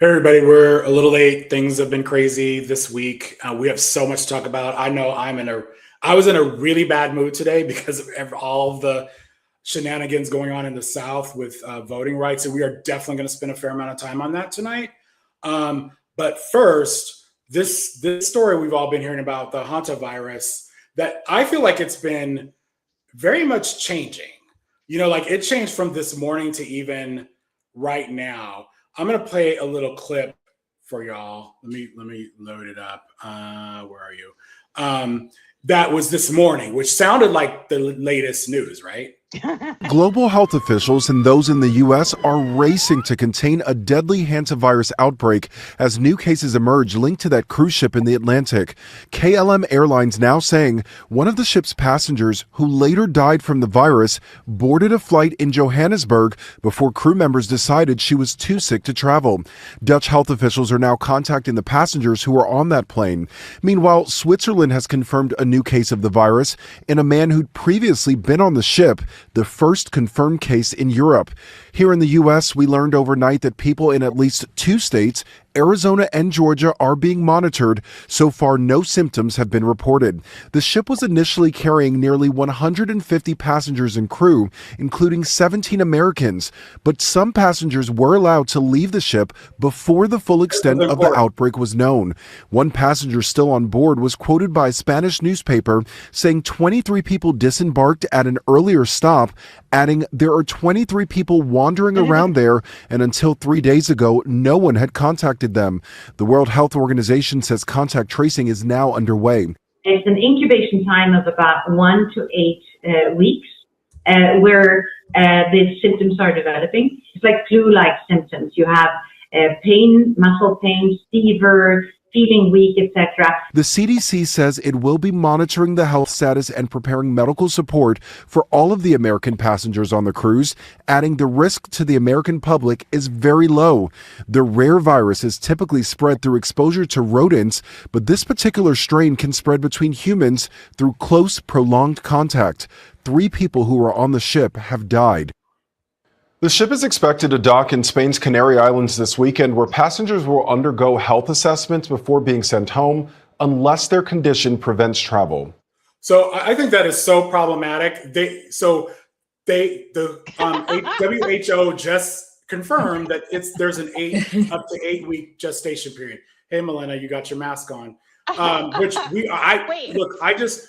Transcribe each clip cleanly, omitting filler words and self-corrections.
Hey everybody, we're a little late. Things have been crazy this week. We have so much to talk about. I know I was in a really bad mood today because of all of the shenanigans going on in the South with voting rights, and we are definitely going to spend a fair amount of time on that tonight. But first, this story we've all been hearing about, the hantavirus, that I feel like it's been very much changing. Like it changed from this morning to even right now. I'm gonna play a little clip for y'all. Let me load it up. Where are you? That was this morning, which sounded like the latest news, right? Global health officials and those in the U.S. are racing to contain a deadly hantavirus outbreak as new cases emerge linked to that cruise ship in the Atlantic. KLM Airlines now saying one of the ship's passengers, who later died from the virus, boarded a flight in Johannesburg before crew members decided she was too sick to travel. Dutch health officials are now contacting the passengers who were on that plane. Meanwhile, Switzerland has confirmed a new case of the virus in a man who'd previously been on the ship, the first confirmed case in Europe. Here in the U.S., we learned overnight that people in at least 2 states, Arizona and Georgia, are being monitored. So far, no symptoms have been reported. The ship was initially carrying nearly 150 passengers and crew, including 17 Americans. But some passengers were allowed to leave the ship before the full extent of the outbreak was known. One passenger still on board was quoted by a Spanish newspaper saying 23 people disembarked at an earlier stop, adding there are 23 people wandering around there, and until 3 days ago, no one had contacted them. The World Health Organization says contact tracing is now underway. It's an incubation time of about 1 to 8 weeks where the symptoms are developing. It's like flu-like symptoms. You have pain, muscle pain, fever, feeling weak, etc. The CDC says it will be monitoring the health status and preparing medical support for all of the American passengers on the cruise, adding the risk to the American public is very low. The rare virus is typically spread through exposure to rodents, but this particular strain can spread between humans through close, prolonged contact. 3 people who were on the ship have died. The ship is expected to dock in Spain's Canary Islands this weekend, where passengers will undergo health assessments before being sent home unless their condition prevents travel. So I think that is so problematic. The WHO just confirmed that there's an up to 8 week gestation period. Hey, Milena, you got your mask on. I just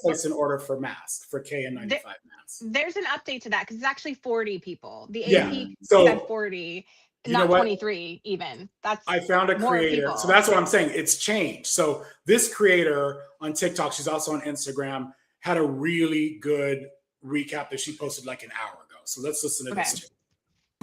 placed an order for masks, for KN95 masks. There's an update to that because it's actually 40 people. The AP said 40, not 23 even. I found a creator. So that's what I'm saying. It's changed. So this creator on TikTok, she's also on Instagram, had a really good recap that she posted like an hour ago. So let's listen to this too.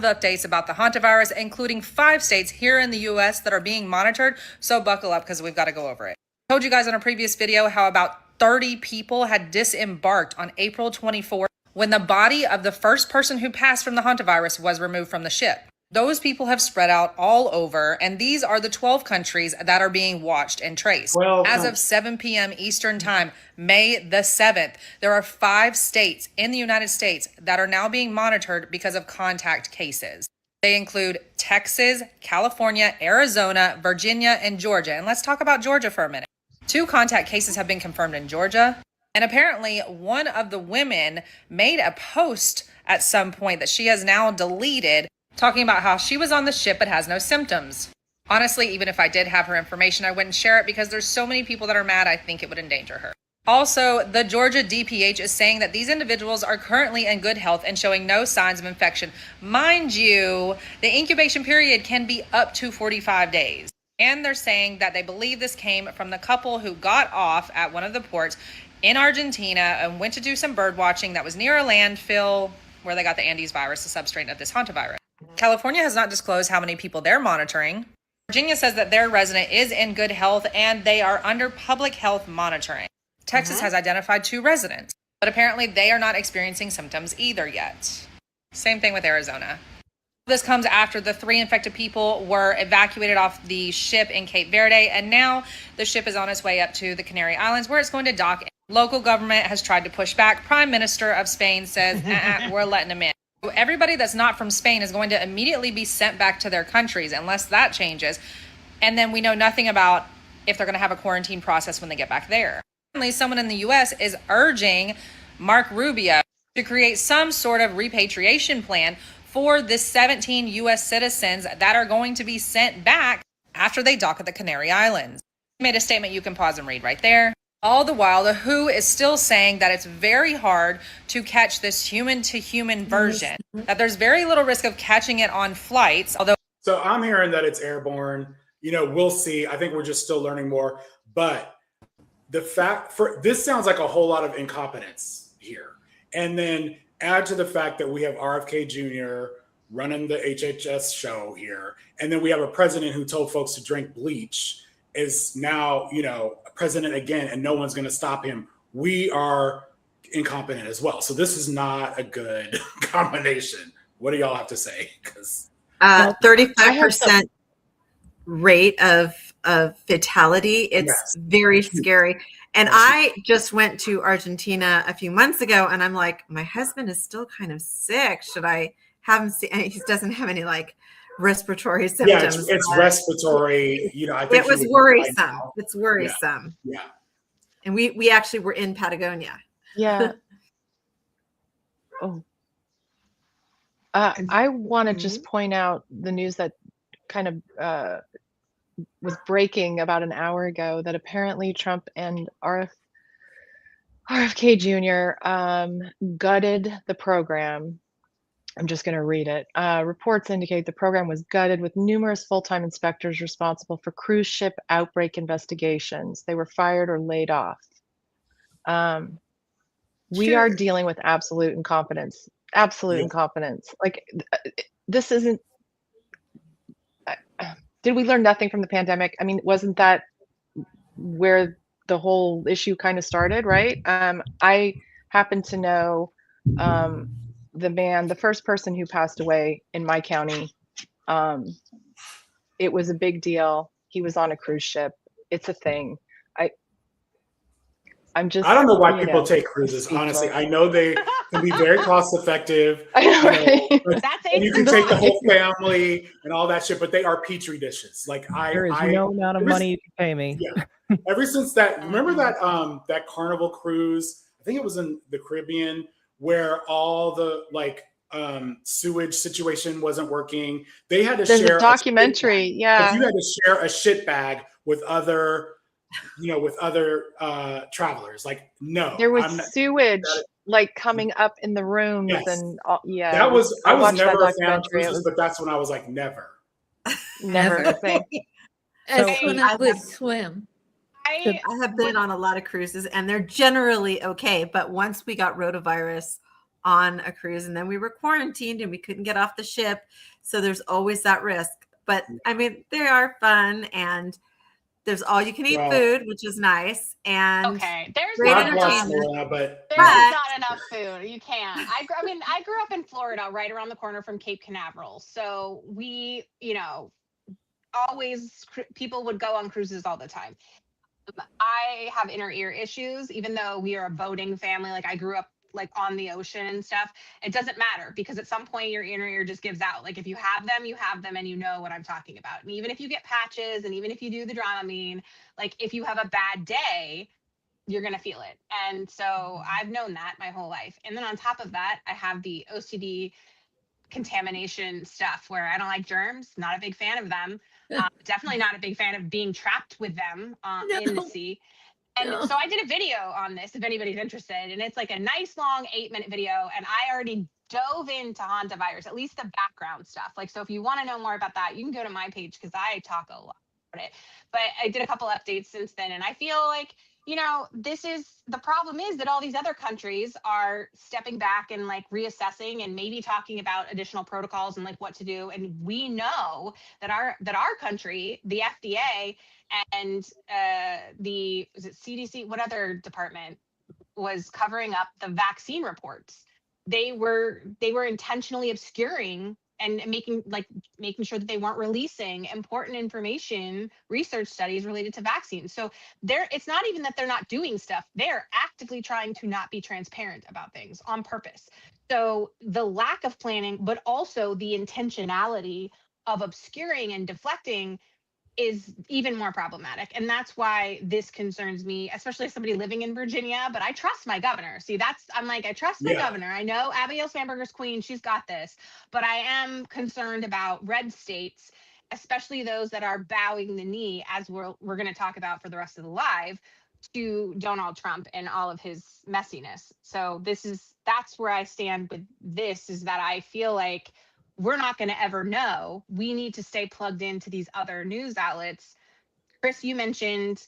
Updates about the hantavirus, including 5 states here in the U.S. that are being monitored. So buckle up because we've got to go over it. I told you guys in a previous video how about 30 people had disembarked on April 24th when the body of the first person who passed from the hantavirus was removed from the ship. Those people have spread out all over, and these are the 12 countries that are being watched and traced. As of 7 p.m. Eastern Time, May the 7th, there are 5 states in the United States that are now being monitored because of contact cases. They include Texas, California, Arizona, Virginia, and Georgia. And let's talk about Georgia for a minute. 2 contact cases have been confirmed in Georgia. And apparently, one of the women made a post at some point that she has now deleted, talking about how she was on the ship but has no symptoms. Honestly, even if I did have her information, I wouldn't share it because there's so many people that are mad, I think it would endanger her. Also, the Georgia DPH is saying that these individuals are currently in good health and showing no signs of infection. Mind you, the incubation period can be up to 45 days. And they're saying that they believe this came from the couple who got off at one of the ports in Argentina and went to do some bird watching that was near a landfill where they got the Andes virus, the substrain of this hantavirus. California has not disclosed how many people they're monitoring. Virginia says that their resident is in good health and they are under public health monitoring. Texas has identified 2 residents, but apparently they are not experiencing symptoms either yet. Same thing with Arizona. This comes after the 3 infected people were evacuated off the ship in Cape Verde, and now the ship is on its way up to the Canary Islands where it's going to dock. Local government has tried to push back. Prime Minister of Spain says, we're letting them in. Everybody that's not from Spain is going to immediately be sent back to their countries unless that changes. And then we know nothing about if they're going to have a quarantine process when they get back there. Someone in the US is urging Mark Rubio to create some sort of repatriation plan for the 17 US citizens that are going to be sent back after they dock at the Canary Islands. He made a statement you can pause and read right there. All the while, the WHO is still saying that it's very hard to catch this human-to-human version, that there's very little risk of catching it on flights, although... So I'm hearing that it's airborne. You know, we'll see. I think we're just still learning more. But the fact for this sounds like a whole lot of incompetence here. And then add to the fact that we have RFK Jr. running the HHS show here. And then we have a president who told folks to drink bleach is now, you know, president again, and no one's going to stop him. We are incompetent as well. So this is not a good combination. What do y'all have to say? Because 35% rate of fatality. It's very scary. And I just went to Argentina a few months ago, and I'm like, my husband is still kind of sick. Should I have him see? And he doesn't have any like respiratory symptoms. Yeah, it's respiratory. You know, I think it was worrisome. It's worrisome. Yeah. And we actually were in Patagonia. Yeah. Oh. I want to just point out the news that kind of was breaking about an hour ago, that apparently Trump and RFK Jr. Gutted the program. I'm just going to read it. Reports indicate the program was gutted, with numerous full-time inspectors responsible for cruise ship outbreak investigations. They were fired or laid off. We are dealing with absolute incompetence. Incompetence. Like, this isn't... Did we learn nothing from the pandemic? I mean, wasn't that where the whole issue kind of started, right? I happen to know the first person who passed away in my county. It was a big deal. He was on a cruise ship. It's a thing. I don't know why people take cruises. Honestly, I know they can be very cost effective. And you can take the whole family and all that shit, but they are petri dishes. Like there is no amount of money you can pay me. Yeah. Ever since that, remember that Carnival cruise? I think it was in the Caribbean, where all the sewage situation wasn't working. They had to share a documentary. Yeah, you had to share a shit bag with other travelers. Like, no, there was sewage coming up in the rooms. Yes. And yeah, I was never a fan of cruises, but that's when I was like, never a thing. As soon as we swim. I have been on a lot of cruises, and they're generally okay. But once we got rotavirus on a cruise, and then we were quarantined and we couldn't get off the ship, so there's always that risk. But I mean, they are fun, and there's all you can eat food, which is nice. And there's great not entertainment. There's not enough food. You can't. I grew up in Florida, right around the corner from Cape Canaveral. So we, always people would go on cruises all the time. I have inner ear issues, even though we are a boating family. Like, I grew up on the ocean and stuff. It doesn't matter, because at some point your inner ear just gives out. Like, if you have them, and you know what I'm talking about. And even if you get patches, and even if you do the Dramamine, if you have a bad day, you're going to feel it. And so I've known that my whole life. And then on top of that, I have the OCD contamination stuff, where I don't like germs, not a big fan of them. Definitely not a big fan of being trapped with them in the sea. And so I did a video on this, if anybody's interested, and it's like a nice long 8-minute video. And I already dove into hantavirus, at least the background stuff. So if you want to know more about that, you can go to my page, because I talk a lot about it. But I did a couple updates since then, and I feel like, this is the problem, is that all these other countries are stepping back and reassessing and maybe talking about additional protocols and what to do. And we know that our country, the FDA and is it CDC? What other department was covering up the vaccine reports? They were intentionally obscuring and making sure that they weren't releasing important information, research studies related to vaccines. So it's not even that they're not doing stuff. They're actively trying to not be transparent about things on purpose. So the lack of planning, but also the intentionality of obscuring and deflecting is even more problematic. And that's why this concerns me, especially as somebody living in Virginia, but I trust my governor. See, I trust my governor. I know Abigail Spanberger's queen, she's got this, but I am concerned about red states, especially those that are bowing the knee, as we're going to talk about for the rest of the live, to Donald Trump and all of his messiness. So that's where I stand with this, is that I feel like we're not going to ever know. We need to stay plugged into these other news outlets. Chris, you mentioned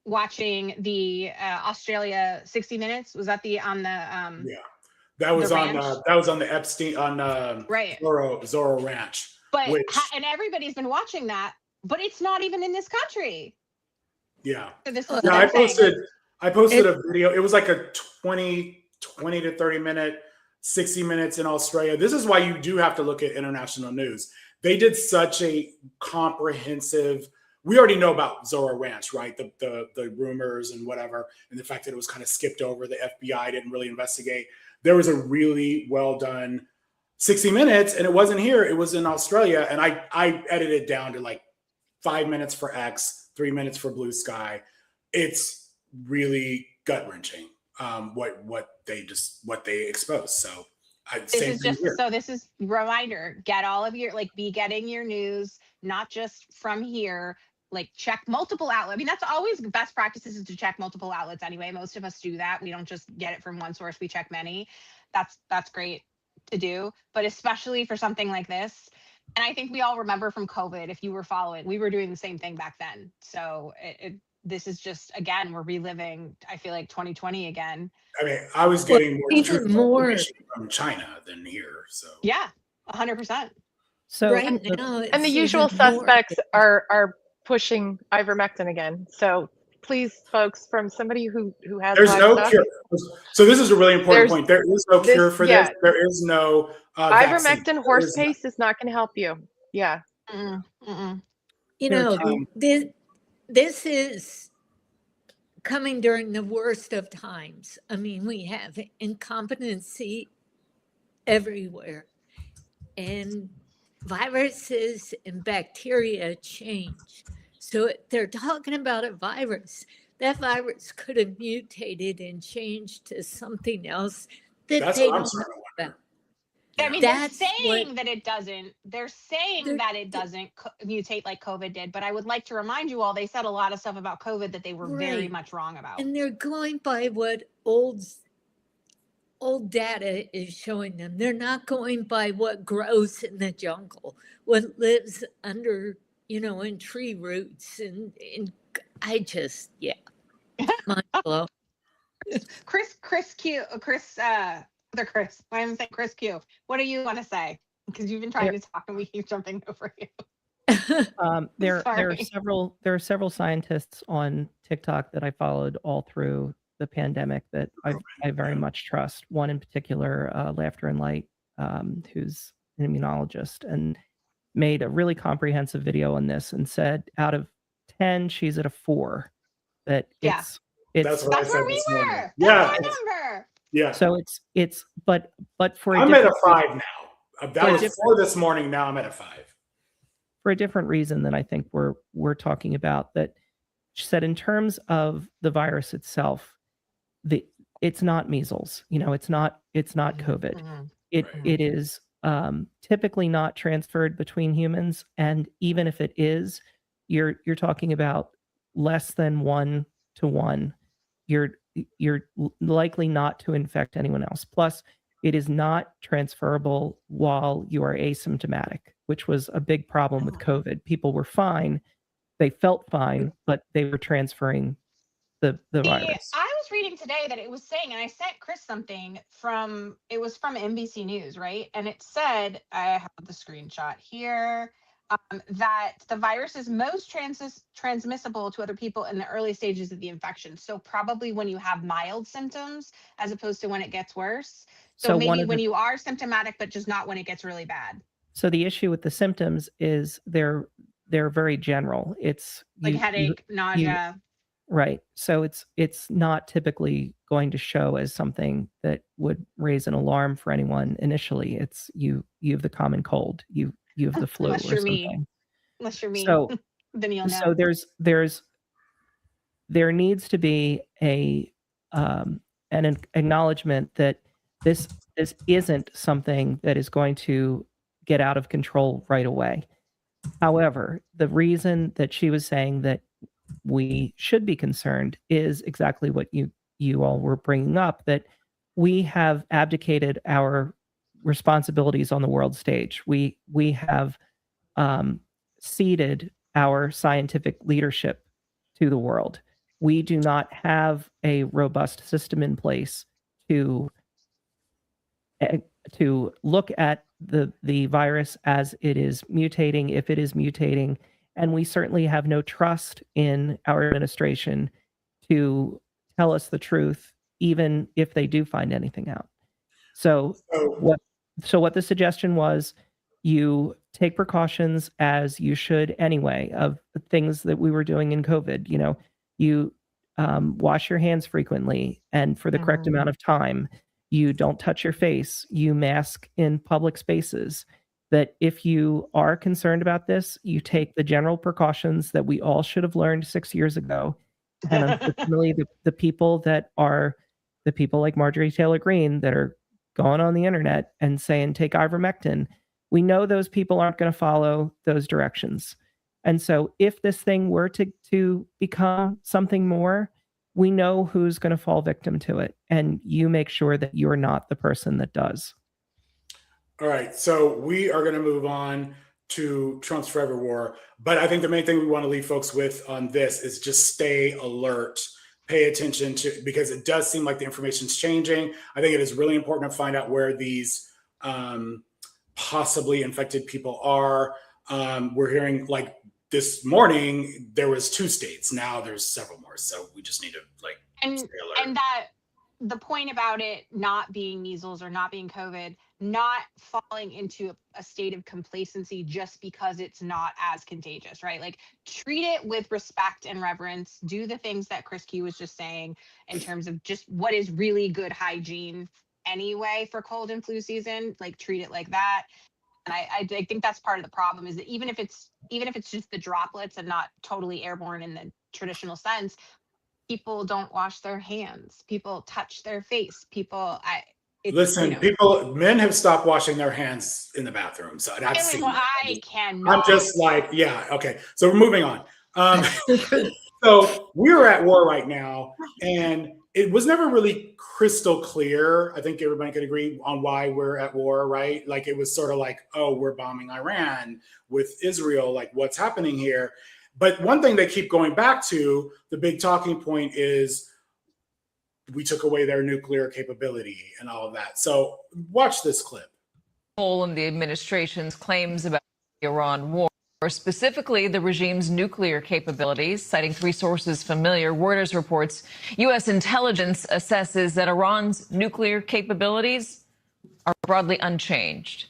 watching the Australia 60 Minutes. Was that on the yeah, that was on the Epstein right Zorro Ranch. But and everybody's been watching that, but it's not even in this country. Yeah. So this yeah, I posted a video. It was like a 20 to 30 minute 60 Minutes in Australia. This is why you do have to look at international news. They did such a comprehensive, we already know about Zorro Ranch, right? The rumors and whatever, and the fact that it was kind of skipped over. The FBI didn't really investigate. There was a really well done 60 Minutes, and it wasn't here. It was in Australia. And I edited it down to like 5 minutes for X, 3 minutes for Blue Sky. It's really gut wrenching. What they expose. So this is reminder, get all of your, be getting your news, not just from here, check multiple outlets. I mean, that's always best practices, is to check multiple outlets anyway. Most of us do that. We don't just get it from one source, we check many. That's great to do, but especially for something like this. And I think we all remember from COVID, if you were following, we were doing the same thing back then. So this is just, again, we're reliving, I feel like 2020 again. I mean, I was getting more from China than here. So yeah, 100%. So right now, and the usual suspects are pushing ivermectin again. So please, folks, from somebody who has there's no cure. So this is a really important point. There is no cure for this. There is no ivermectin. Horse paste is not going to help you. Yeah. You know, this is coming during the worst of times. I mean, we have incompetency everywhere, and viruses and bacteria change. So they're talking about a virus. That virus could have mutated and changed to something else that they don't know about. I mean, they're saying that it doesn't. They're saying that it doesn't mutate like COVID did. But I would like to remind you all, they said a lot of stuff about COVID that they were very much wrong about. And they're going by what old data is showing them. They're not going by what grows in the jungle, what lives under, in tree roots. And I just, mind blow. Chris Q. Why am I saying Chris Q? What do you want to say? Because you've been trying to talk and we keep jumping over you. There are several scientists on TikTok that I followed all through the pandemic that I very much trust. One in particular, Laughter and Light, who's an immunologist, and made a really comprehensive video on this and said out of 10, she's at a 4. That it's that's where we were. That's our number. Yeah. So but for I'm at a 5 now. That was 4 this morning. Now I'm at a 5. For a different reason than I think we're talking about. That she said, in terms of the virus itself, it's not measles. It's not COVID. It is typically not transferred between humans, and even if it is, you're talking about less than 1 to 1. You're likely not to infect anyone else. Plus, it is not transferable while you are asymptomatic, which was a big problem with COVID. People were fine. They felt fine, but they were transferring the virus. I was reading today that it was saying, and I sent Chris something from NBC News, right? And it said, I have the screenshot here, that the virus is most transmissible to other people in the early stages of the infection. So probably when you have mild symptoms, as opposed to when it gets worse. So maybe when you are symptomatic, but just not when it gets really bad. So the issue with the symptoms is they're very general. It's Like headache, nausea. right. So it's not typically going to show as something that would raise an alarm for anyone initially. It's you have the common cold, you have the flu or Unless you're me. something. Unless you're me, So then you'll know. so there needs to be an acknowledgement that this isn't something that is going to get out of control right away. However, the reason that she was saying that we should be concerned is exactly what you all were bringing up, that we have abdicated our responsibilities on the world stage. We have ceded our scientific leadership to the world. We do not have a robust system in place to look at the virus as it is mutating, if it is mutating, and we certainly have no trust in our administration to tell us the truth, even if they do find anything out. So what the suggestion was, you take precautions as you should anyway of the things that we were doing in COVID. You know, you wash your hands frequently and for the correct amount of time. You don't touch your face. You mask in public spaces. That if you are concerned about this, you take the general precautions that we all should have learned 6 years ago. And unfortunately, the people that are the people like Marjorie Taylor Greene that are going on the internet and saying, take ivermectin, we know those people aren't going to follow those directions. And so if this thing were to become something more, we know who's going to fall victim to it. And you make sure that you're not the person that does. All right, so we are going to move on to Trump's forever war. But I think the main thing we want to leave folks with on this is just stay alert, pay attention to, because it does seem like the information's changing. I think it is really important to find out where these possibly infected people are. We're hearing like this morning, there was 2 states. Now there's several more. So we just need to stay alert. And that the point about it not being measles or not being COVID, not falling into a state of complacency just because it's not as contagious, right? Like treat it with respect and reverence. Do the things that Chris Q was just saying in terms of just what is really good hygiene anyway for cold and flu season. Like treat it like that. And I think that's part of the problem is that even if it's just the droplets and not totally airborne in the traditional sense, people don't wash their hands. People touch their face. Men have stopped washing their hands in the bathroom. So I've seen I cannot. I'm just like, yeah, okay. So we're moving on. So we're at war right now, and it was never really crystal clear. I think everybody could agree on why we're at war, right? Like it was sort of like, oh, we're bombing Iran with Israel. Like what's happening here? But one thing they keep going back to, the big talking point is we took away their nuclear capability and all of that. So watch this clip. In the administration's claims about the Iran war, specifically the regime's nuclear capabilities, citing 3 sources familiar. Reuters reports U.S. intelligence assesses that Iran's nuclear capabilities are broadly unchanged,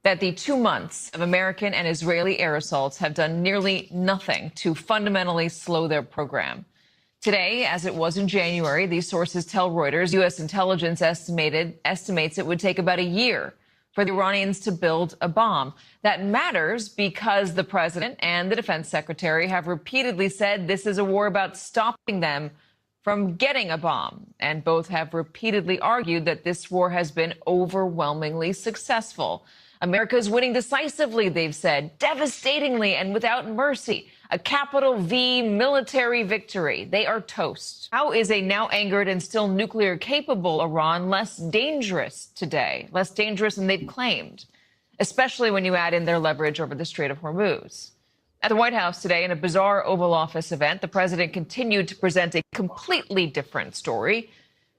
that the 2 months of American and Israeli air assaults have done nearly nothing to fundamentally slow their program. Today, as it was in January, these sources tell Reuters U.S. intelligence estimates it would take about a year for the Iranians to build a bomb. That matters because the president and the defense secretary have repeatedly said this is a war about stopping them from getting a bomb. And both have repeatedly argued that this war has been overwhelmingly successful. America's winning decisively, they've said, devastatingly and without mercy. A capital V military victory. They are toast. How is a now angered and still nuclear capable Iran less dangerous today? Less dangerous than they've claimed, especially when you add in their leverage over the Strait of Hormuz. At the White House today, in a bizarre Oval Office event, the president continued to present a completely different story.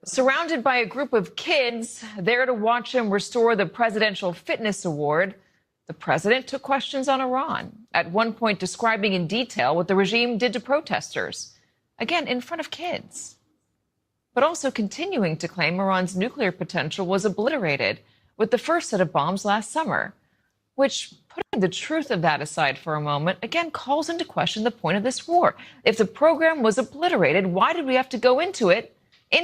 Surrounded by a group of kids there to watch him restore the Presidential Fitness Award, the president took questions on Iran, at one point describing in detail what the regime did to protesters, again, in front of kids, but also continuing to claim Iran's nuclear potential was obliterated with the first set of bombs last summer. which, putting the truth of that aside for a moment, again calls into question the point of this war. If the program was obliterated, why did we have to go into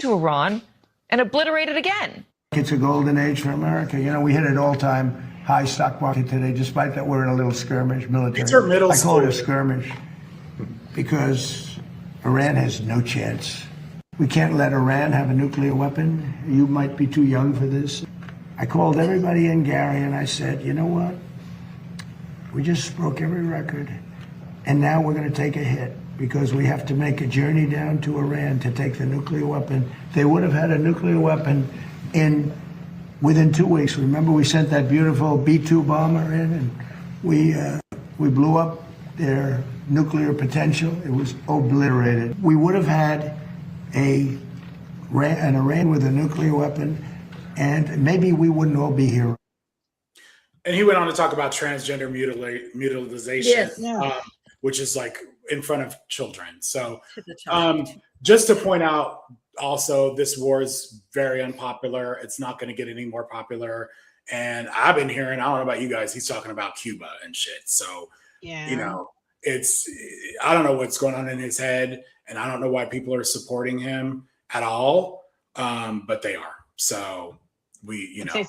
Iran, and obliterate it again? It's a golden age for America. You know, we hit an all-time high stock market today, despite that we're in a little skirmish, military. It's our middle I call it a school. skirmish because Iran has no chance. We can't let Iran have a nuclear weapon. You might be too young for this. I called everybody in, Gary, and I said, you know what? We just broke every record, and now we're going to take a hit because we have to make a journey down to Iran to take the nuclear weapon. They would have had a nuclear weapon within 2 weeks. Remember, we sent that beautiful B-2 bomber in, and we blew up their nuclear potential. It was obliterated. We would have had an Iran with a nuclear weapon, and maybe we wouldn't all be here. And he went on to talk about transgender mutilization, Yes. which is like in front of children. So To the child. just to point out also, this war is very unpopular. It's not going to get any more popular. And I've been hearing, I don't know about you guys, he's talking about Cuba and shit. So, Yeah. you know, I don't know what's going on in his head, and I don't know why people are supporting him at all. But they are. So I'd say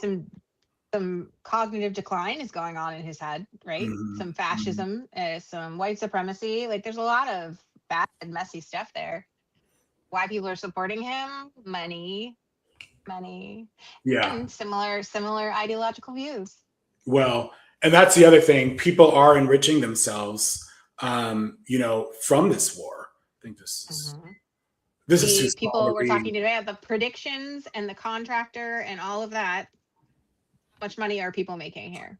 some cognitive decline is going on in his head, right? Mhm, Some fascism, some white supremacy. Like there's a lot of bad, messy stuff there. Why people are supporting him? Money, yeah. and similar ideological views. Well, and that's the other thing. People are enriching themselves, you know, from this war. I think this is too The small people to we're read. talking today about the predictions and the contractor and all of that. How much money are people making here?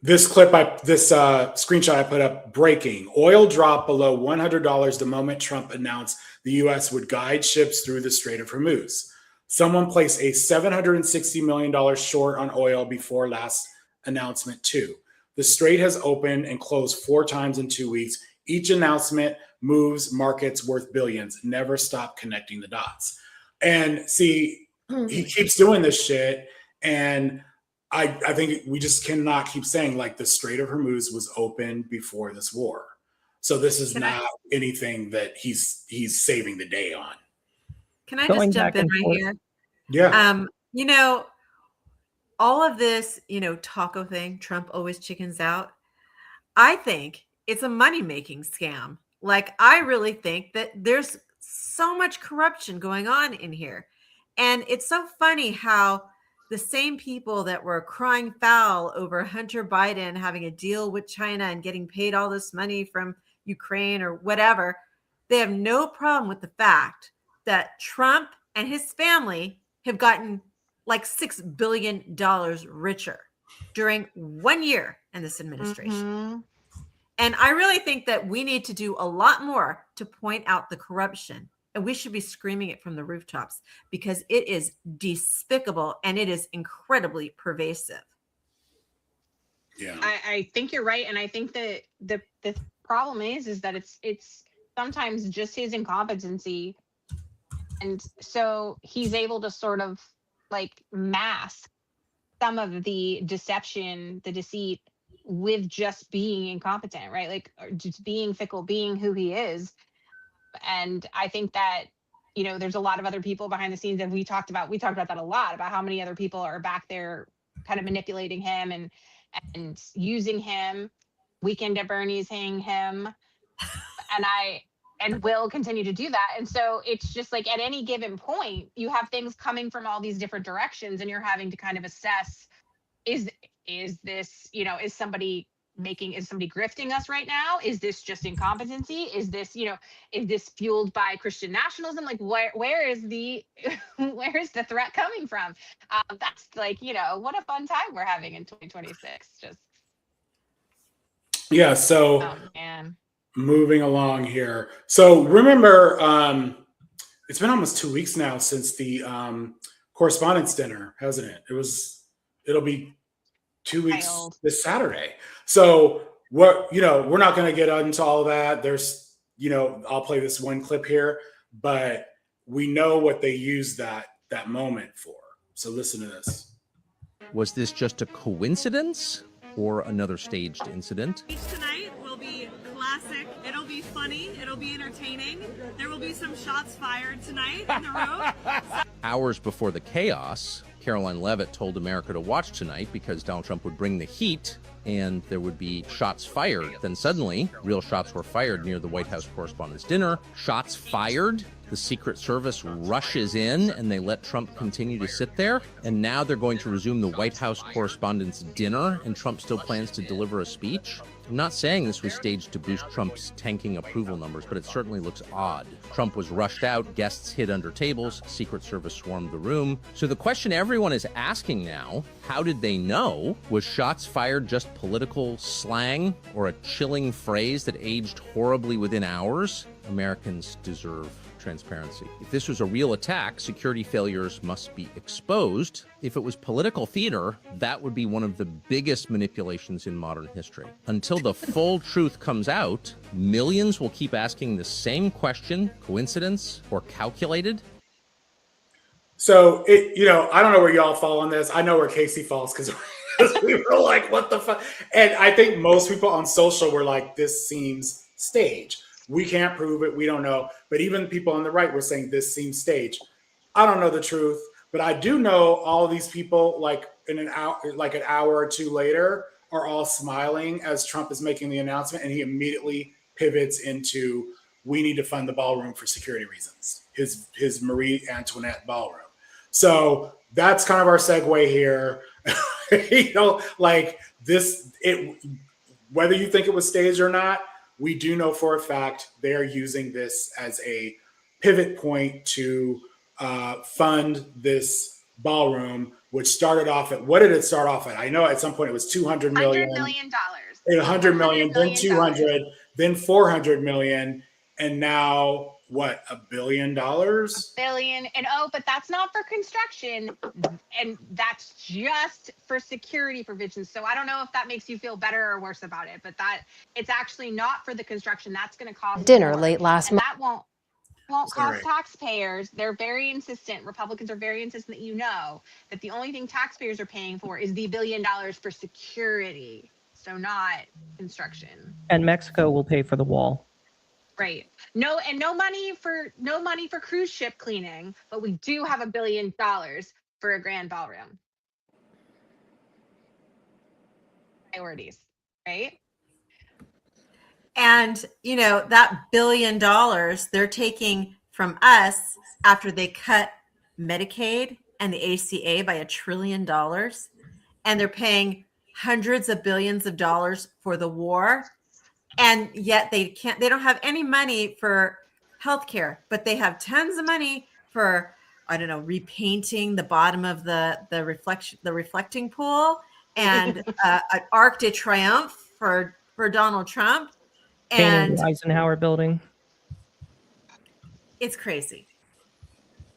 This screenshot I put up, breaking. Oil dropped below $100 the moment Trump announced the U.S. would guide ships through the Strait of Hormuz. Someone placed a $760 million short on oil before last announcement too. The strait has opened and closed 4 times in 2 weeks. Each announcement moves markets worth billions. Never stop connecting the dots. And see, he keeps doing this shit. And I think we just cannot keep saying like the Strait of Hormuz was open before this war. So this is not anything that he's saving the day on. Can I Going just jump back in and right forth. here? Yeah. You know, all of this, taco thing, Trump always chickens out. I think it's a money-making scam. Like, I really think that there's so much corruption going on in here. And it's so funny how the same people that were crying foul over Hunter Biden having a deal with China and getting paid all this money from Ukraine or whatever, they have no problem with the fact that Trump and his family have gotten like $6 billion richer during 1 year in this administration. And I really think that we need to do a lot more to point out the corruption. And we should be screaming it from the rooftops because it is despicable and it is incredibly pervasive. Yeah. I think you're right. And I think that the problem is that it's sometimes just his incompetency. And so he's able to sort of like mask some of the deception, the deceit with just being incompetent, right? Like or just being fickle, being who he is. And I think that, there's a lot of other people behind the scenes, and we talked about that a lot, about how many other people are back there kind of manipulating him and using him. Weekend at Bernie's hang him. And will continue to do that. And so it's just like at any given point, you have things coming from all these different directions, and you're having to kind of assess, is this, is somebody grifting us right now? Is this just incompetency? Is this, is this fueled by Christian nationalism? Like where is the threat coming from? That's like, what a fun time we're having in 2026. Just Yeah. So oh man. Moving along here. So remember, it's been almost 2 weeks now since the correspondence dinner, hasn't it? It'll be 2 weeks Wild. this Saturday. So we're not going to get into all of that. There's, I'll play this one clip here, but we know what they used that moment for. So listen to this. Was this just a coincidence? or another staged incident. Tonight will be classic. It'll be funny. It'll be entertaining. There will be some shots fired tonight in the room. Hours before the chaos, Caroline Leavitt told America to watch tonight because Donald Trump would bring the heat and there would be shots fired. Then suddenly, real shots were fired near the White House Correspondents' Dinner. Shots fired. The Secret Service rushes in and they let Trump continue to sit there. And now they're going to resume the White House Correspondents' Dinner, and Trump still plans to deliver a speech. I'm not saying this was staged to boost Trump's tanking approval numbers, but it certainly looks odd. Trump was rushed out, guests hid under tables, Secret Service swarmed the room. So the question everyone is asking now, how did they know? Was shots fired just political slang or a chilling phrase that aged horribly within hours? Americans deserve transparency. If this was a real attack, security failures must be exposed. If it was political theater, that would be one of the biggest manipulations in modern history. Until the full truth comes out, millions will keep asking the same question: coincidence or calculated? So, I don't know where y'all fall on this. I know where Casey falls because we were like, what the fuck? And I think most people on social were like, this seems staged. We can't prove it. We don't know. But even people on the right were saying this seems staged. I don't know the truth, but I do know all of these people, like an hour or two later, are all smiling as Trump is making the announcement, and he immediately pivots into, we need to fund the ballroom for security reasons, his Marie Antoinette ballroom. So that's kind of our segue here. Whether you think it was staged or not, we do know for a fact they are using this as a pivot point to fund this ballroom, which started off at, what did it start off at? I know at some point it was $200 million. $100 million. $100 million, then 200, then 400 million, and now what? $1 billion? $1 billion. And but that's not for construction, and that's just for security provisions. So I don't know if that makes you feel better or worse about it, but that it's actually not for the construction. That's going to cost dinner more. late last month. That won't cost taxpayers. They're very insistent. Republicans are very insistent that that the only thing taxpayers are paying for is the $1 billion for security. So not construction. And Mexico will pay for the wall. Right. No money for cruise ship cleaning, but we do have $1 billion for a grand ballroom. Priorities, right? And, that $1 billion they're taking from us after they cut Medicaid and the ACA by $1 trillion. And they're paying hundreds of billions of dollars for the war. And yet they don't have any money for healthcare, but they have tons of money for, repainting the bottom of the reflecting pool and an Arc de Triomphe for Donald Trump. And the Eisenhower building. It's crazy.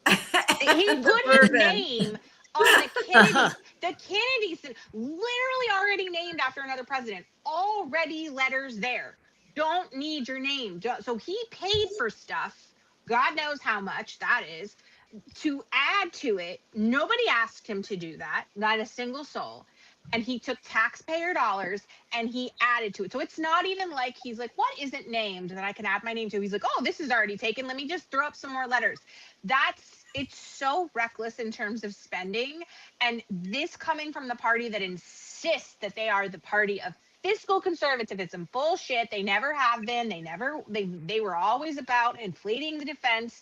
He put his name on the Kennedys. The Kennedys, literally already named after another president. Already letters there. Don't need your name. So he paid for stuff. God knows how much that is. To add to it, nobody asked him to do that. Not a single soul. And he took taxpayer dollars and he added to it. So it's not even like he's like, what isn't named that I can add my name to? He's like, oh, this is already taken. Let me just throw up some more letters. It's so reckless in terms of spending. And this coming from the party that insists that they are the party of fiscal conservatism. Bullshit. They never have been. They were always about inflating the defense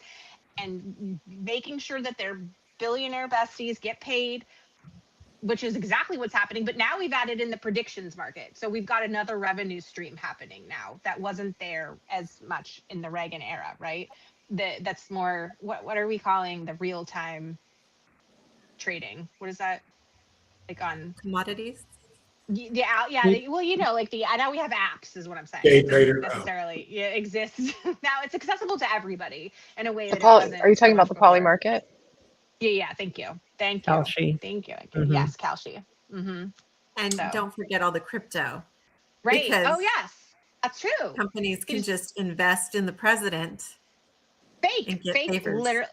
and making sure that their billionaire besties get paid, which is exactly what's happening. But now we've added in the predictions market. So we've got another revenue stream happening now that wasn't there as much in the Reagan era, right? That's more, what are we calling the real-time trading? What is that? Like on commodities? Yeah. Well, I know we have apps is what I'm saying. Day trader necessarily exists. Now it's accessible to everybody in a way that are you talking about the poly market? Yeah. Thank you. Kalshi. Thank you. Mm-hmm. Yes, Kalshi. Mm-hmm. And don't forget all the crypto. Right. Because yes, that's true. Companies can just invest in the president. Fake. Literally.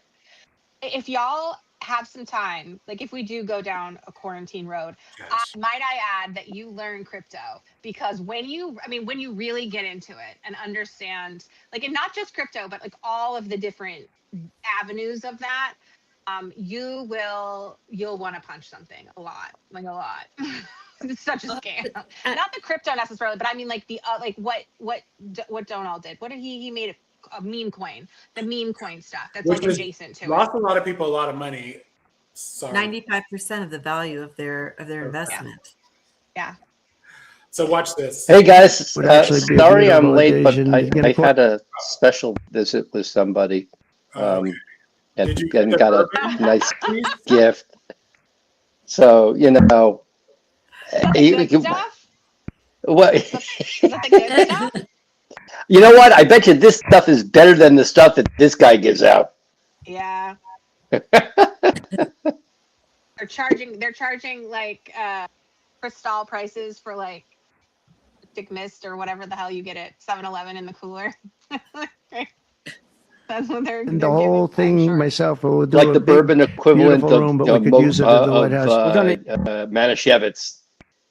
If y'all have some time, like if we do go down a quarantine road, Gosh. might I add that you learn crypto, because when you really get into it and understand, like, and not just crypto, but like all of the different avenues of that, you'll want to punch something a lot. It's such a scam. Not the crypto necessarily, but I mean like the like what Donald did. What did he made a meme coin, the meme coin stuff that's Which like was adjacent to lost it. a lot of people a lot of money. Sorry. 95% of the value of their investment. Yeah. So watch this. Hey guys, Would actually be a sorry I'm beautiful late, but addition. I You gonna had a special visit with somebody, Okay. Did you and get got a bourbon? nice gift. So Is that the good stuff? what? Is that the good stuff? You know what? I bet you this stuff is better than the stuff that this guy gives out. Yeah. They're charging like crystal prices for like Dick Mist or whatever the hell you get at 7-Eleven in the cooler. That's what they're And the they're whole giving, I'm thing sure. myself will do Like a the big, bourbon equivalent beautiful room, but we could use it at the White House. Manischewitz.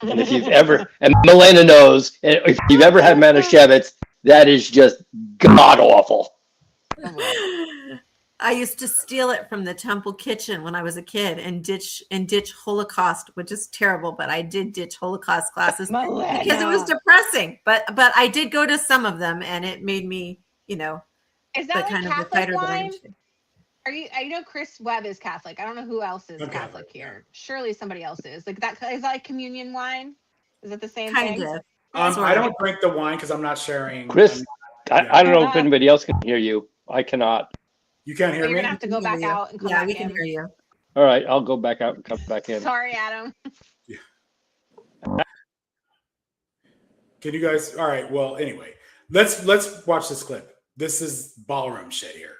And if you've ever, and Milena knows, and if you've ever had Manischewitz, that is just god awful. I used to steal it from the temple kitchen when I was a kid and ditch Holocaust, which is terrible, but I did ditch Holocaust classes because it was depressing. But I did go to some of them, and it made me, Is that like kind of the Catholic fighter that I wine? used to. I know Chris Webb is Catholic. I don't know who else is Catholic here. Surely somebody else is. Like that is that like communion wine? Is it the same Kind thing? of. I don't drink the wine because I'm not sharing. Chris, I don't know if anybody else can hear you. I cannot. You can't hear You're me? gonna have to go back out and come Yeah, back we can in. hear you. All right, I'll go back out and come back in. Sorry, Adam. Can you guys? All right. Well, anyway, let's watch this clip. This is ballroom shit here.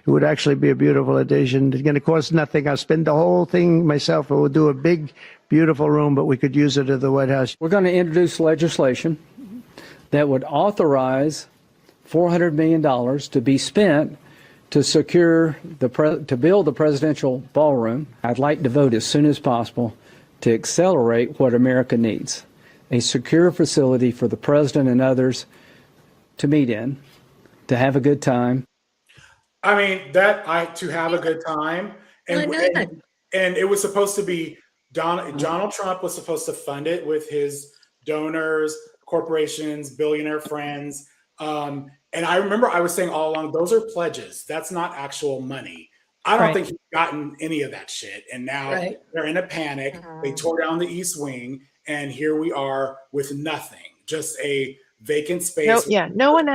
It would actually be a beautiful addition. It's going to cost nothing. I'll spend the whole thing myself. It will do a big, beautiful room, but we could use it at the White House. We're going to introduce legislation that would authorize $400 million to be spent to secure to build the presidential ballroom. I'd like to vote as soon as possible to accelerate what America needs: a secure facility for the president and others to meet in, to have a good time. I mean, to have a good time, and it was supposed to be Donald Trump was supposed to fund it with his donors, corporations, billionaire friends. And I remember I was saying all along, those are pledges. That's not actual money. I don't think he's gotten any of that shit. And now they're in a panic. They tore down the East Wing, and here we are with nothing, just a vacant space. No one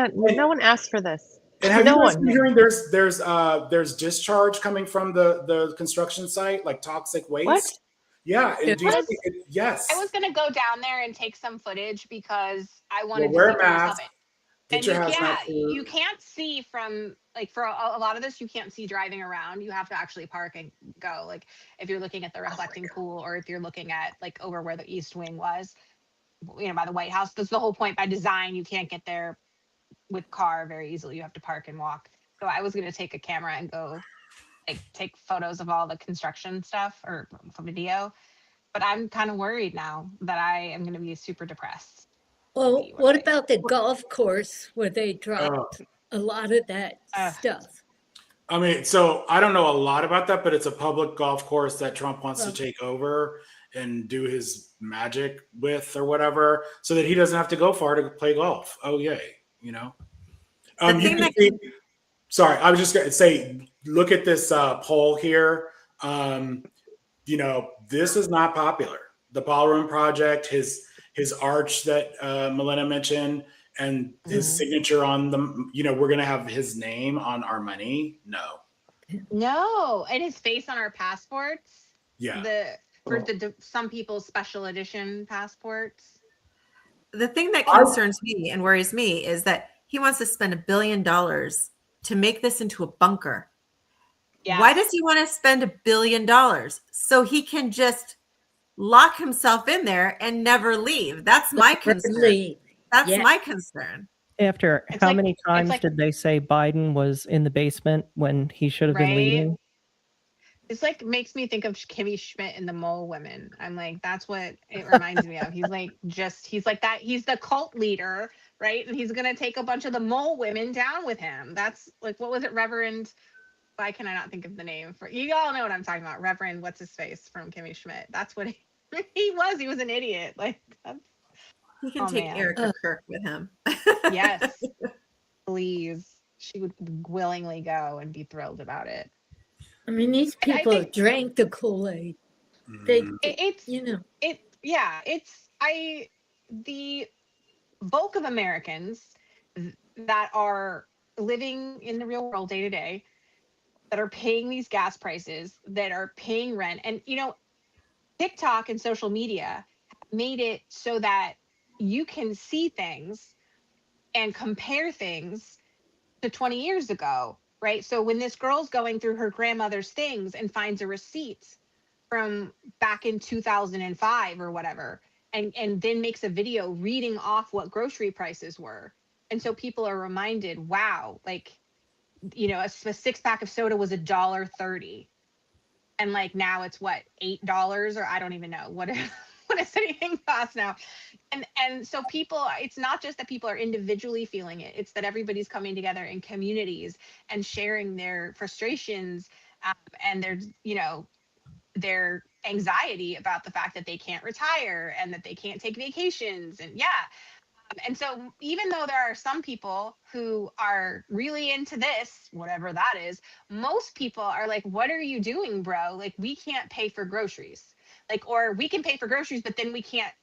asked for this. And have No you guys one. been hearing there's discharge coming from the construction site, like toxic waste? What? Yeah. Yes. I was gonna go down there and take some footage because I wanted wear to a see photos of mask. it. Get And your hazmat suit. you can't see from like for a lot of this, you can't see driving around. You have to actually park and go. Like if you're looking at the reflecting pool, or if you're looking at like over where the East Wing was, by the White House. That's the whole point. By design, you can't get there with car very easily. You have to park and walk. So I was gonna take a camera and go like take photos of all the construction stuff or video. But I'm kind of worried now that I am gonna be super depressed. Well, what about the golf course where they dropped a lot of that stuff? I mean, so I don't know a lot about that, but it's a public golf course that Trump wants to take over and do his magic with or whatever, so that he doesn't have to go far to play golf. Oh, yay. Sorry, I was just going to say, look at this poll here. This is not popular. The Ballroom Project, his arch that Milena mentioned, and his signature on the, we're going to have his name on our money. No, and his face on our passports. Yeah. For some people's special edition passports. The thing that concerns me and worries me is that he wants to spend $1 billion to make this into a bunker. Yeah. Why does he want to spend $1 billion? So he can just lock himself in there and never leave. That's my concern. That's my concern. After how many times did they say Biden was in the basement when he should have been leading? It's like makes me think of Kimmy Schmidt in the Mole Women. I'm like, that's what it reminds me of. He's like he's like that. He's the cult leader, right? And he's gonna take a bunch of the Mole Women down with him. That's like, what was it, Reverend? Why can I not think of the name for you? All know what I'm talking about. Reverend, what's his face from Kimmy Schmidt? That's what he was. He was an idiot. Like, that's, He can take Erica Kirk with him. yes, please. She would willingly go and be thrilled about it. I mean, these people drank the Kool-Aid. They, it's you know, the bulk of Americans that are living in the real world day to day, that are paying these gas prices, that are paying rent, and TikTok and social media made it so that you can see things and compare things to 20 years ago, right? So when this girl's going through her grandmother's things and finds a receipt from back in 2005 or whatever, and then makes a video reading off what grocery prices were. And so people are reminded, wow, like, a 6-pack of soda was $1.30. And like now it's what, $8, or I don't even know what does anything cost now. And so people, it's not just that people are individually feeling it, it's that everybody's coming together in communities and sharing their frustrations and their anxiety about the fact that they can't retire and that they can't take vacations. And so even though there are some people who are really into this, whatever that is, most people are like, what are you doing, bro? Like, we can't pay for groceries. Like, or we can pay for groceries, but then we can't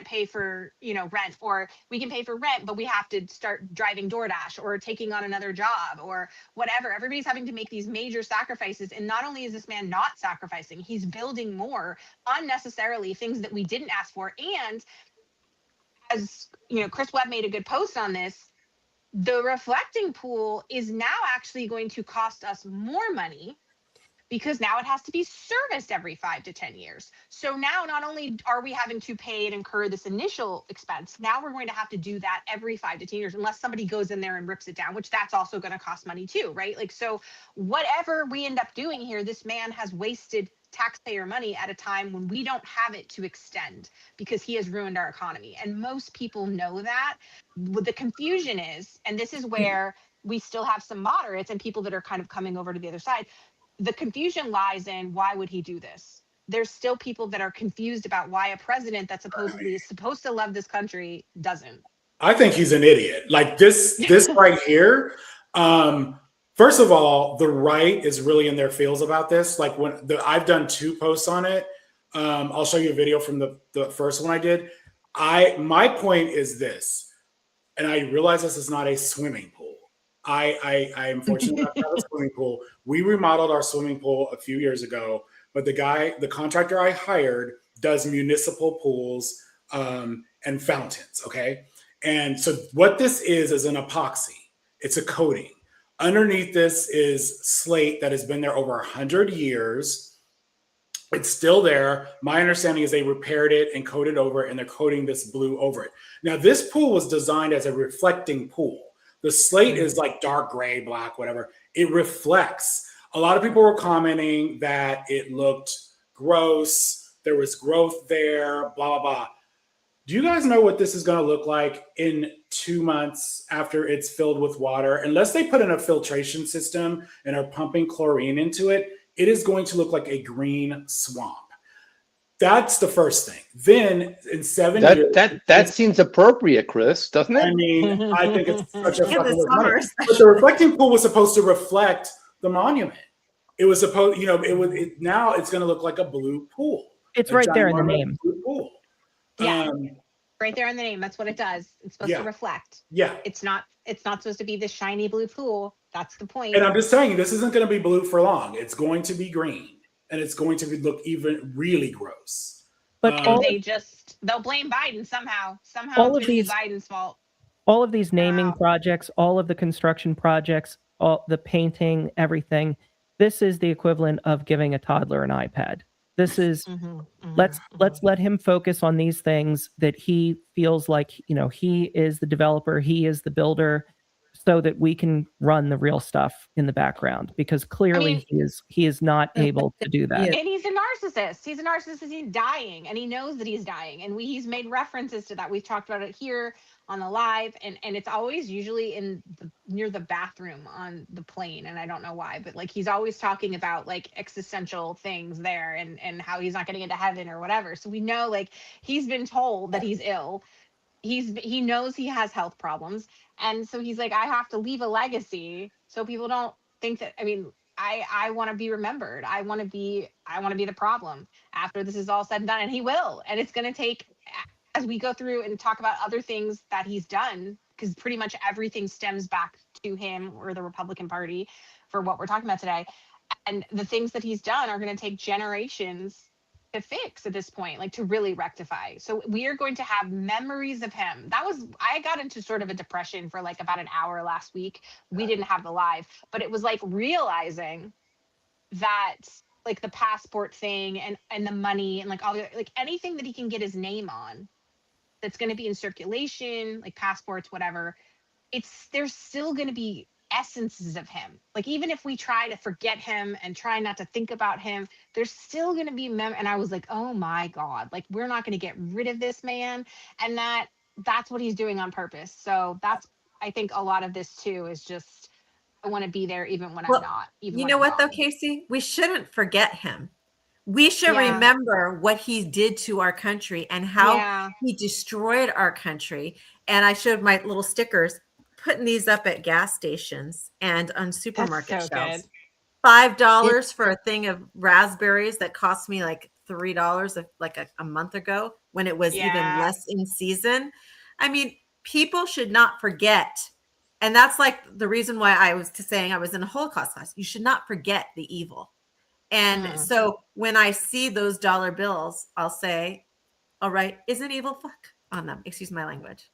pay for, rent, or we can pay for rent, but we have to start driving DoorDash or taking on another job or whatever. Everybody's having to make these major sacrifices. And not only is this man not sacrificing, he's building more unnecessarily, things that we didn't ask for. And as Chris Webb made a good post on this, the reflecting pool is now actually going to cost us more money because now it has to be serviced every 5 to 10 years. So now not only are we having to pay and incur this initial expense, now we're going to have to do that every 5 to 10 years unless somebody goes in there and rips it down, which that's also going to cost money too, right? Like, so whatever we end up doing here, this man has wasted taxpayer money at a time when we don't have it to extend because he has ruined our economy. And most people know that. What the confusion is, and this is where we still have some moderates and people that are kind of coming over to the other side, the confusion lies in, why would he do this? There's still people that are confused about why a president that supposedly is supposed to love this country doesn't. I think he's an idiot. Like this right here. First of all, the right is really in their feels about this. Like I've done 2 posts on it. I'll show you a video from the first one I did. My point is this, and I realize this is not a swimming pool. I am fortunate enough to have a swimming pool. We remodeled our swimming pool a few years ago, but the contractor I hired does municipal pools and fountains. Okay. And so what this is an epoxy. It's a coating. Underneath this is slate that has been there over 100 years. It's still there. My understanding is they repaired it and coated over it, and they're coating this blue over it. Now, this pool was designed as a reflecting pool. The slate is like dark gray, black, whatever. It reflects. A lot of people were commenting that it looked gross. There was growth there, blah, blah, blah. Do you guys know what this is going to look like in 2 months after it's filled with water? Unless they put in a filtration system and are pumping chlorine into it, it is going to look like a green swamp. That's the first thing. Then in 7 years, that seems appropriate, Chris, doesn't it? I mean, I think it's such a fucking money. But the reflecting pool was supposed to reflect the monument. It was supposed, now it's going to look like a blue pool. It's right there in the name. Blue pool. Yeah, right there in the name. That's what it does. It's supposed to reflect. Yeah. It's not supposed to be this shiny blue pool. That's the point. And I'm just telling you, this isn't going to be blue for long. It's going to be green, and it's going to look even really gross. But they'll blame Biden somehow. All it's of these Biden's fault. All of these naming projects, all of the construction projects, all the painting, everything. This is the equivalent of giving a toddler an iPad. This is let's let him focus on these things that he feels like, he is the developer, he is the builder. so that we can run the real stuff in the background, because clearly he is not able to do that. And he's a narcissist. He's a narcissist. He's dying, and he knows that he's dying. And he's made references to that. We've talked about it here on the live, and it's always usually near the bathroom on the plane. And I don't know why, but like he's always talking about like existential things there, and how he's not getting into heaven or whatever. So we know like he's been told that he's ill. He knows he has health problems, and so he's like, I have to leave a legacy so people don't think that. I mean, I want to be remembered. I want to be the problem after this is all said and done, and he will. And it's going to take, as we go through and talk about other things that he's done, because pretty much everything stems back to him or the Republican Party for what we're talking about today. And the things that he's done are going to take generations to fix at this point, like to really rectify. So we are going to have memories of him. I got into sort of a depression for like about an hour last week. We didn't have the live, but it was like realizing that like the passport thing and the money and like all the, like anything that he can get his name on that's going to be in circulation, like passports, whatever, there's still going to be essences of him. Like even if we try to forget him and try not to think about him, there's still going to be and I was like, oh my God, like we're not going to get rid of this man. And that's what he's doing on purpose. So that's, I think a lot of this too is just, I want to be there even when I'm not. Even you know what though, Casey? We shouldn't forget him. We should remember what he did to our country and how he destroyed our country. And I showed my little stickers, putting these up at gas stations and on supermarket shelves. $5 for a thing of raspberries that cost me like $3 like a month ago when it was even less in season. I mean, people should not forget. And that's like the reason why I was saying I was in a Holocaust class. You should not forget the evil. And so when I see those dollar bills, I'll say, all right, isn't evil fuck on them? Excuse my language.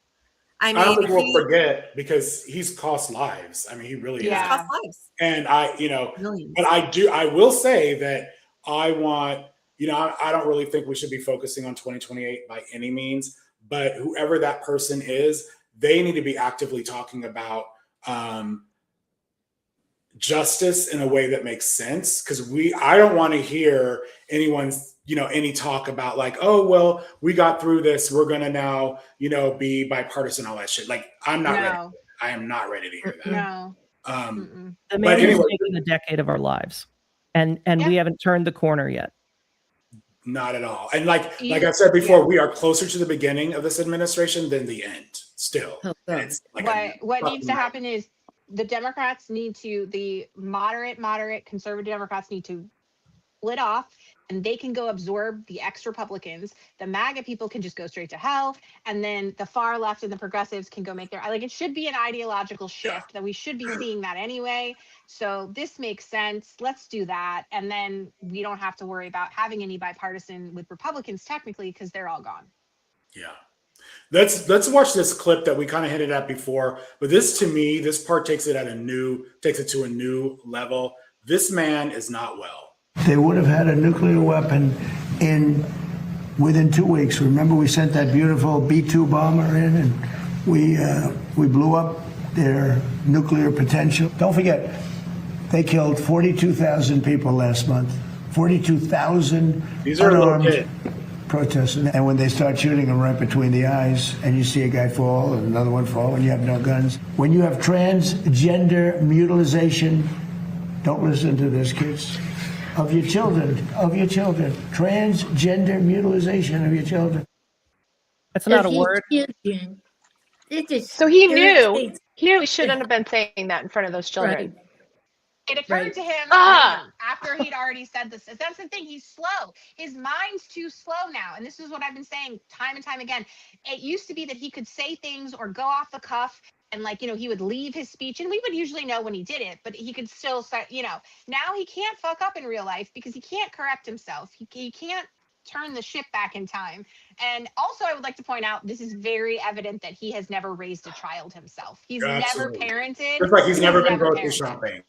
I don't think we'll forget, because he's cost lives. I mean, he really has cost lives. And but I will say that I want, I don't really think we should be focusing on 2028 by any means, but whoever that person is, they need to be actively talking about justice in a way that makes sense. Because I don't want to hear anyone's, any talk about like, oh, well, we got through this, we're going to now, be bipartisan, all that shit. Like, I'm not ready. I am not ready to hear that. No. The man is taking a decade of our lives, and we haven't turned the corner yet. Not at all. And like I said before, we are closer to the beginning of this administration than the end still. It's like what needs to happen is the Democrats the moderate conservative Democrats need to split off, and they can go absorb the ex-Republicans. The MAGA people can just go straight to hell. And then the far left and the progressives can go make it should be an ideological shift that we should be seeing that anyway. So this makes sense. Let's do that. And then we don't have to worry about having any bipartisan with Republicans technically, because they're all gone. Yeah. Let's watch this clip that we kind of hinted at before, but to me, this part takes it to a new level. This man is not well. They would have had a nuclear weapon within 2 weeks. Remember, we sent that beautiful B-2 bomber in, and we blew up their nuclear potential. Don't forget, they killed 42,000 people last month. 42,000 unarmed protesters. And when they start shooting them right between the eyes, and you see a guy fall and another one fall, and you have no guns. When you have transgender mutilization, don't listen to this, kids. Of your children, transgender mutilization of your children. That's not a word. So he knew he shouldn't have been saying that in front of those children. Right. It occurred to him after he'd already said this. That's the thing. He's slow. His mind's too slow now. And this is what I've been saying time and time again. It used to be that he could say things or go off the cuff, and he would leave his speech, and we would usually know when he did it, but he could still say, now he can't fuck up in real life because he can't correct himself. He can't turn the ship back in time. And also I would like to point out, this is very evident that he has never raised a child himself. He's never parented. It's like he's never been grocery shopping.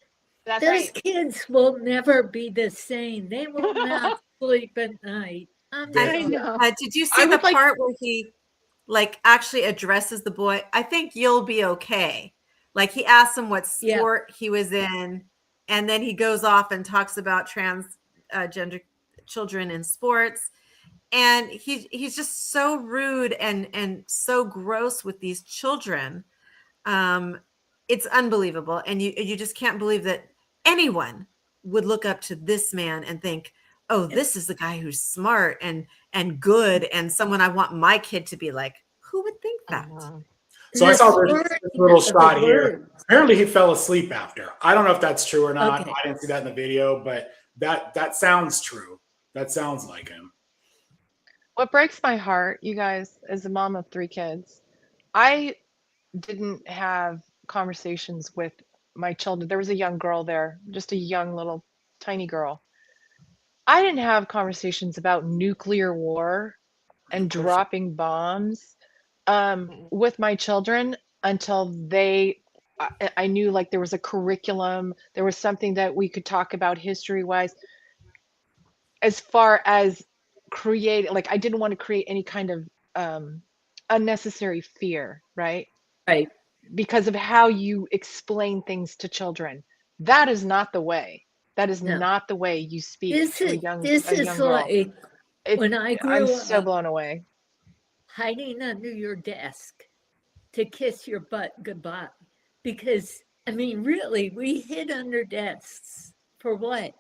Those kids will never be the same. They will not sleep at night. I know. Did you see the part where he actually addresses the boy? I think you'll be okay. Like he asks him what Yeah. sport he was in, and then he goes off and talks about transgender children in sports. And he's just so rude and so gross with these children. It's unbelievable. And you just can't believe that anyone would look up to this man and think, oh, this is the guy who's smart and good and someone I want my kid to be like. Who would think that? So I saw this little shot here. Apparently he fell asleep after. I don't know if that's true or not. Okay. I didn't see that in the video, but that sounds true. That sounds like him. What breaks my heart, you guys, as a mom of 3 kids, I didn't have conversations with my children. There was a young girl there, just a young little tiny girl. I didn't have conversations about nuclear war and dropping bombs with my children until I knew like there was a curriculum, there was something that we could talk about history-wise. As far as like I didn't want to create any kind of unnecessary fear, right? Right. Because of how you explain things to children. That is not the way. That is No. not the way you speak This to a is young like girl. when I grew I'm up, so blown away. hiding under your desk to kiss your butt goodbye. Because, I mean, really, we hid under desks for what?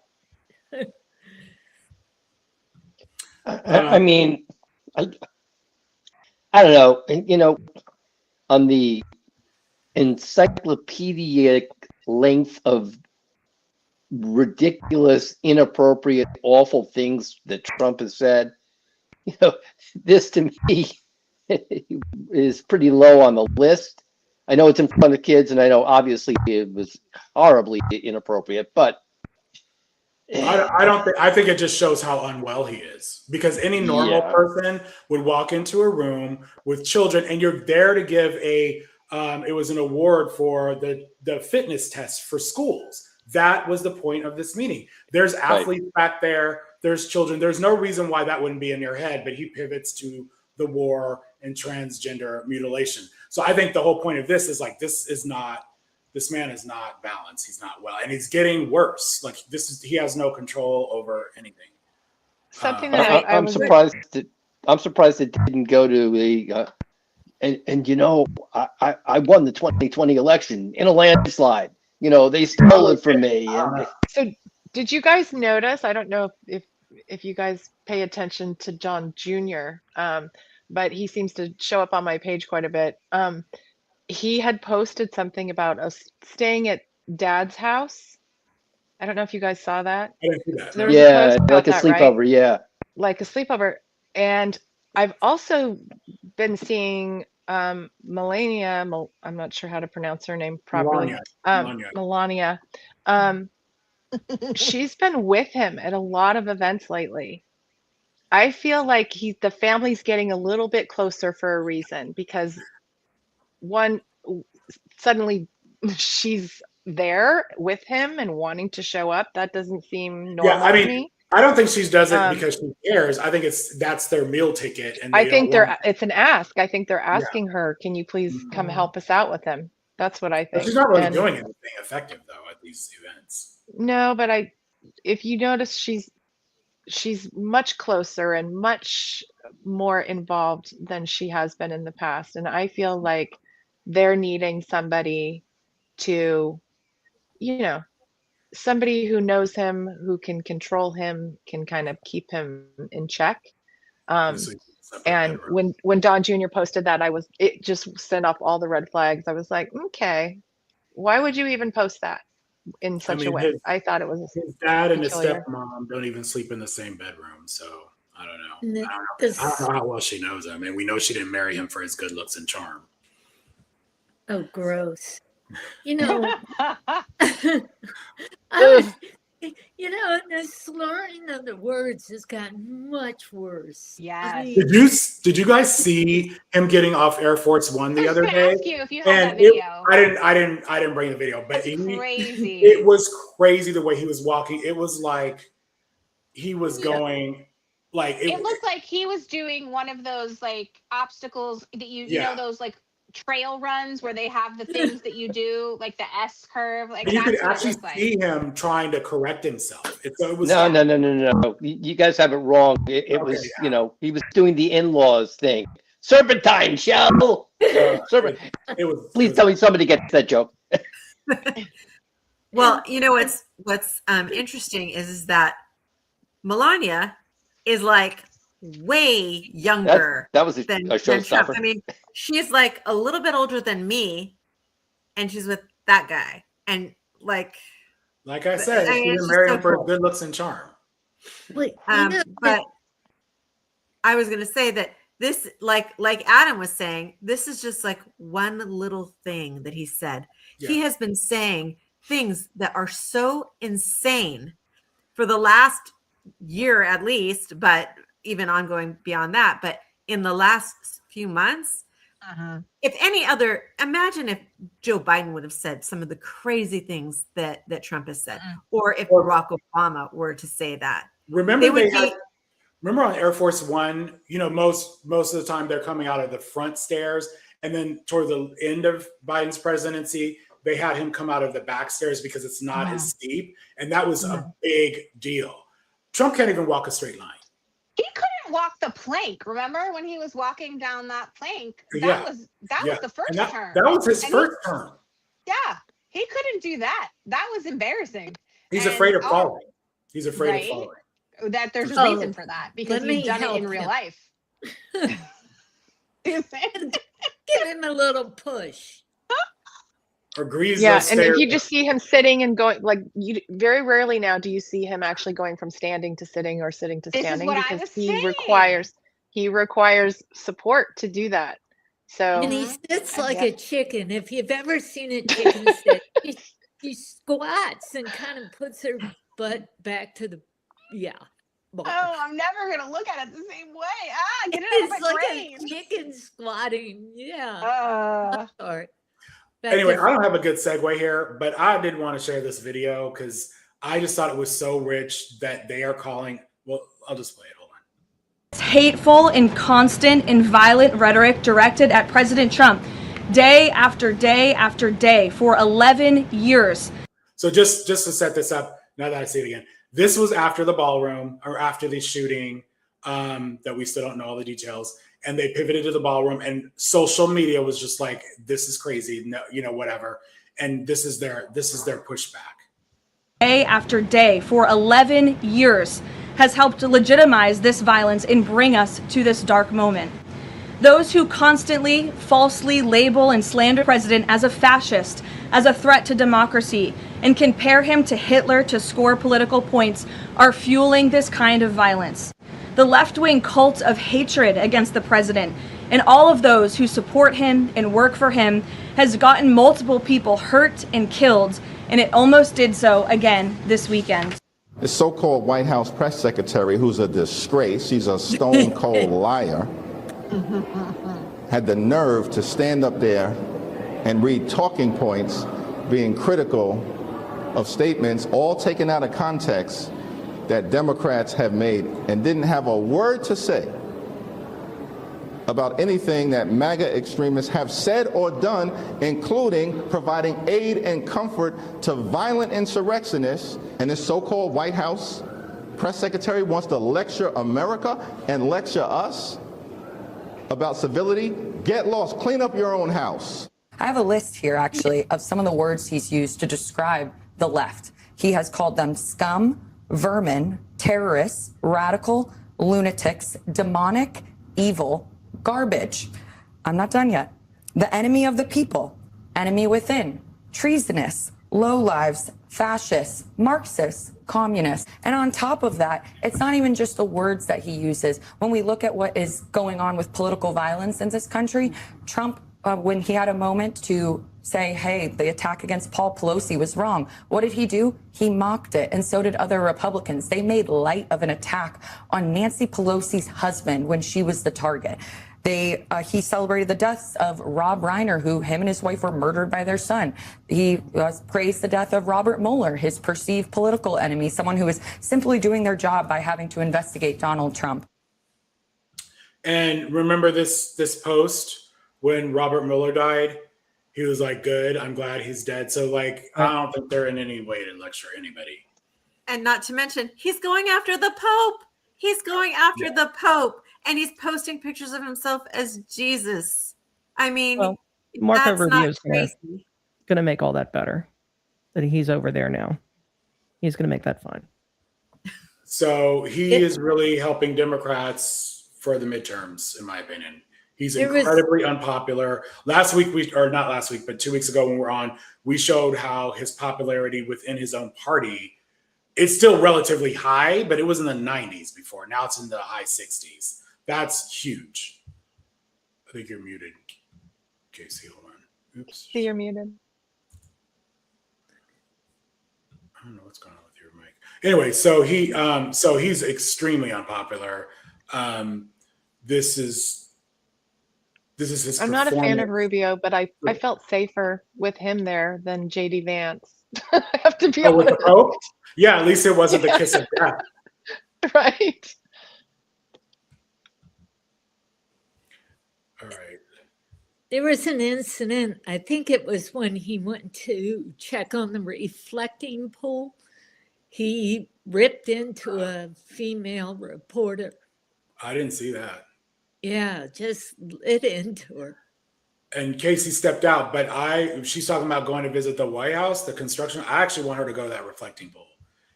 I mean, I don't know. You know, on the encyclopedic length of ridiculous, inappropriate, awful things that Trump has said, you know, this to me is pretty low on the list. I know it's in front of kids, and I know obviously it was horribly inappropriate, but I don't think. I think it just shows how unwell he is, because any normal person would walk into a room with children, and you're there to give a. It was an award for the fitness test for schools. That was the point of this meeting. There's athletes back there. There's children. There's no reason why that wouldn't be in your head, but he pivots to the war and transgender mutilation. So I think the whole point of this is like, this man is not balanced. He's not well, and he's getting worse. Like he has no control over anything. Something that I'm surprised it didn't go to the, and you know, I won the 2020 election in a landslide. You know, they stole it from me. And so did you guys notice? I don't know if you guys pay attention to John Jr., but he seems to show up on my page quite a bit. He had posted something about us staying at Dad's house. I don't know if you guys saw that. I didn't see that. There was a post about like a that, sleepover, right? yeah. Like a sleepover. And I've also been seeing Melania, I'm not sure how to pronounce her name properly. Melania. She's been with him at a lot of events lately. I feel like the family's getting a little bit closer for a reason, because one, suddenly she's there with him and wanting to show up. That doesn't seem normal to me. I don't think she does it because she cares. I think that's their meal ticket. And I think it's an ask. I think they're asking her, can you please come help us out with him? That's what I think. But she's not really doing anything effective though at these events. No, but if you notice, she's much closer and much more involved than she has been in the past. And I feel like they're needing somebody to, somebody who knows him, who can control him, can kind of keep him in check. And when Don Jr. posted that, it just sent off all the red flags. I was like, okay, why would you even post that in such a way? I thought it was his dad and his stepmom don't even sleep in the same bedroom. So I don't know. I don't know how well she knows him. I mean, we know she didn't marry him for his good looks and charm. Oh, gross. The slurring of the words has gotten much worse. Yes. Did you guys see him getting off Air Force One the other day? Ask you if you had that video. I didn't bring the video, but crazy. It was crazy the way he was walking. It was like he was going like it looked like he was doing one of those like obstacles that you know those like trail runs where they have the things that you do, like the S curve. Like And you could that's what it actually looks like. see him trying to correct himself. It was No. You guys have it wrong. It was, you know, he was doing the in-laws thing. Serpentine shell. Serpent. Please tell me somebody gets that joke. Well, you know what's interesting is that Melania is like way younger. That was a than showstopper. Trump. I mean, she's like a little bit older than me, and she's with that guy. And like I said, I mean, she's it's married just him so for cool. good looks and charm. Wait, But I was gonna say that this, like Adam was saying, this is just like one little thing that he said. He has been saying things that are so insane for the last year at least, but even ongoing beyond that. But in the last few months, if any other, imagine if Joe Biden would have said some of the crazy things that Trump has said, or if Barack Obama were to say that. Remember remember on Air Force One, you know, most of the time they're coming out of the front stairs, and then toward the end of Biden's presidency, they had him come out of the back stairs because it's not as steep, and that was a big deal. Trump can't even walk a straight line. He couldn't walk the plank. Remember when he was walking down that plank? That was the first term. That was his first term. Yeah, he couldn't do that. That was embarrassing. He's afraid of falling. He's afraid of falling. That there's a reason for that because let me he's done it in help real him. life. Give him a little push. Agrees. Yeah, and if you just see him sitting and going, like, you very rarely now do you see him actually going from standing to sitting or sitting to This is standing what I because was he saying. requires support to do that. So And he sits like a chicken. If you've ever seen a chicken sit, she squats and kind of puts her butt back to the bar. Oh, I'm never gonna look at it the same way. Get it out of It's my like brain. a chicken squatting. Yeah. Sorry. Back Anyway, to- I don't have a good segue here, but I did want to share this video because I just thought it was so rich that they are calling. Well, I'll just play it. Hold on. It's hateful and constant and violent rhetoric directed at President Trump day after day after day for 11 years. So just to set this up, now that I see it again, this was after the ballroom or after the shooting that we still don't know all the details. And they pivoted to the ballroom, and social media was just like, "This is crazy," no, you know, whatever. And this is their pushback. Day after day for 11 years has helped legitimize this violence and bring us to this dark moment. Those who constantly falsely label and slander the president as a fascist, as a threat to democracy, and compare him to Hitler to score political points are fueling this kind of violence. The left-wing cult of hatred against the president and all of those who support him and work for him has gotten multiple people hurt and killed, and it almost did so again this weekend. The so-called White House press secretary, who's a disgrace, she's a stone-cold liar, had the nerve to stand up there and read talking points being critical of statements all taken out of context that Democrats have made and didn't have a word to say about anything that MAGA extremists have said or done, including providing aid and comfort to violent insurrectionists. And this so-called White House press secretary wants to lecture America and lecture us about civility. Get lost, clean up your own house. I have a list here, actually, of some of the words he's used to describe the left. He has called them scum, vermin, terrorists, radical, lunatics, demonic, evil, garbage. I'm not done yet. The enemy of the people, enemy within, treasonous, lowlives, fascists, Marxists, communists. And on top of that, it's not even just the words that he uses. When we look at what is going on with political violence in this country, Trump, when he had a moment to say, hey, the attack against Paul Pelosi was wrong, what did he do? He mocked it, and so did other Republicans. They made light of an attack on Nancy Pelosi's husband when she was the target. He celebrated the deaths of Rob Reiner, who him and his wife were murdered by their son. He praised the death of Robert Mueller, his perceived political enemy, someone who is simply doing their job by having to investigate Donald Trump. And remember this post when Robert Mueller died, he was like, good, I'm glad he's dead. So like, I don't think they're in any way to lecture anybody. And not to mention, he's going after the Pope. He's going after the Pope, and he's posting pictures of himself as Jesus. I mean, Well, Marco that's Rubio not is crazy. going to make all that better. That he's over there now. He's going to make that fine. So he is really helping Democrats for the midterms, in my opinion. He's There was- incredibly unpopular. Last week, or not last week, but 2 weeks ago when we were on, we showed how his popularity within his own party, it's still relatively high, but it was in the 90s before. Now it's in the high 60s. That's huge. I think you're muted, Casey. Hold on. Oops. See, you're muted. I don't know what's going on with your mic. Anyway, so he's extremely unpopular. This is his. I'm not a fan of performance. Rubio, but I felt safer with him there than JD Vance. I have to be Oh, with honest. the Pope? Yeah, at least it wasn't the kiss of death. Right. All right. There was an incident, I think it was when he went to check on the reflecting pool. He ripped into a female reporter. I didn't see that. Yeah, just lit into her. And Casey stepped out, but she's talking about going to visit the White House, the construction. I actually want her to go to that reflecting pool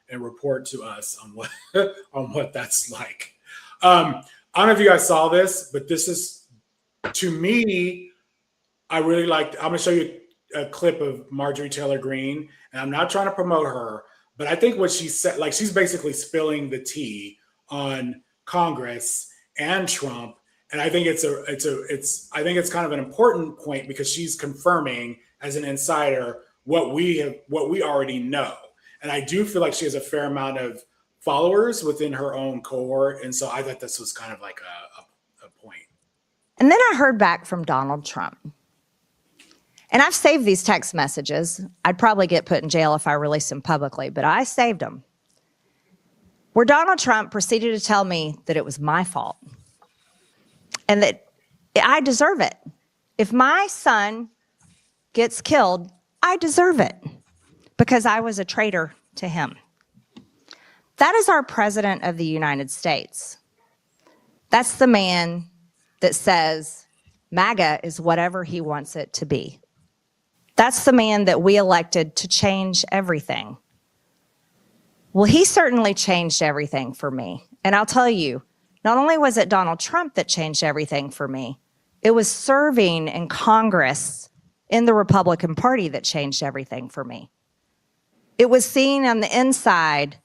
and report to us on what that's like. I don't know if you guys saw this, but this is, to me, I really liked. I'm going to show you a clip of Marjorie Taylor Greene, and I'm not trying to promote her, but I think what she said, like she's basically spilling the tea on Congress and Trump. And I think I think it's kind of an important point because she's confirming as an insider what we already know. And I do feel like she has a fair amount of followers within her own cohort. And so I thought this was kind of like a point. And then I heard back from Donald Trump. And I've saved these text messages. I'd probably get put in jail if I released them publicly, but I saved them. Where Donald Trump proceeded to tell me that it was my fault and that I deserve it. If my son gets killed, I deserve it because I was a traitor to him. That is our president of the United States. That's the man that says MAGA is whatever he wants it to be. That's the man that we elected to change everything. Well, he certainly changed everything for me. And I'll tell you, not only was it Donald Trump that changed everything for me, it was serving in Congress in the Republican Party that changed everything for me. It was seeing on the inside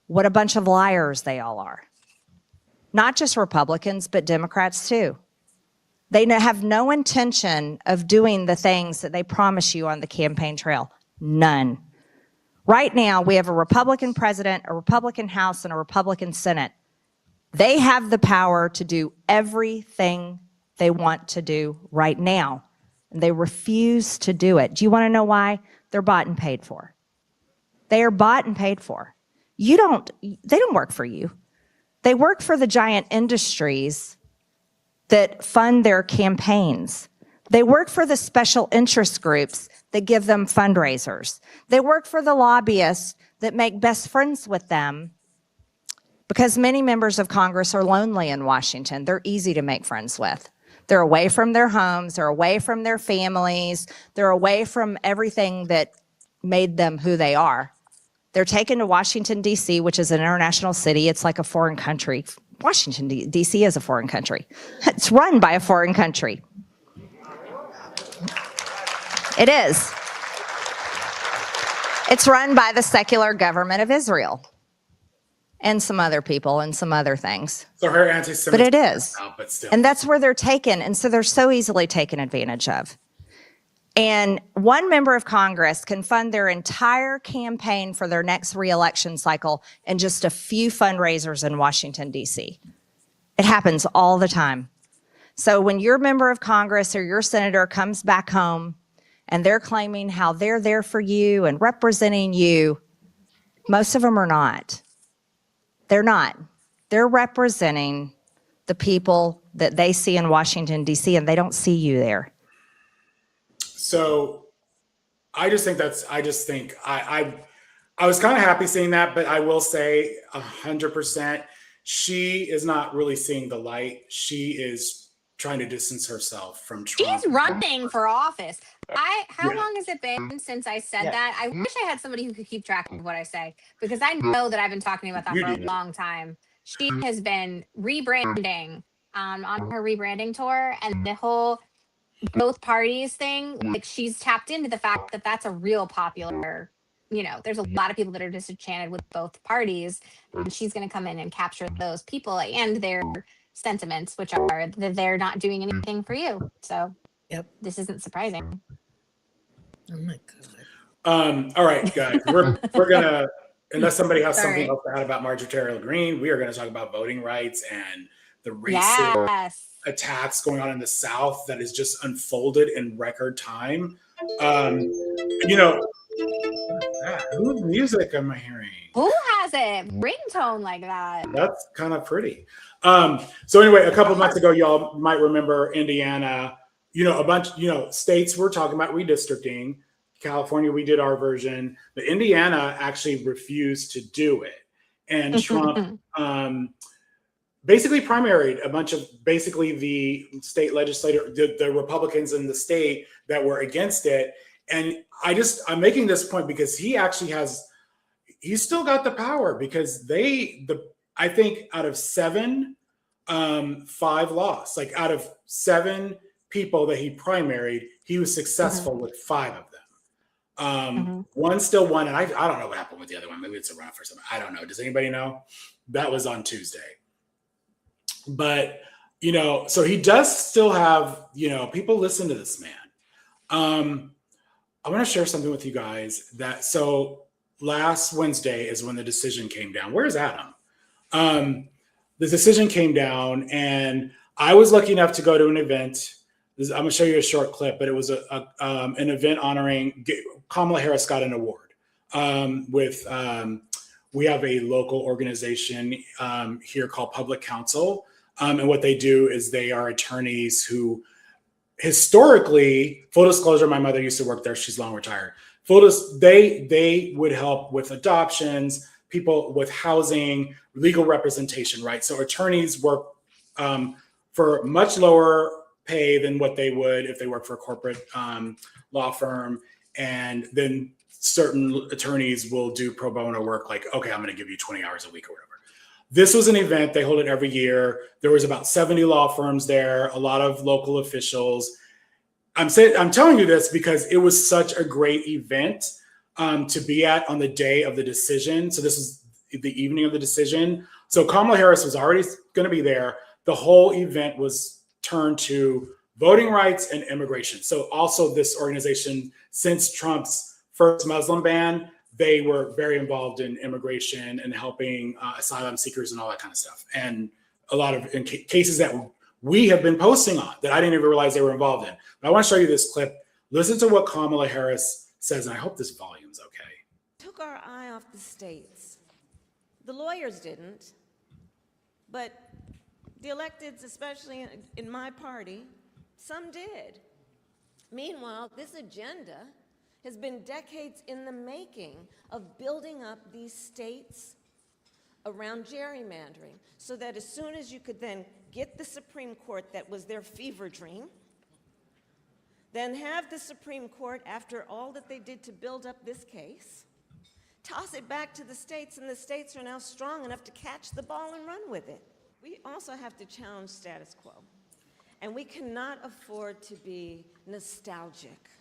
what a bunch of liars they all are. Not just Republicans, but Democrats too. They have no intention of doing the things that they promise you on the campaign trail. None. Right now, we have a Republican president, a Republican House, and a Republican Senate. They have the power to do everything they want to do right now. And they refuse to do it. Do you want to know why? They're bought and paid for. They are bought and paid for. They don't work for you. They work for the giant industries that fund their campaigns. They work for the special interest groups that give them fundraisers. They work for the lobbyists that make best friends with them because many members of Congress are lonely in Washington. They're easy to make friends with. They're away from their homes. They're away from their families. They're away from everything that made them who they are. They're taken to Washington, D.C., which is an international city. It's like a foreign country. Washington, D.C. is a foreign country. It's run by a foreign country. It is. It's run by the secular government of Israel and some other people and some other things. So her anti-Semitism. But it is. But still. And that's where they're taken. And so they're so easily taken advantage of. And one member of Congress can fund their entire campaign for their next reelection cycle in just a few fundraisers in Washington, D.C. It happens all the time. So when your member of Congress or your senator comes back home and they're claiming how they're there for you and representing you, most of them are not. They're not. They're representing the people that they see in Washington, D.C., and they don't see you there. So I was kind of happy seeing that, but I will say 100%, she is not really seeing the light. She is trying to distance herself from Trump. She's running for office. How long has it been since I said that? I wish I had somebody who could keep track of what I say, because I know that I've been talking about that for a long time. She has been rebranding on her rebranding tour, and the whole both parties thing. Like, she's tapped into the fact that that's a real popular. There's a lot of people that are disenchanted with both parties, and she's going to come in and capture those people and their sentiments, which are that they're not doing anything for you. So, this isn't surprising. Oh my God. All right, guys, we're gonna, unless somebody has something else to add about Marjorie Taylor Greene, we are going to talk about voting rights and the racist attacks going on in the South that is just unfolded in record time. Whose music am I hearing? Who has a ringtone like that? That's kind of pretty. So anyway, a couple of months ago, y'all might remember Indiana, a bunch, states were talking about redistricting. California, we did our version, but Indiana actually refused to do it. And Trump basically primaried a bunch of basically the state legislator, the Republicans in the state that were against it. And I'm making this point because he's still got the power, because I think out of 7, 5 lost. Like, out of 7 people that he primaried, he was successful with 5 of them. One still won, and I don't know what happened with the other one. Maybe it's a runoff or something. I don't know. Does anybody know? That was on Tuesday. But, so he does still have, people listen to this man. I want to share something with you guys so last Wednesday is when the decision came down. Where's Adam? The decision came down, and I was lucky enough to go to an event. I'm going to show you a short clip, but it was an event honoring Kamala Harris got an award we have a local organization here called Public Counsel. And what they do is they are attorneys who historically, full disclosure, my mother used to work there. She's long retired. They would help with adoptions, people with housing, legal representation, right? So attorneys work for much lower pay than what they would if they work for a corporate law firm. And then certain attorneys will do pro bono work, like, okay, I'm going to give you 20 hours a week or whatever. This was an event. They hold it every year. There was about 70 law firms there, a lot of local officials. I'm telling you this because it was such a great event to be at on the day of the decision. So this is the evening of the decision. So Kamala Harris was already going to be there. The whole event was turned to voting rights and immigration. So also this organization, since Trump's first Muslim ban, they were very involved in immigration and helping asylum seekers and all that kind of stuff. And a lot of cases that we have been posting on that I didn't even realize they were involved in. But I want to show you this clip. Listen to what Kamala Harris says, and I hope this volume's okay. Took our eye off the states. The lawyers didn't, but the electeds, especially in my party, some did. Meanwhile, this agenda has been decades in the making of building up these states around gerrymandering, so that as soon as you could then get the Supreme Court, that was their fever dream, then have the Supreme Court, after all that they did to build up this case, toss it back to the states, and the states are now strong enough to catch the ball and run with it. We also have to challenge status quo, and we cannot afford to be nostalgic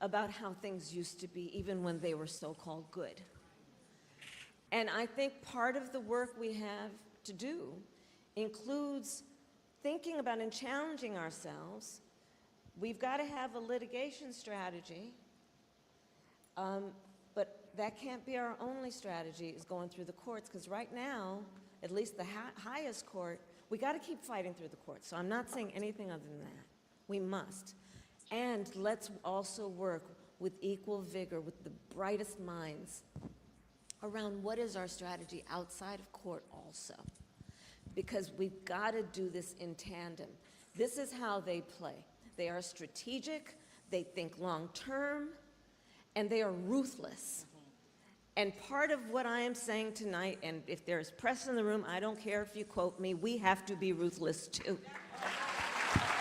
about how things used to be, even when they were so-called good. And I think part of the work we have to do includes thinking about and challenging ourselves. We've got to have a litigation strategy, but that can't be our only strategy, is going through the courts, because right now, at least the highest court, we got to keep fighting through the courts. So I'm not saying anything other than that. We must. And let's also work with equal vigor with the brightest minds around what is our strategy outside of court also. because we've got to do this in tandem. This is how they play. They are strategic, they think long term, and they are ruthless. And part of what I am saying tonight, and if there's press in the room, I don't care if you quote me, we have to be ruthless too.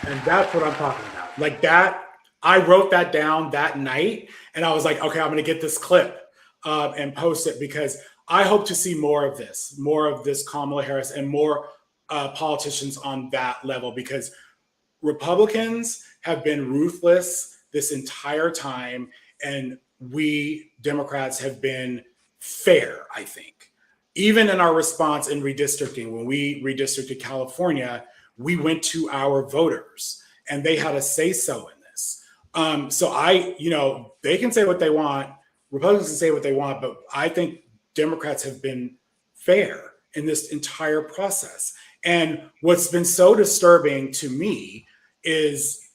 And that's what I'm talking about. Like that, I wrote that down that night, and I was like, okay, I'm going to get this clip and post it, because I hope to see more of this Kamala Harris and more politicians on that level, because Republicans have been ruthless this entire time, and we Democrats have been fair, I think. Even in our response in redistricting, when we redistricted California, we went to our voters and they had a say so in this. So they can say what they want, Republicans can say what they want, but I think Democrats have been fair in this entire process. And what's been so disturbing to me is,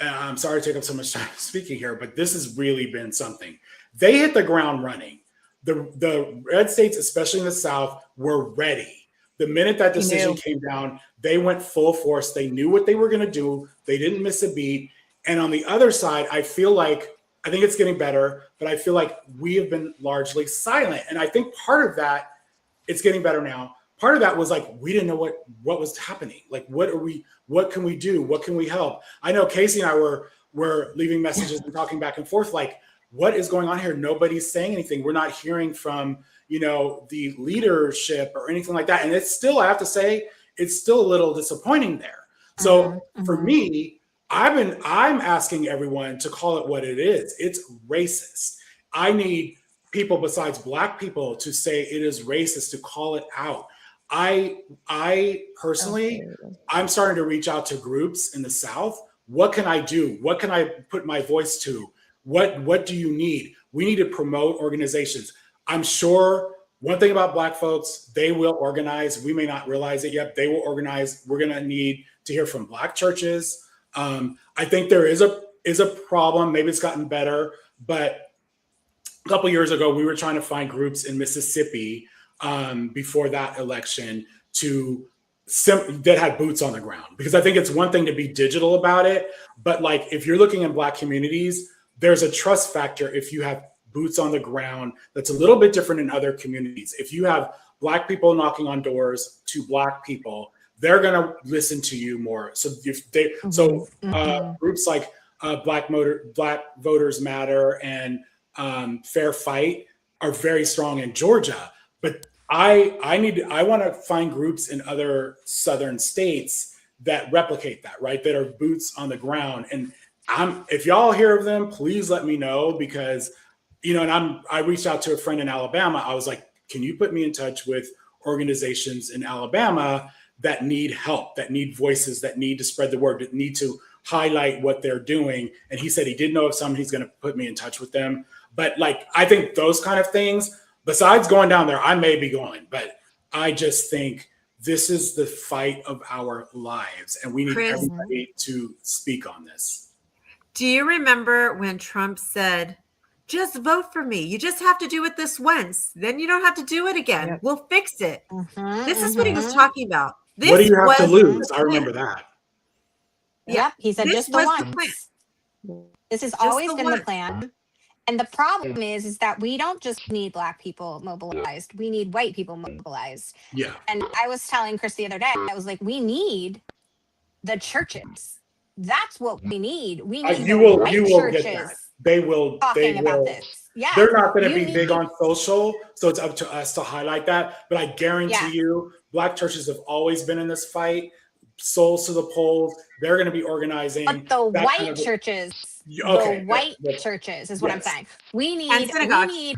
I'm sorry to take up so much time speaking here, but this has really been something. They hit the ground running. The red states, especially in the South, were ready. The minute that decision came down, they went full force. They knew what they were going to do. They didn't miss a beat. And on the other side, I think it's getting better, but I feel like we have been largely silent. And I think part of that, it's getting better now. Part of that was like, we didn't know what was happening. Like, what can we do? What can we help? I know Casey and I were leaving messages and talking back and forth, like, what is going on here? Nobody's saying anything. We're not hearing from, the leadership or anything like that. And it's still, I have to say, it's still a little disappointing there. So for me, I'm asking everyone to call it what it is. It's racist. I need people besides Black people to say it is racist, to call it out. I personally, I'm starting to reach out to groups in the South. What can I do? What can I put my voice to? What do you need? We need to promote organizations. I'm sure one thing about Black folks, they will organize. We may not realize it yet. They will organize. We're going to need to hear from Black churches. I think there is a problem. Maybe it's gotten better, but a couple years ago, we were trying to find groups in Mississippi before that election that had boots on the ground, because I think it's one thing to be digital about it, but like if you're looking in Black communities, there's a trust factor if you have boots on the ground that's a little bit different in other communities. If you have Black people knocking on doors to Black people, they're going to listen to you more. So groups like Black Voters Matter and Fair Fight are very strong in Georgia, but I want to find groups in other Southern states that replicate that, right? That are boots on the ground. And if y'all hear of them, please let me know, because, I reached out to a friend in Alabama. I was like, can you put me in touch with organizations in Alabama that need help, that need voices, that need to spread the word, that need to highlight what they're doing? And he said he did know of some, he's going to put me in touch with them. But like, I think those kind of things, besides going down there, I may be going, but I just think this is the fight of our lives, and we need everybody to speak on this. Do you remember when Trump said, just vote for me? You just have to do it this once. Then you don't have to do it again. Yep. We'll fix it. This is what he was talking about. What do you have to lose? I remember that. Yep. He said just the once. This has always been the plan. And the problem is that we don't just need Black people mobilized. We need white people mobilized. Yeah. And I was telling Chris the other day, I was like, we need the churches. That's what we need. We need you will get that. They will about this. Yeah. They're not going to be big on social, so it's up to us to highlight that. But I guarantee you, Black churches have always been in this fight. Souls to the polls. They're going to be organizing. But the white churches, churches is what I'm saying. We need exactly.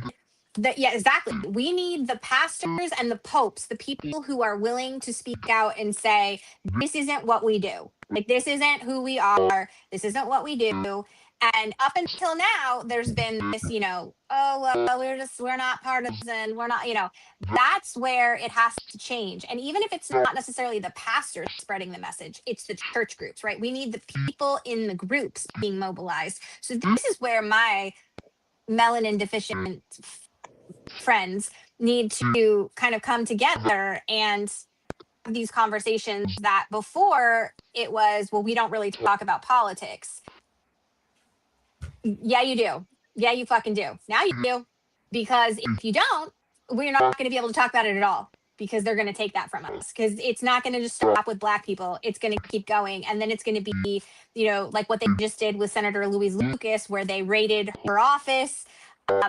We need the pastors and the popes, the people who are willing to speak out and say, this isn't what we do. Like, this isn't who we are. This isn't what we do. And up until now, there's been this, we're not partisan. We're not, that's where it has to change. And even if it's not necessarily the pastors spreading the message, it's the church groups, right? We need the people in the groups being mobilized. So this is where my melanin deficient friends need to kind of come together and these conversations that before it was, well, we don't really talk about politics. Yeah, you do. Yeah, you fucking do. Now you do. Because if you don't, we're not going to be able to talk about it at all, because they're going to take that from us, because it's not going to just stop with Black people. It's going to keep going. And then it's going to be, you know, like what they just did with Senator Louise Lucas, where they raided her office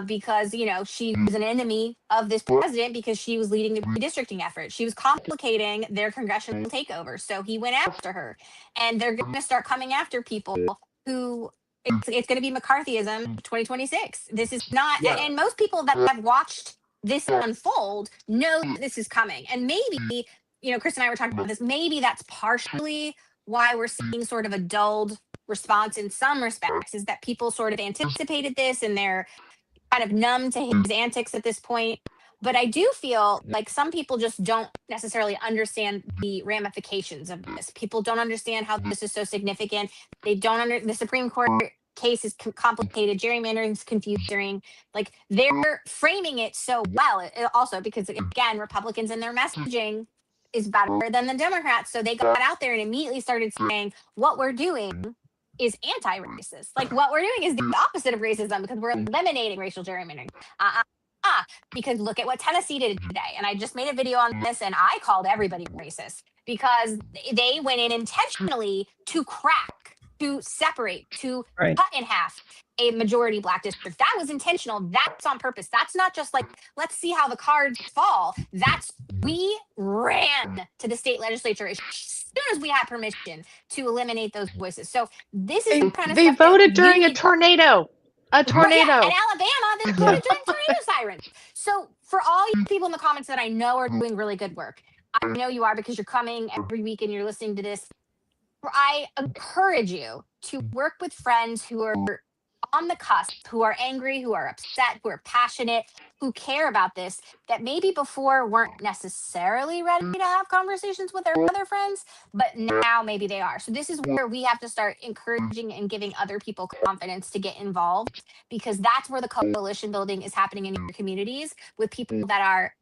because, you know, she was an enemy of this president because she was leading the redistricting effort. She was complicating their congressional takeover. So he went after her. And they're going to start coming after people who it's going to be McCarthyism 2026. This is not, and most people that have watched this unfold know that this is coming. And maybe, you know, Chris and I were talking about this, maybe that's partially why we're seeing sort of a dulled response in some respects, is that people sort of anticipated this and they're kind of numb to his antics at this point. But I do feel like some people just don't necessarily understand the ramifications of this. People don't understand how this is so significant. They don't the Supreme Court case is complicated. Gerrymandering is confusing. Like, they're framing it so well. Also, because again, Republicans and their messaging is better than the Democrats. So they got out there and immediately started saying, what we're doing is anti-racist. Like, what we're doing is the opposite of racism, because we're eliminating racial gerrymandering. Because look at what Tennessee did today. And I just made a video on this, and I called everybody racist because they went in intentionally to crack, to separate, to cut in half a majority Black district. That was intentional. That's on purpose. That's not just like, let's see how the cards fall. We ran to the state legislature as soon as we had permission to eliminate those voices. So this is kind of they voted during a tornado. A tornado. In Alabama, they voted during tornado sirens. So for all you people in the comments that I know are doing really good work, I know you are because you're coming every week and you're listening to this. I encourage you to work with friends who are on the cusp, who are angry, who are upset, who are passionate, who care about this, that maybe before weren't necessarily ready to have conversations with their other friends, but now maybe they are. So this is where we have to start encouraging and giving other people confidence to get involved, because that's where the coalition building is happening in your communities, with people that are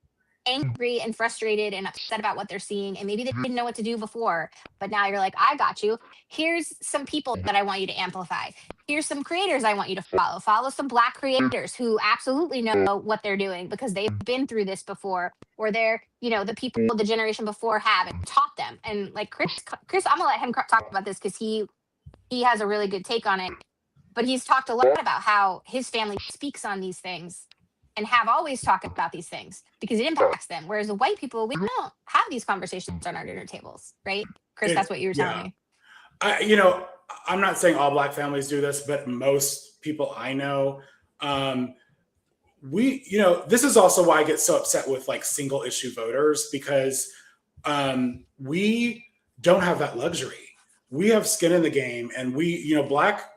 angry and frustrated and upset about what they're seeing, and maybe they didn't know what to do before, but now you're like, I got you. Here's some people that I want you to amplify. Here's some creators I want you to follow some Black creators who absolutely know what they're doing because they've been through this before, or they're, you know, the people of the generation before have and taught them. And like Chris, I'm gonna let him talk about this because he has a really good take on it, but he's talked a lot about how his family speaks on these things and have always talked about these things because it impacts them. Whereas the white people, we don't have these conversations on our dinner tables, right? Chris, that's what you were telling me. You know, I'm not saying all Black families do this, but most people I know, you know, this is also why I get so upset with like single issue voters, because we don't have that luxury. We have skin in the game, and you know, Black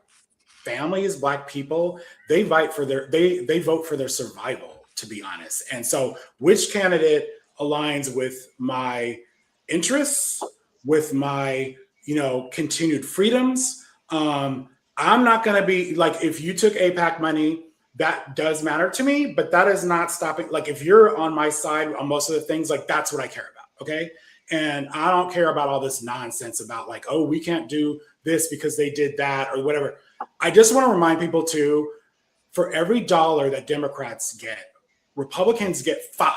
families, Black people, they vote for their survival, to be honest. And so which candidate aligns with my interests, with my, you know, continued freedoms? I'm not going to be like, if you took AIPAC money, that does matter to me, but that is not stopping. Like, if you're on my side on most of the things, like, that's what I care about. Okay. And I don't care about all this nonsense about like, oh, we can't do this because they did that or whatever. I just want to remind people too, for every dollar that Democrats get, Republicans get 5.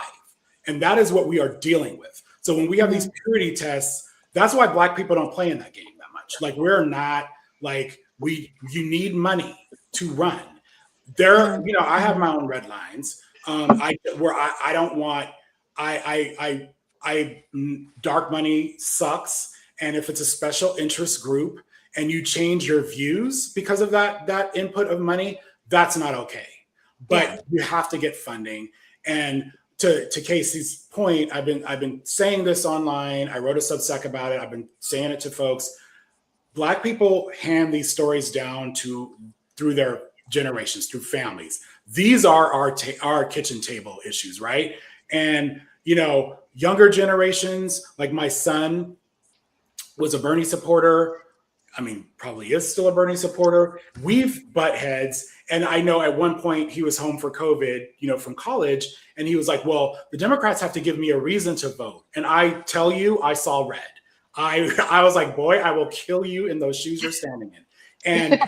And that is what we are dealing with. So when we have these purity tests, that's why Black people don't play in that game that much. Like, we're not like, you need money to run. There, you know, I have my own red lines. I don't want, dark money sucks. And if it's a special interest group and you change your views because of that input of money, that's not okay. But you have to get funding. And to Casey's point, I've been saying this online. I wrote a Substack about it. I've been saying it to folks. Black people hand these stories down through their generations, through families. These are our kitchen table issues, right? And you know, younger generations, like my son was a Bernie supporter. probably is still a Bernie supporter. We've butt heads. And I know at one point he was home for COVID, from college. And he was like, well, the Democrats have to give me a reason to vote. And I tell you, I saw red. I was like, boy, I will kill you in those shoes you're standing in. And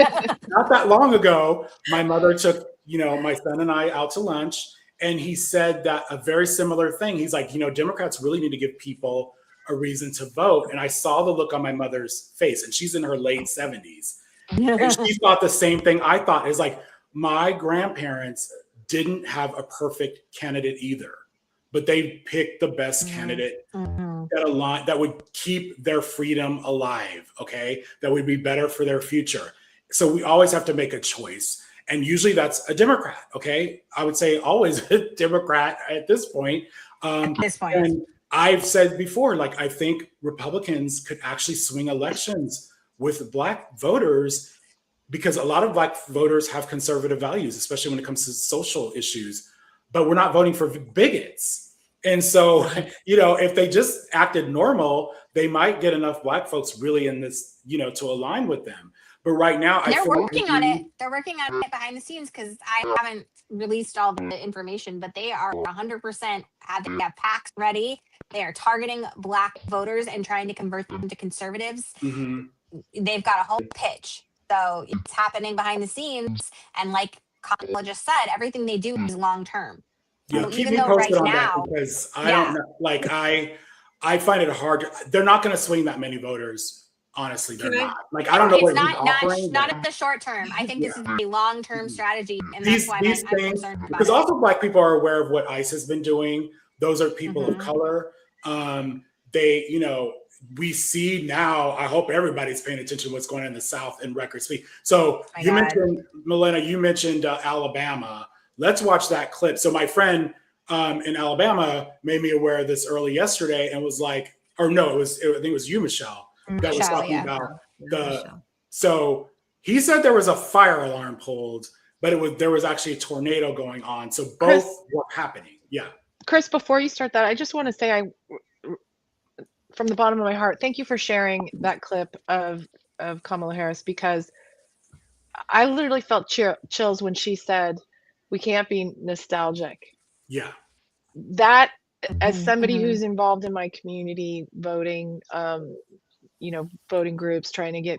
not that long ago, my mother took, my son and I out to lunch. And he said that a very similar thing. He's like, Democrats really need to give people a reason to vote. And I saw the look on my mother's face, and she's in her late 70s. And she thought the same thing I thought. Is like, my grandparents didn't have a perfect candidate either, but they picked the best candidate that would keep their freedom alive. Okay. That would be better for their future. So we always have to make a choice. And usually that's a Democrat. Okay. I would say always a Democrat at this point. And I've said before, like, I think Republicans could actually swing elections with Black voters, because a lot of Black voters have conservative values, especially when it comes to social issues, but we're not voting for bigots. And so, if they just acted normal, they might get enough Black folks really in this, to align with them. But right now, they're working on it. They're working on it behind the scenes, because I haven't released all the information, but they are 100% have PACs ready. They are targeting Black voters and trying to convert them to conservatives. They've got a whole pitch. So it's happening behind the scenes. And like Kamala just said, everything they do is long term. Yeah, so keep even me though posted right on now, that, because I don't know. Like, I find it hard. They're not going to swing that many voters. Honestly, they're not. Like, I don't know what he's offering. Not in the short term. I think this is a long term strategy, and that's why I'm concerned about because it. also Black people are aware of what ICE has been doing. Those are people of color. We see now, I hope everybody's paying attention to what's going on in the South in record speed. So mentioned, Milena, you mentioned Alabama. Let's watch that clip. So my friend in Alabama made me aware of this early yesterday and was like, I think it was you, Michelle, that was talking about so he said there was a fire alarm pulled, but there was actually a tornado going on. So both were happening. Yeah. Chris, before you start that, I just want to say, from the bottom of my heart, thank you for sharing that clip of Kamala Harris, because I literally felt chills when she said, we can't be nostalgic. Yeah. That, as somebody who's involved in my community voting, voting groups, trying to get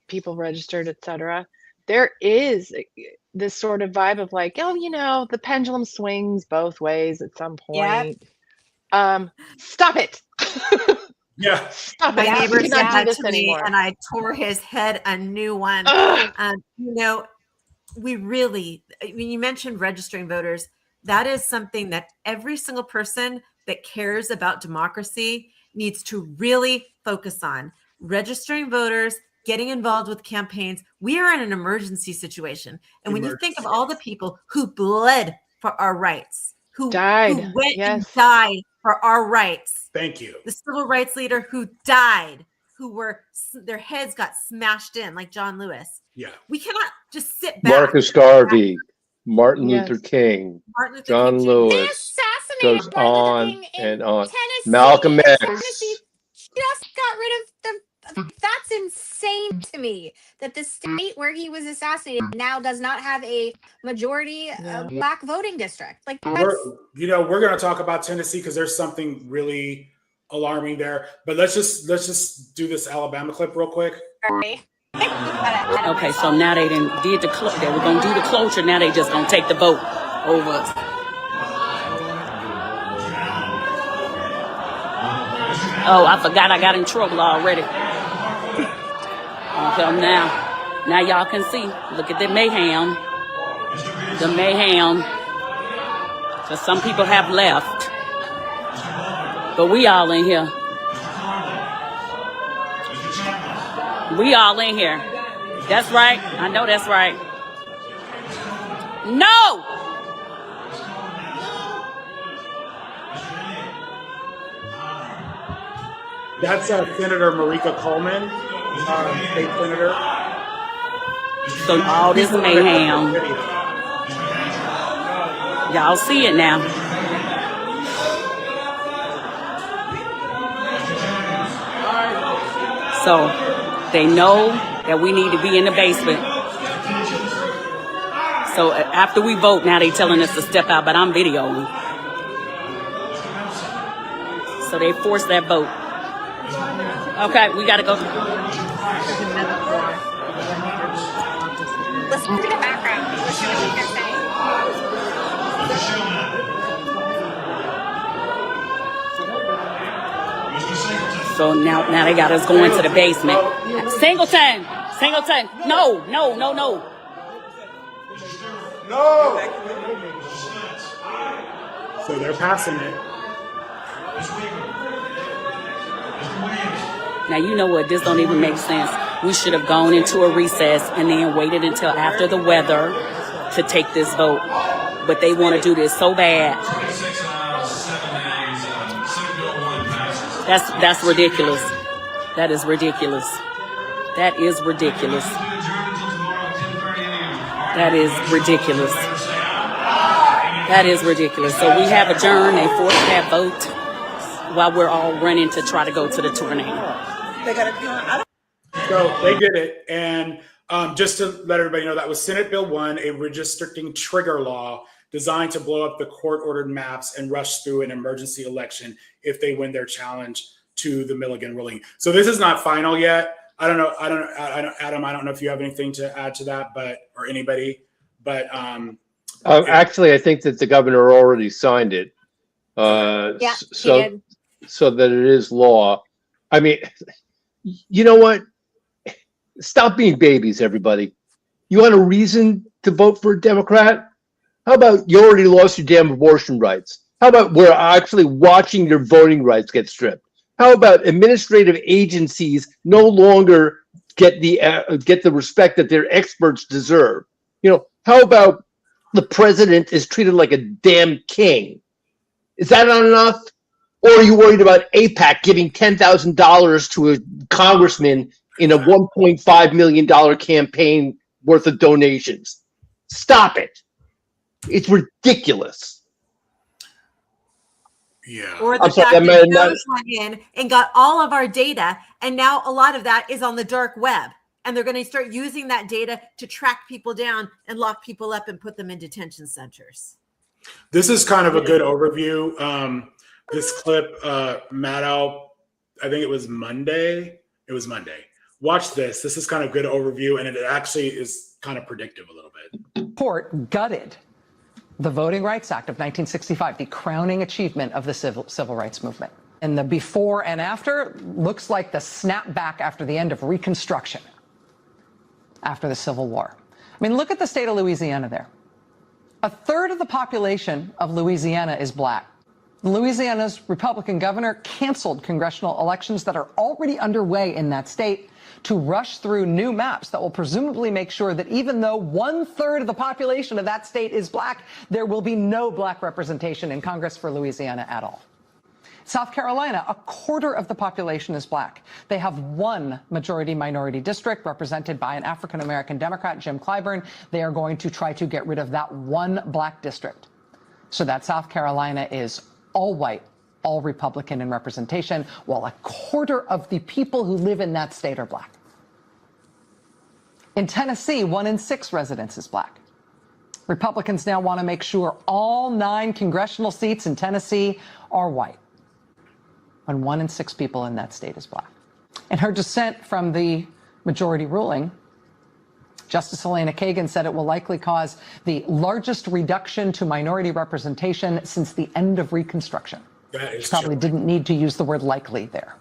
people registered, etc., there is this sort of vibe of like, the pendulum swings both ways at some point. Stop it. Yeah. Stop it. My neighbor said that to me, and I tore his head a new one. We really, when you mentioned registering voters, that is something that every single person that cares about democracy needs to really focus on. Registering voters, getting involved with campaigns. We are in an emergency situation. And when you think of all the people who bled for our rights, who went and died for our rights. Thank you. The civil rights leader who died, their heads got smashed in, like John Lewis. Yeah. We cannot just sit back. Marcus Garvey, Martin Luther King, John Lewis, goes on and on. Malcolm X. Tennessee just got rid of that's insane to me, that the state where he was assassinated now does not have a majority Black voting district. Like, that's... we're going to talk about Tennessee because there's something really alarming there. But let's just do this Alabama clip real quick. Okay, so now they did they were going to do the cloture. Now they just going to take the vote over us. Oh, I forgot I got in trouble already. So now y'all can see. Look at the mayhem. The mayhem. So some people have left. But we all in here. We all in here. That's right. I know that's right. No! That's Senator Marika Coleman, state senator. So all this mayhem. Y'all see it now. So They know that we need to be in the basement. So after we vote, now they telling us to step out, but I'm videoing. So they forced that vote. Okay, we gotta go. Listen to the background. Listen to what they're saying. So now they got us going to the basement. Singleton! No. So they're passing it. Now, you know what? This don't even make sense. We should have gone into a recess and then waited until after the weather to take this vote. But they want to do this so bad. That's ridiculous. That is ridiculous. That is ridiculous. That is ridiculous. That is ridiculous. So we have adjourned. They forced that vote while we're all running to try to go to the tornado. So they did it. And just to let everybody know, that was Senate Bill 1, a redistricting trigger law designed to blow up the court-ordered maps and rush through an emergency election if they win their challenge to the Milligan ruling. So this is not final yet. I don't know, Adam, I don't know if you have anything to add to that, or anybody, but actually, I think that the governor already signed it. Yeah, so that it is law. I mean, you know what? Stop being babies, everybody. You want a reason to vote for a Democrat? How about you already lost your damn abortion rights? How about we're actually watching your voting rights get stripped? How about administrative agencies no longer get the respect that their experts deserve? You know, how about the president is treated like a damn king? Is that not enough? Or are you worried about AIPAC giving $10,000 to a congressman in a $1.5 million campaign worth of donations? Stop it. It's ridiculous. Yeah. Or the fact that those went in and got all of our data, and now a lot of that is on the dark web. And they're going to start using that data to track people down and lock people up and put them in detention centers. This is kind of a good overview. This clip, Maddow, I think it was Monday. It was Monday. Watch this. This is kind of good overview, and it actually is kind of predictive a little bit. Court gutted the Voting Rights Act of 1965, the crowning achievement of the civil rights movement. And the before and after looks like the snapback after the end of Reconstruction, after the Civil War. I mean, look at the state of Louisiana there. A third of the population of Louisiana is black. Louisiana's Republican governor canceled congressional elections that are already underway in that state to rush through new maps that will presumably make sure that even though 1/3 of the population of that state is black, there will be no black representation in Congress for Louisiana at all. South Carolina, 1/4 of the population is black. They have one majority-minority district represented by an African-American Democrat, Jim Clyburn. They are going to try to get rid of that one black district so that South Carolina is all white, all Republican in representation, while 1/4 of the people who live in that state are black. In Tennessee, 1 in 6 residents is black. Republicans now want to make sure all 9 congressional seats in Tennessee are white, when 1 in 6 people in that state is black. In her dissent from the majority ruling, Justice Elena Kagan said it will likely cause the largest reduction to minority representation since the end of Reconstruction. She probably didn't need to use the word likely there.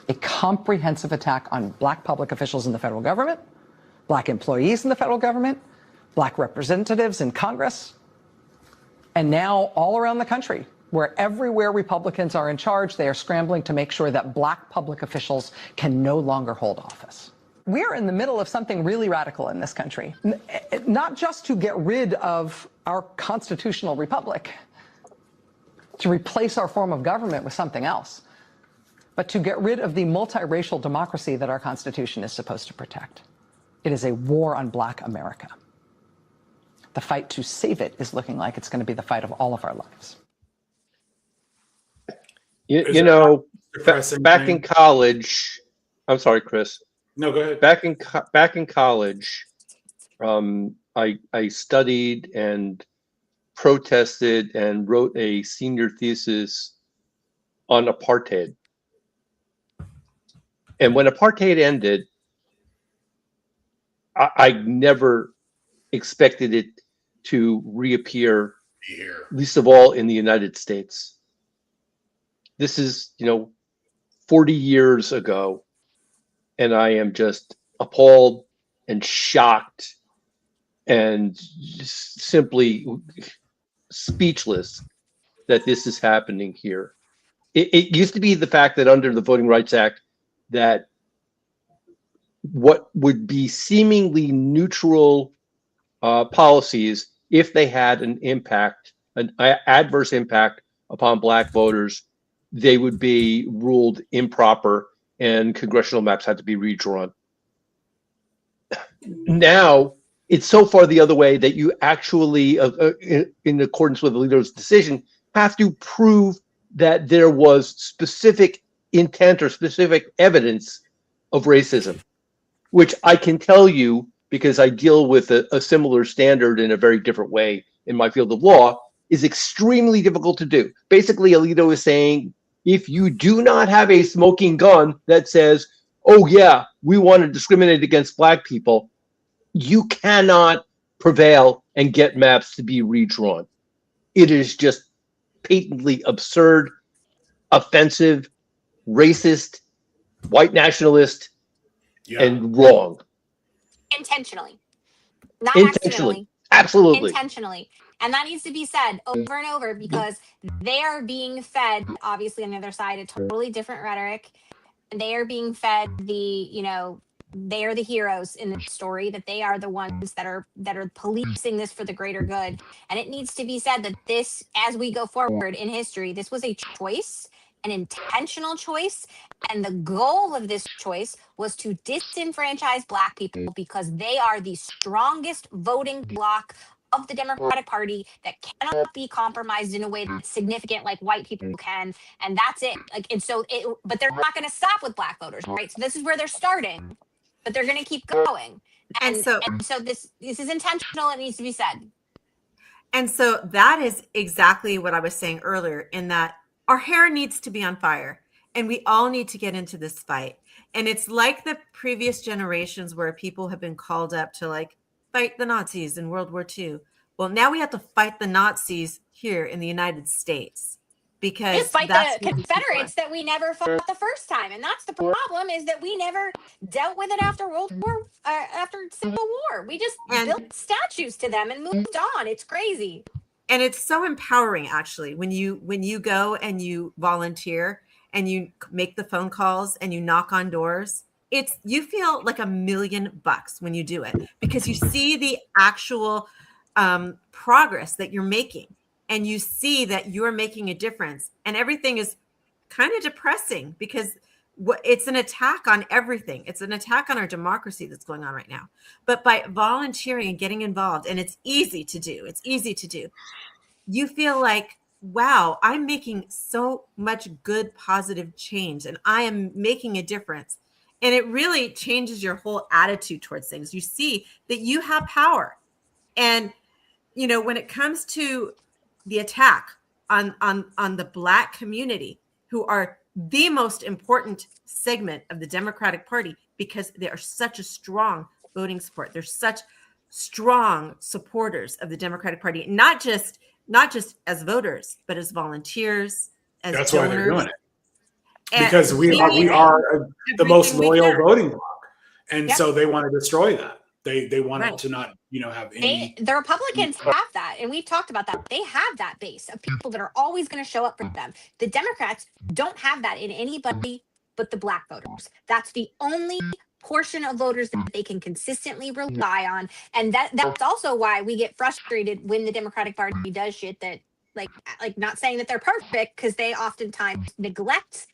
A comprehensive attack on black public officials in the federal government, black employees in the federal government, black representatives in Congress, and now all around the country, where everywhere Republicans are in charge, they are scrambling to make sure that black public officials can no longer hold office. We're in the middle of something really radical in this country, not just to get rid of our constitutional republic, to replace our form of government with something else, but to get rid of the multiracial democracy that our Constitution is supposed to protect. It is a war on Black America. The fight to save it is looking like it's going to be the fight of all of our lives. You know, back in college, I'm sorry, Chris. No, go ahead. Back in college, I studied and protested and wrote a senior thesis on apartheid. And when apartheid ended, I never expected it to reappear, least of all in the United States. This is, 40 years ago, and I am just appalled and shocked and just simply speechless that this is happening here. It used to be the fact that under the Voting Rights Act, that what would be seemingly neutral policies, if they had an adverse impact upon Black voters, they would be ruled improper and congressional maps had to be redrawn. Now, it's so far the other way that you actually, in accordance with Alito's decision, have to prove that there was specific intent or specific evidence of racism, which I can tell you, because I deal with a similar standard in a very different way in my field of law, is extremely difficult to do. Basically, Alito is saying, if you do not have a smoking gun that says, oh yeah, we want to discriminate against Black people, you cannot prevail and get maps to be redrawn. It is just patently absurd, offensive, racist, white nationalist, and wrong. Intentionally. Not Intentionally. accidentally. Absolutely. Intentionally. And that needs to be said over and over, because they are being fed, obviously on the other side, a totally different rhetoric. They are being fed they are the heroes in the story, that they are the ones that are policing this for the greater good. And it needs to be said that this, as we go forward in history, this was a choice, an intentional choice. And the goal of this choice was to disenfranchise Black people, because they are the strongest voting bloc of the Democratic Party that cannot be compromised in a way that's significant like white people can. And that's it. But they're not going to stop with Black voters, right? So this is where they're starting, but they're going to keep going. And so this is intentional. It needs to be said. And so that is exactly what I was saying earlier, in that our hair needs to be on fire and we all need to get into this fight. And it's like the previous generations where people have been called up to fight the Nazis in World War II. Well, now we have to fight the Nazis here in the United States, because fight the Confederates that we never fought the first time. And that's the problem, is that we never dealt with it after after Civil War. We just built statues to them and moved on. It's crazy. And it's so empowering, actually, when you go and you volunteer and you make the phone calls and you knock on doors. You feel like $1 million when you do it, because you see the actual progress that you're making, and you see that you're making a difference. And everything is kind of depressing, because it's an attack on everything. It's an attack on our democracy that's going on right now. But by volunteering and getting involved, and it's easy to do, you feel like, wow, I'm making so much good, positive change, and I am making a difference. And it really changes your whole attitude towards things. You see that you have power. And, when it comes to the attack on the Black community, who are the most important segment of the Democratic Party, because they are such a strong voting support. They're such strong supporters of the Democratic Party, not just as voters, but as volunteers, as That's donors. why they're doing it. Because we are the most loyal voting bloc. And so they want to destroy that. They want it to not, have any. The Republicans have that, and we've talked about that. They have that base of people that are always going to show up for them. The Democrats don't have that in anybody but the Black voters. That's the only portion of voters that they can consistently rely on. And that's also why we get frustrated when the Democratic Party does shit that, like not saying that they're perfect, because they oftentimes neglect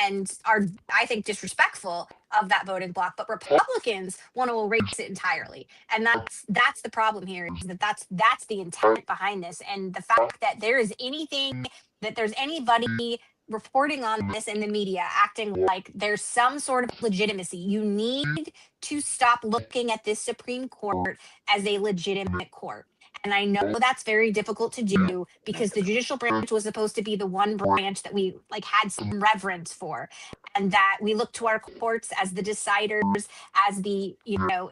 and are, I think, disrespectful of that voting bloc. But Republicans want to erase it entirely, and that's the problem here. Is that's the intent behind this, and the fact that there's anybody reporting on this in the media, acting like there's some sort of legitimacy. You need to stop looking at this Supreme Court as a legitimate court. And I know that's very difficult to do because the judicial branch was supposed to be the one branch that we like had some reverence for, and that we look to our courts as the deciders, as the, you know,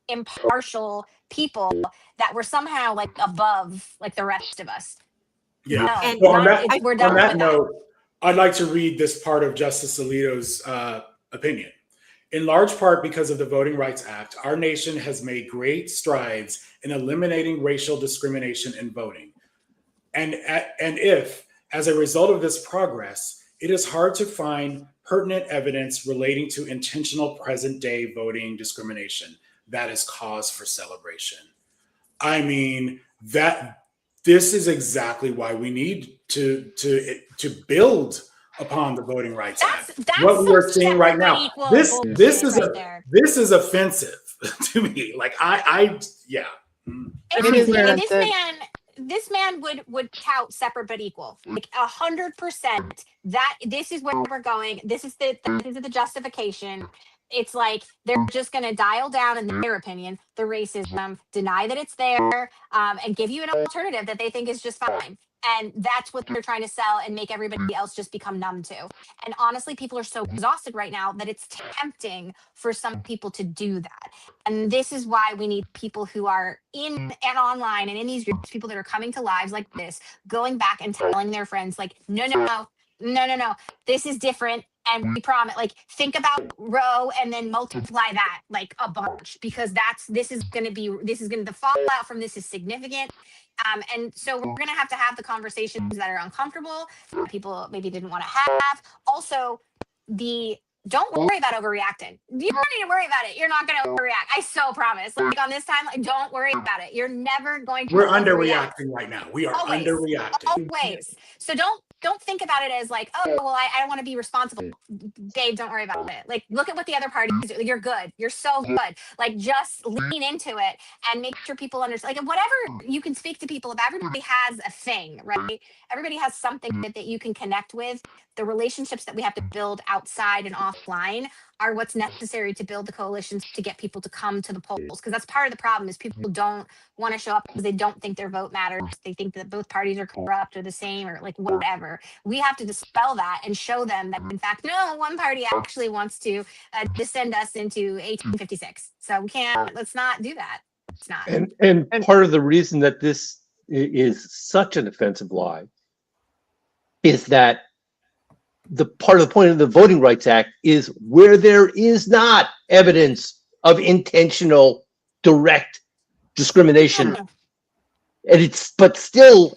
impartial people that were somehow like above like the rest of us. Yeah. No, And on we're done that with note, I'd like to read this part of Justice Alito's opinion. In large part because of the Voting Rights Act, our nation has made great strides in eliminating racial discrimination in voting. And if, as a result of this progress, it is hard to find pertinent evidence relating to intentional present-day voting discrimination, that is cause for celebration. I mean, this is exactly why we need to build upon the Voting Rights Act. What we're seeing right now, this is offensive to me. Like yeah. This man would tout separate but equal, like 100%. That this is where we're going. This is the justification. It's like they're just going to dial down, in their opinion, the racism, deny that it's there, and give you an alternative that they think is just fine. And that's what they're trying to sell and make everybody else just become numb to. And honestly, people are so exhausted right now that it's tempting for some people to do that. And this is why we need people who are in and online and in these groups, people that are coming to lives like this, going back and telling their friends, like, no, this is different. And we promise, like, think about Roe and then multiply that like a bunch, because the fallout from this is significant. And so we're going to have the conversations that are uncomfortable, that people maybe didn't want to have. Also, don't worry about overreacting. You don't need to worry about it. You're not going to overreact. I so promise. Like on this time, don't worry about it. You're never going to. We're underreacting right now. We are underreacting. Always. So don't think about it as like, oh, well, I want to be responsible. Dave, don't worry about it. Like, look at what the other parties do. You're good. You're so good. Like, just lean into it and make sure people understand. Like, whatever you can speak to people, if everybody has a thing, right? Everybody has something that you can connect with. The relationships that we have to build outside and offline are what's necessary to build the coalitions to get people to come to the polls. Because that's part of the problem, is people don't want to show up because they don't think their vote matters. They think that both parties are corrupt or the same or like whatever. We have to dispel that and show them that, in fact, no, one party actually wants to descend us into 1856. So let's not do that. It's not. And part of the reason that this is such an offensive lie is that the part of the point of the Voting Rights Act is where there is not evidence of intentional direct discrimination, and but still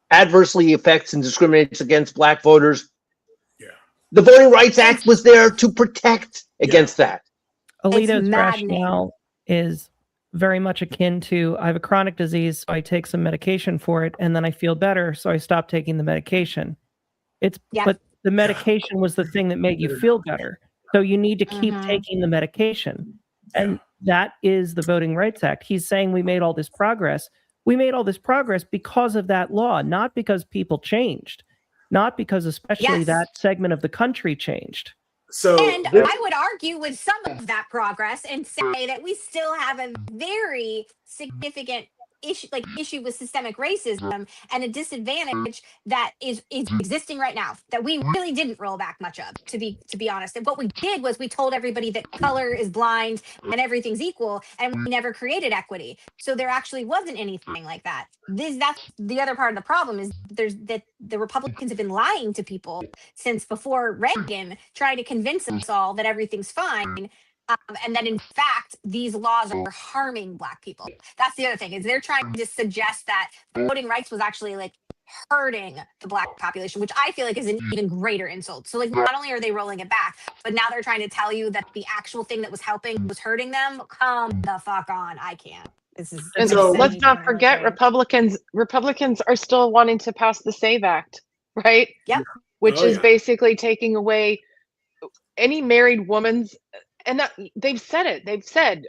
adversely affects and discriminates against Black voters. Yeah, the Voting Rights Act was there to protect against that. Alito's rationale is very much akin to, I have a chronic disease, so I take some medication for it, and then I feel better, so I stop taking the medication. But the medication was the thing that made you feel better. So you need to keep taking the medication. And that is the Voting Rights Act. He's saying we made all this progress. We made all this progress because of that law, not because people changed, not because especially that segment of the country changed. And I would argue with some of that progress and say that we still have a very significant issue with systemic racism and a disadvantage that is existing right now that we really didn't roll back much of, to be honest. And what we did was we told everybody that color is blind and everything's equal, and we never created equity. So there actually wasn't anything like that. That's the other part of the problem, is that the Republicans have been lying to people since before Reagan, trying to convince us all that everything's fine. And that in fact, these laws are harming Black people. That's the other thing, is they're trying to suggest that voting rights was actually like hurting the Black population, which I feel like is an even greater insult. So like, not only are they rolling it back, but now they're trying to tell you that the actual thing that was helping was hurting them. Come the fuck on. I can't. And so let's not forget, Republicans are still wanting to pass the SAVE Act, right? Yep. Which is basically taking away any married woman's and that they've said it. They've said,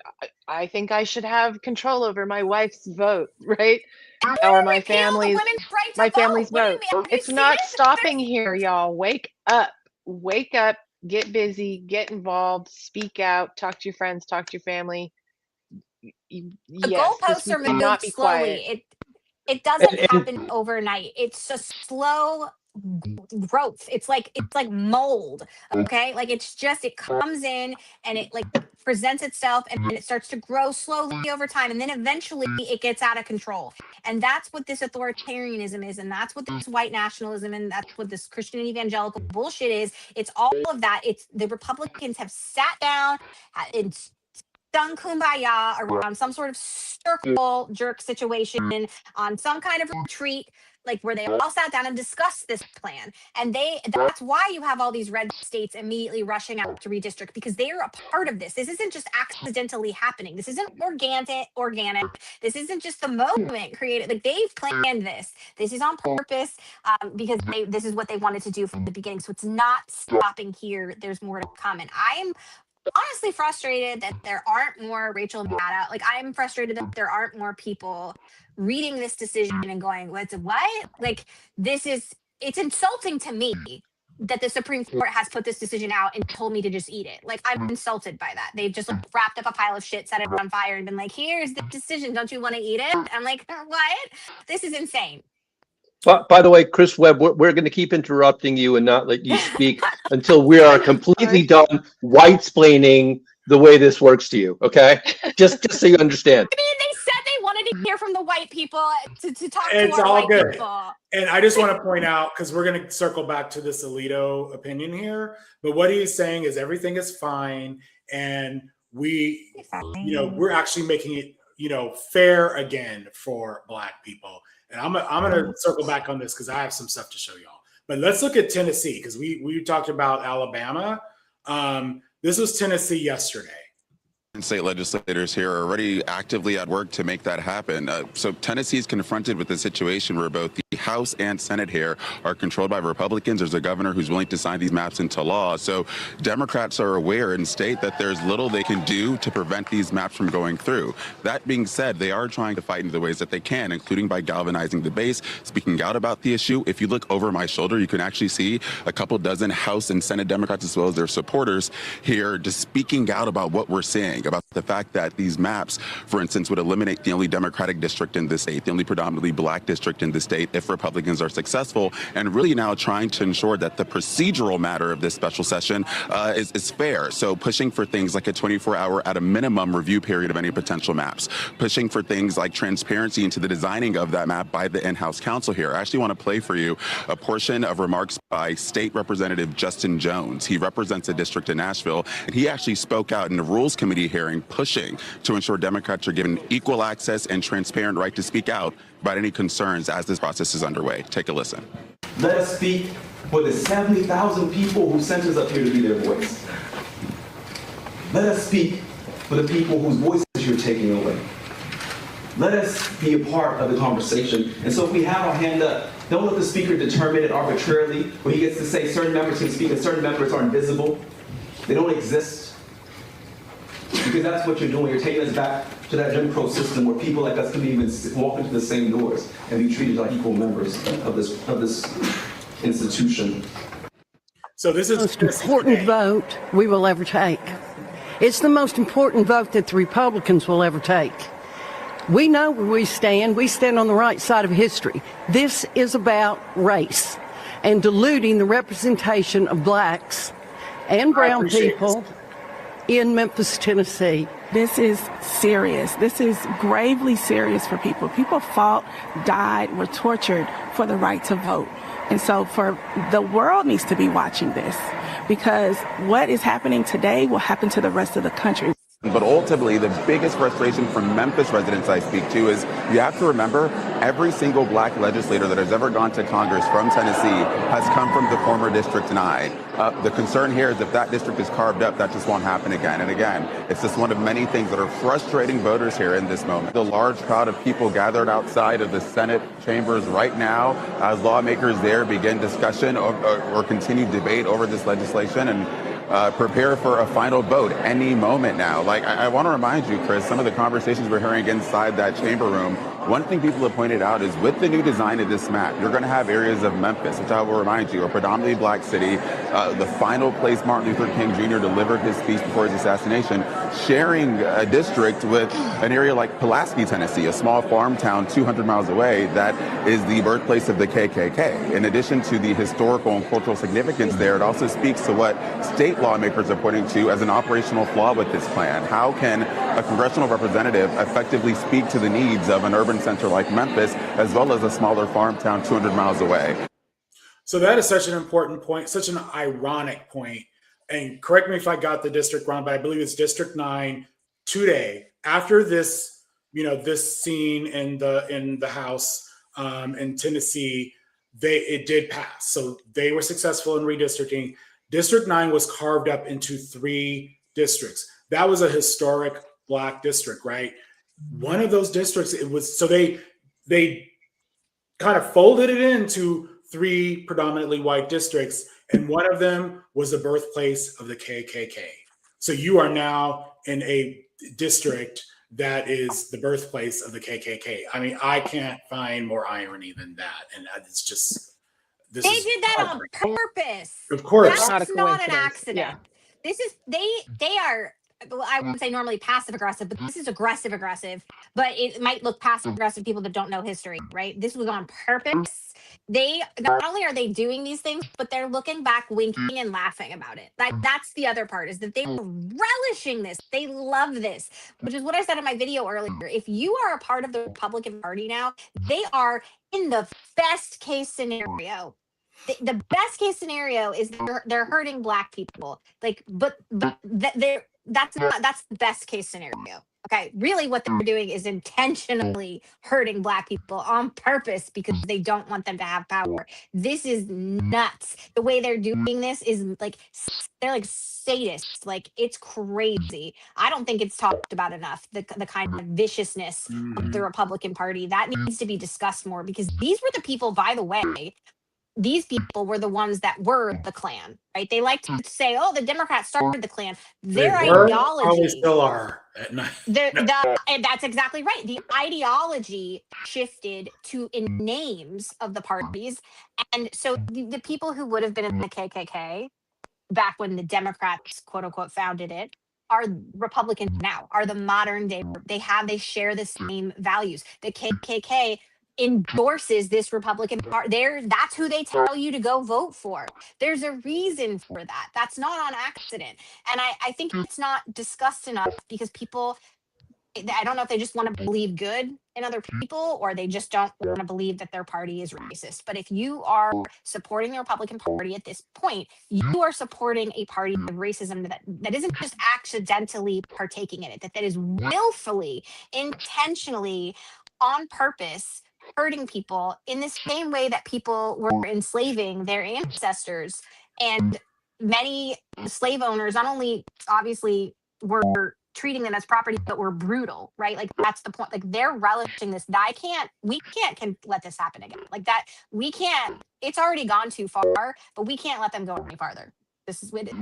I think I should have control over my wife's vote, right? Or my family's vote. It's not stopping here, y'all. Wake up. Wake up, get busy, get involved, speak out, talk to your friends, talk to your family. The goalposts are moved slowly. It doesn't happen overnight. It's a slow growth. It's like mold. Okay, like it comes in and it like presents itself and then it starts to grow slowly over time, and then eventually it gets out of control. And that's what this authoritarianism is, and that's what this white nationalism, and that's what this Christian evangelical bullshit is. It's all of that. It's the Republicans have sat down and done kumbaya around some sort of circle jerk situation on some kind of retreat, like where they all sat down and discussed this plan. And that's why you have all these red states immediately rushing out to redistrict, because they are a part of this. This isn't just accidentally happening. This isn't organic. This isn't just the moment created. Like they've planned this. This is on purpose because this is what they wanted to do from the beginning. So it's not stopping here. There's more to come. And I'm honestly frustrated that there aren't more Rachel Maddow. Like I'm frustrated that there aren't more people reading this decision and going, what? Like it's insulting to me that the Supreme Court has put this decision out and told me to just eat it. Like I'm insulted by that. They've just like wrapped up a pile of shit, set it on fire and been like, here's the decision. Don't you want to eat it? I'm like, what? This is insane. By the way, Chris Webb, we're going to keep interrupting you and not let you speak until we are completely done white-splaining the way this works to you, okay? Just so you understand. I mean, they said they wanted to hear from the white people to talk It's to our all white good. people. And I just want to point out, because we're going to circle back to this Alito opinion here, but what he's saying is everything is fine, and we're actually making it, fair again for Black people. And I'm gonna circle back on this because I have some stuff to show y'all. But let's look at Tennessee, because we talked about Alabama. This was Tennessee yesterday. State legislators here are already actively at work to make that happen. So Tennessee is confronted with a situation where both the House and Senate here are controlled by Republicans. There's a governor who's willing to sign these maps into law. So Democrats are aware and state that there's little they can do to prevent these maps from going through. That being said, they are trying to fight in the ways that they can, including by galvanizing the base, speaking out about the issue. If you look over my shoulder, you can actually see a couple dozen House and Senate Democrats, as well as their supporters here, just speaking out about what we're seeing, about the fact that these maps, for instance, would eliminate the only Democratic district in the state, the only predominantly Black district in the state, if Republicans are successful, and really now trying to ensure that the procedural matter of this special session is fair. So pushing for things like a 24-hour at a minimum review period of any potential maps, pushing for things like transparency into the designing of that map by the in-house counsel here. I actually want to play for you a portion of remarks by State Representative Justin Jones. He represents a district in Nashville, and he actually spoke out in the Rules Committee hearing, pushing to ensure Democrats are given equal access and transparent right to speak out about any concerns as this process is underway. Take a listen. Let us speak for the 70,000 people who sent us up here to be their voice. Let us speak for the people whose voices you're taking away. Let us be a part of the conversation. And so if we have our hand up, don't let the speaker determine it arbitrarily, where he gets to say certain members can speak and certain members are invisible. They don't exist. Because that's what you're doing. You're taking us back to that Jim Crow system where people like us couldn't even walk into the same doors and be treated like equal members of this institution. So this is the most important vote we will ever take. It's the most important vote that the Republicans will ever take. We know where we stand. We stand on the right side of history. This is about race and diluting the representation of Blacks and brown people in Memphis, Tennessee. This is serious. This is gravely serious for people. People fought, died, were tortured for the right to vote. And so for the world needs to be watching this, because what is happening today will happen to the rest of the country. But ultimately, the biggest frustration from Memphis residents I speak to is you have to remember every single Black legislator that has ever gone to Congress from Tennessee has come from the former District 9. The concern here is if that district is carved up, that just won't happen again. And again, it's just one of many things that are frustrating voters here in this moment. The large crowd of people gathered outside of the Senate chambers right now as lawmakers there begin discussion or continue debate over this legislation. And prepare for a final vote any moment now. Like, I want to remind you, Chris, some of the conversations we're hearing inside that chamber room, one thing people have pointed out is with the new design of this map, you're going to have areas of Memphis, which I will remind you, a predominantly black city, the final place Martin Luther King Jr. delivered his speech before his assassination, sharing a district with an area like Pulaski, Tennessee, a small farm town 200 miles away that is the birthplace of the KKK. In addition to the historical and cultural significance there, it also speaks to what state lawmakers are pointing to as an operational flaw with this plan. How can a congressional representative effectively speak to the needs of an urban center like Memphis, as well as a smaller farm town 200 miles away? So that is such an important point, such an ironic point. And correct me if I got the district wrong, but I believe it's District 9 today. After this, this scene in the House in Tennessee, it did pass. So they were successful in redistricting. District 9 was carved up into 3 districts. That was a historic black district, right? One of those districts, it was, so they kind of folded it into 3 predominantly white districts, and one of them was the birthplace of the KKK. So you are now in a district that is the birthplace of the KKK. I mean, I can't find more irony than that, and it's just they did that on purpose. Of course, that's not an accident. Yeah. This is they are. Well, I would say normally passive aggressive, but this is aggressive. But it might look passive aggressive to people that don't know history, right? This was on purpose. They not only are they doing these things, but they're looking back, winking and laughing about it. Like that's the other part, is that they were relishing this. They love this, which is what I said in my video earlier. If you are a part of the Republican Party now, they are in the best case scenario. The best case scenario is they're hurting black people. Like, but that's the best case scenario. Okay, really what they're doing is intentionally hurting black people on purpose because they don't want them to have power. This is nuts. The way they're doing this is like, they're like sadists. Like, it's crazy. I don't think it's talked about enough, the kind of viciousness of the Republican Party. That needs to be discussed more, because these were the people, by the way, these people were the ones that were the Klan, right? They like to say, "Oh, the Democrats started the Klan." Their ideology, they still are. and that's exactly right. The ideology shifted to in names of the parties, and so the people who would have been in the KKK back when the Democrats, quote unquote, founded it, are Republicans now. Are the modern day. They share the same values. The KKK endorses this Republican Party. That's who they tell you to go vote for. There's a reason for that. That's not on accident. And I think it's not discussed enough, because people, I don't know if they just want to believe good in other people, or they just don't want to believe that their party is racist. But if you are supporting the Republican Party at this point, you are supporting a party of racism that isn't just accidentally partaking in it, that is willfully, intentionally, on purpose, hurting people in the same way that people were enslaving their ancestors. And many slave owners not only obviously were treating them as property, but were brutal, right? Like, that's the point. Like, they're relishing this. We can't let this happen again. Like that, we can't, it's already gone too far, but we can't let them go any farther.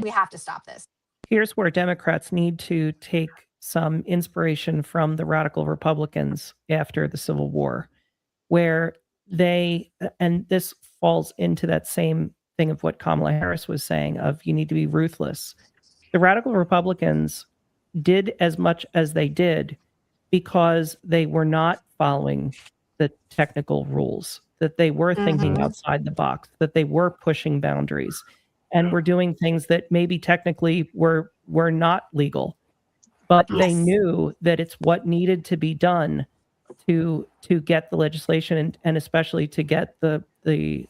We have to stop this. Here's where Democrats need to take some inspiration from the radical Republicans after the Civil War, where and this falls into that same thing of what Kamala Harris was saying, of you need to be ruthless. The radical Republicans did as much as they did because they were not following the technical rules, that they were thinking outside the box, that they were pushing boundaries, and were doing things that maybe technically were not legal, but they knew that it's what needed to be done to get the legislation and especially to get the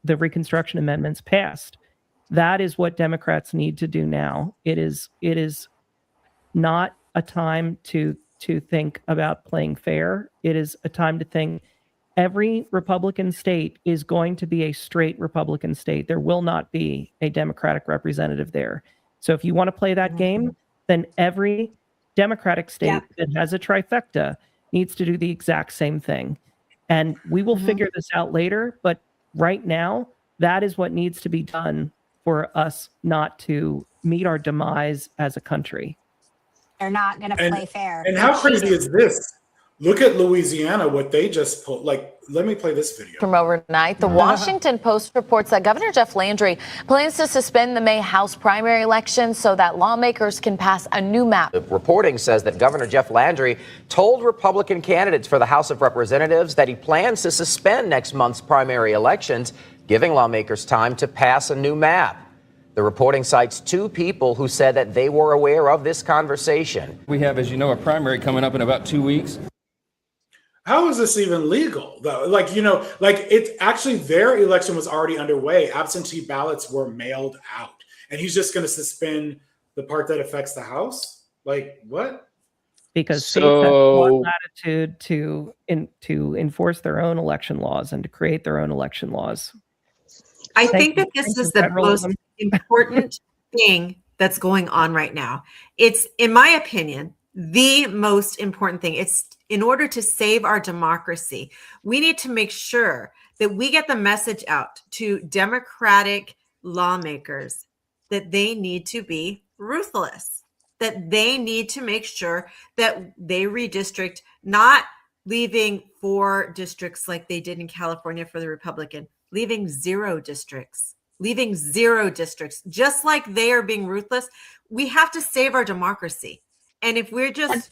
Reconstruction Amendments passed. That is what Democrats need to do now. It is not a time to think about playing fair. It is a time to think every Republican state is going to be a straight Republican state. There will not be a Democratic representative there. So if you want to play that game, then every Democratic state that has a trifecta needs to do the exact same thing. And we will figure this out later, but right now, that is what needs to be done for us not to meet our demise as a country. They're not going to play fair. And how crazy is this? Look at Louisiana, what they just put. Like, let me play this video. From overnight, the Washington Post reports that Governor Jeff Landry plans to suspend the May House primary election so that lawmakers can pass a new map. The reporting says that Governor Jeff Landry told Republican candidates for the House of Representatives that he plans to suspend next month's primary elections, giving lawmakers time to pass a new map. The reporting cites two people who said that they were aware of this conversation. We have, as you know, a primary coming up in about 2 weeks. How is this even legal, though? Like, you know, like it's actually their election was already underway. Absentee ballots were mailed out. And he's just going to suspend the part that affects the House? Like, what? Because states have more latitude to enforce their own election laws and to create their own election laws. I think that this is the most important thing that's going on right now. It's, in my opinion, the most important thing. It's in order to save our democracy, we need to make sure that we get the message out to Democratic lawmakers that they need to be ruthless, that they need to make sure that they redistrict, not leaving 4 districts like they did in California for the Republican, leaving 0 districts, just like they are being ruthless. We have to save our democracy. And if we're just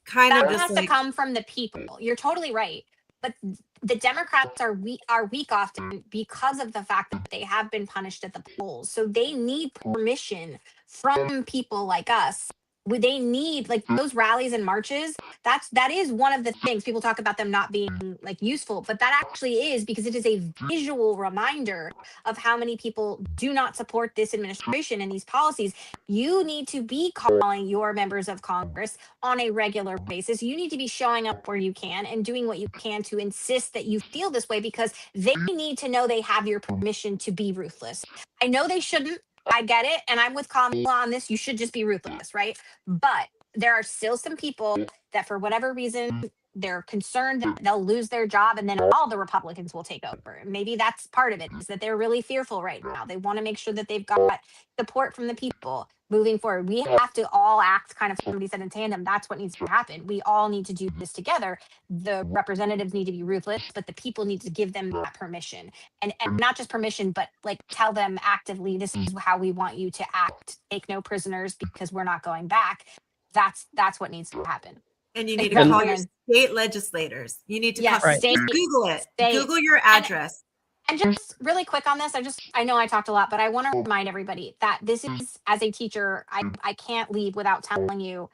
kind of just has to come from the people. You're totally right. But the Democrats are weak often because of the fact that they have been punished at the polls. So they need permission from people like us. They need, like, those rallies and marches. That is one of the things people talk about them not being like useful, but that actually is, because it is a visual reminder of how many people do not support this administration and these policies. You need to be calling your members of Congress on a regular basis. You need to be showing up where you can and doing what you can to insist that you feel this way, because they need to know they have your permission to be ruthless. I know they shouldn't. I get it. And I'm with Kamala on this. You should just be ruthless, right? But there are still some people that, for whatever reason, they're concerned that they'll lose their job and then all the Republicans will take over. Maybe that's part of it, is that they're really fearful right now. They want to make sure that they've got support from the people moving forward. We have to all act, kind of, somebody said, in tandem. That's what needs to happen. We all need to do this together. The representatives need to be ruthless, but the people need to give them that permission. And not just permission, but like tell them actively, this is how we want you to act. Take no prisoners because we're not going back. That's what needs to happen. And you need to call your state legislators. You need to Google it. Google your address. And just really quick on this, I know I talked a lot, but I want to remind everybody that this is, as a teacher, I can't leave without telling you,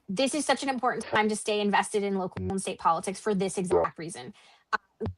this is such an important time to stay invested in local and state politics for this exact reason.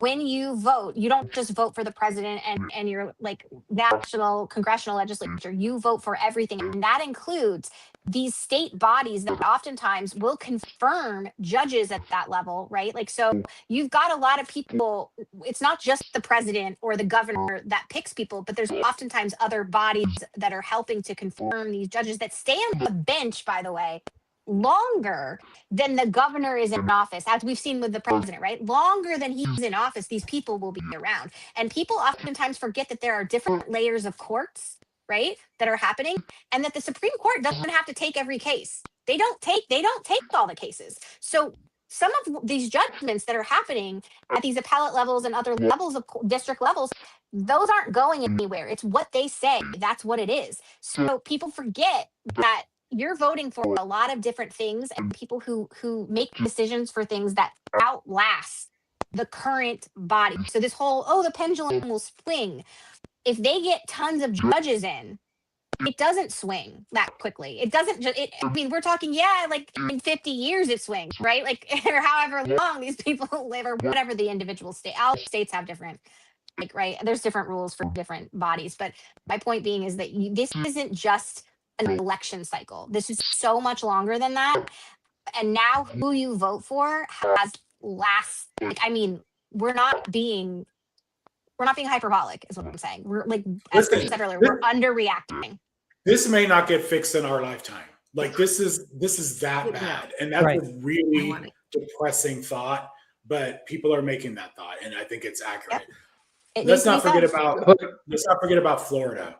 When you vote, you don't just vote for the president and your like national congressional legislature. You vote for everything. And that includes these state bodies that oftentimes will confirm judges at that level, right? Like, so you've got a lot of people. It's not just the president or the governor that picks people, but there's oftentimes other bodies that are helping to confirm these judges that stay on the bench, by the way, longer than the governor is in office, as we've seen with the president, right? Longer than he's in office, these people will be around. And people oftentimes forget that there are different layers of courts, right, that are happening, and that the Supreme Court doesn't have to take every case. They don't take all the cases. So some of these judgments that are happening at these appellate levels and other levels of district levels, those aren't going anywhere. It's what they say. That's what it is. So people forget that you're voting for a lot of different things, and people who make decisions for things that outlast the current body. So this whole, the pendulum will swing. If they get tons of judges in, it doesn't swing that quickly. It doesn't just, I mean, we're talking, like in 50 years it swings, right? Like, or however long these people live, or whatever the individual state. All states have different, like, right? There's different rules for different bodies. But my point being is that this isn't just an election cycle. This is so much longer than that. And now who you vote for has we're not being hyperbolic, is what I'm saying. We're like, as I said earlier, we're underreacting. This may not get fixed in our lifetime. Like, this is that bad. And that's a really depressing thought, but people are making that thought, and I think it's accurate. Let's not forget about Florida.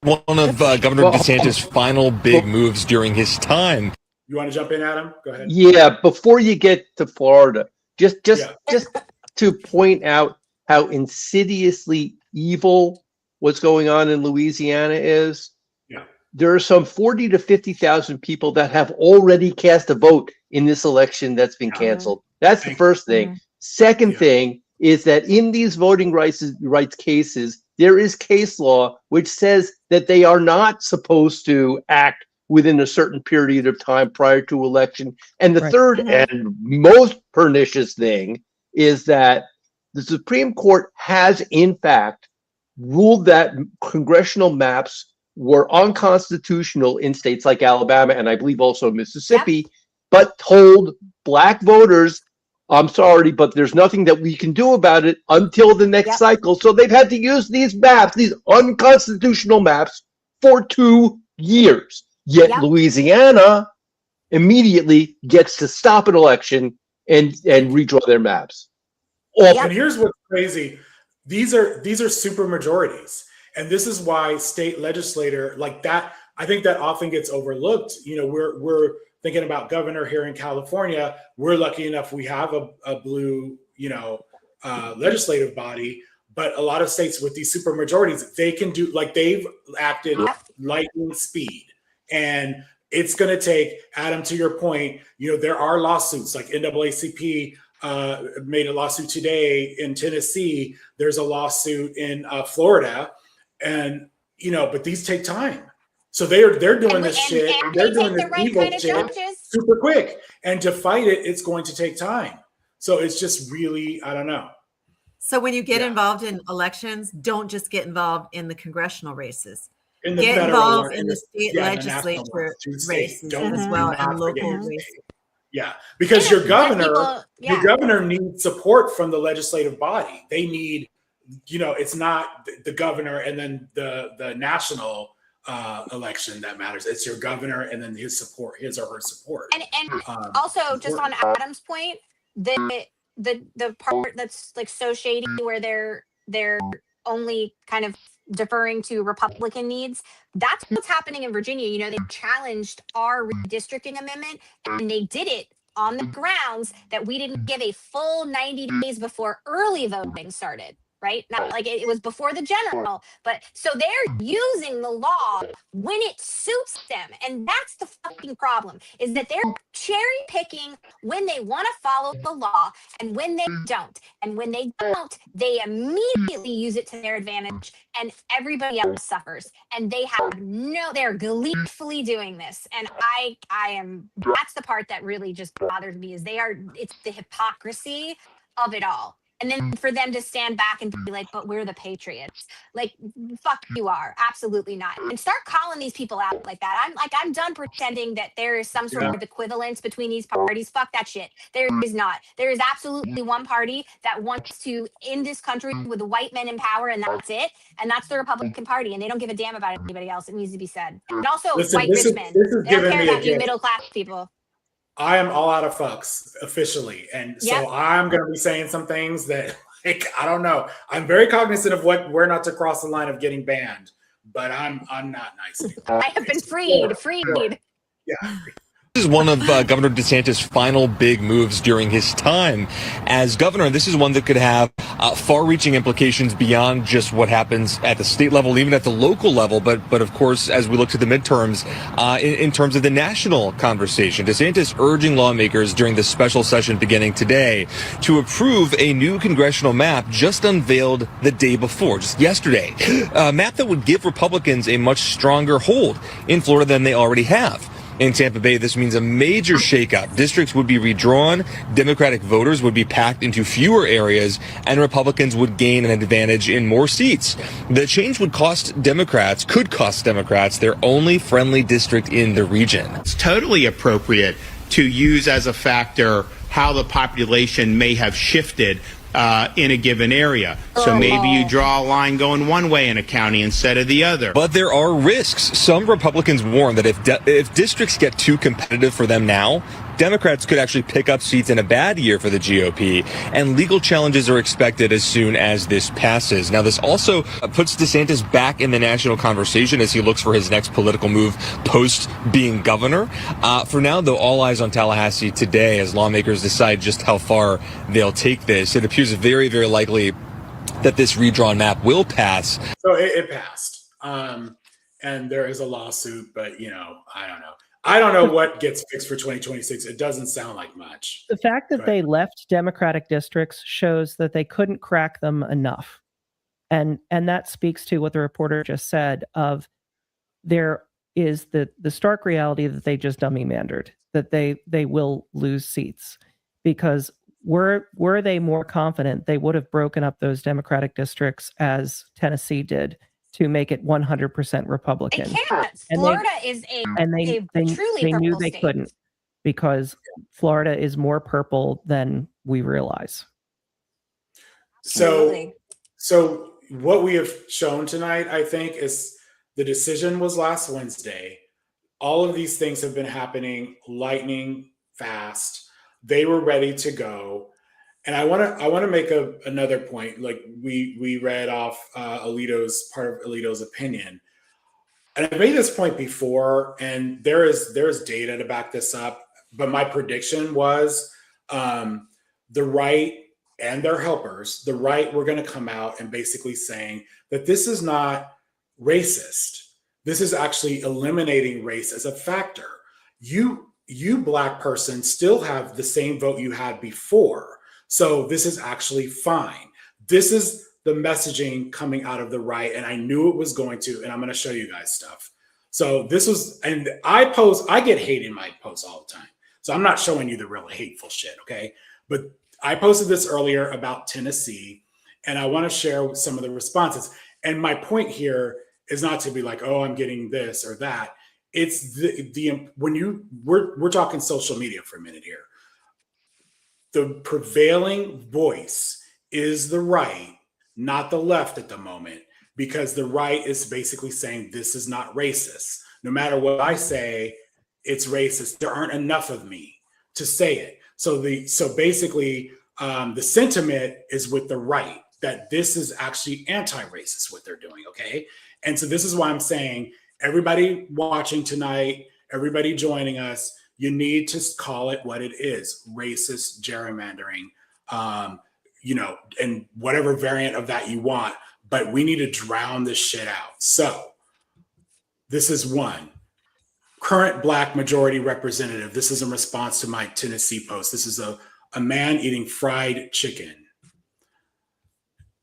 One of Governor DeSantis' final big moves during his time. You want to jump in, Adam? Go ahead. Yeah, before you get to Florida, just to point out how insidiously evil what's going on in Louisiana is. Yeah. There are some 40 to 50,000 people that have already cast a vote in this election that's been canceled. That's the first thing. Second thing is that in these voting rights cases, there is case law which says that they are not supposed to act within a certain period of time prior to election. And the third and most pernicious thing is that the Supreme Court has, in fact, ruled that congressional maps were unconstitutional in states like Alabama and I believe also Mississippi, but told Black voters, I'm sorry, but there's nothing that we can do about it until the next cycle. So they've had to use these maps, these unconstitutional maps, for 2 years. Yet Louisiana immediately gets to stop an election and redraw their maps. And here's what's crazy. These are super majorities. And this is why state legislator like that, I think that often gets overlooked. You know, we're thinking about governor here in California. We're lucky enough we have a blue, legislative body. But a lot of states with these super majorities, they can do, like, they've acted lightning speed. And it's going to take, Adam, to your point, there are lawsuits like NAACP made a lawsuit today in Tennessee. There's a lawsuit in Florida, and but these take time. So they're doing this shit. They're doing this evil shit super quick, and to fight it, it's going to take time. So it's just really, I don't know. So when you get involved in elections, don't just get involved in the congressional races. In the get federal involved in the state legislature races as well, and local races. Yeah, because your governor needs support from the legislative body. They need, it's not the governor and then the national election that matters. It's your governor and then his or her support. And also, just on Adam's point, the part that's like so shady where they're only kind of deferring to Republican needs. That's what's happening in Virginia. They challenged our redistricting amendment, and they did it on the grounds that we didn't give a full 90 days before early voting started. Right? Not like it was before the general, but so they're using the law when it suits them. And that's the fucking problem, is that they're cherry picking when they want to follow the law and when they don't. And when they don't, they immediately use it to their advantage, and everybody else suffers. And they're gleefully doing this. And that's the part that really just bothers me, is it's the hypocrisy of it all. And then for them to stand back and be like, but we're the patriots. Like, fuck you are. Absolutely not. And start calling these people out like that. I'm done pretending that there is some sort of equivalence between these parties. Fuck that shit. There is not. There is absolutely one party that wants to end this country with the white men in power, and that's it. And that's the Republican Party. And they don't give a damn about anybody else. It needs to be said. And also white rich men. They don't care about you middle class people. I am all out of fucks officially. And so I'm going to be saying some things that, I don't know. I'm very cognizant of where not to cross the line of getting banned, but I'm not nice anymore. I have been freed. Yeah. This is one of Governor DeSantis' final big moves during his time as governor. This is one that could have far-reaching implications beyond just what happens at the state level, even at the local level. But of course, as we look to the midterms, in terms of the national conversation, DeSantis urging lawmakers during the special session beginning today to approve a new congressional map just unveiled the day before, just yesterday, a map that would give Republicans a much stronger hold in Florida than they already have. In Tampa Bay, this means a major shakeup. Districts would be redrawn, Democratic voters would be packed into fewer areas, and Republicans would gain an advantage in more seats. The change could cost Democrats their only friendly district in the region. It's totally appropriate to use as a factor how the population may have shifted in a given area. So maybe you draw a line going one way in a county instead of the other. But there are risks. Some Republicans warn that if districts get too competitive for them now, Democrats could actually pick up seats in a bad year for the GOP, and legal challenges are expected as soon as this passes. Now, this also puts DeSantis back in the national conversation as he looks for his next political move post being governor. For now, though, all eyes on Tallahassee today as lawmakers decide just how far they'll take this. It appears very, very likely that this redrawn map will pass. So it passed. And there is a lawsuit, but, I don't know. I don't know what gets fixed for 2026. It doesn't sound like much. The fact that they left Democratic districts shows that they couldn't crack them enough. And that speaks to what the reporter just said of there is the stark reality that they just dummy mandered, that they will lose seats. Because were they more confident, they would have broken up those Democratic districts as Tennessee did to make it 100% Republican. They can't. Florida is a truly they purple knew they state. couldn't, because Florida is more purple than we realize. So what we have shown tonight, I think, is the decision was last Wednesday. All of these things have been happening lightning fast. They were ready to go. And I want to make another point. Like we read off Alito's part of Alito's opinion, and I made this point before, and there's data to back this up. But my prediction was the right and their helpers, the right, were going to come out and basically saying that this is not racist. This is actually eliminating race as a factor. You Black person still have the same vote you had before. So this is actually fine. This is the messaging coming out of the right, and I knew it was going to, and I'm going to show you guys stuff. So this was, and I get hate in my posts all the time. So I'm not showing you the real hateful shit, okay? But I posted this earlier about Tennessee, and I want to share some of the responses. And my point here is not to be like, oh, I'm getting this or that. It's we're talking social media for a minute here. The prevailing voice is the right, not the left at the moment, because the right is basically saying this is not racist. No matter what I say, it's racist. There aren't enough of me to say it. So basically, the sentiment is with the right, that this is actually anti-racist what they're doing, okay? And so this is why I'm saying, everybody watching tonight, everybody joining us, you need to call it what it is: racist gerrymandering, and whatever variant of that you want. But we need to drown this shit out. So this is one. Current Black majority representative. This is in response to my Tennessee post. This is a man eating fried chicken.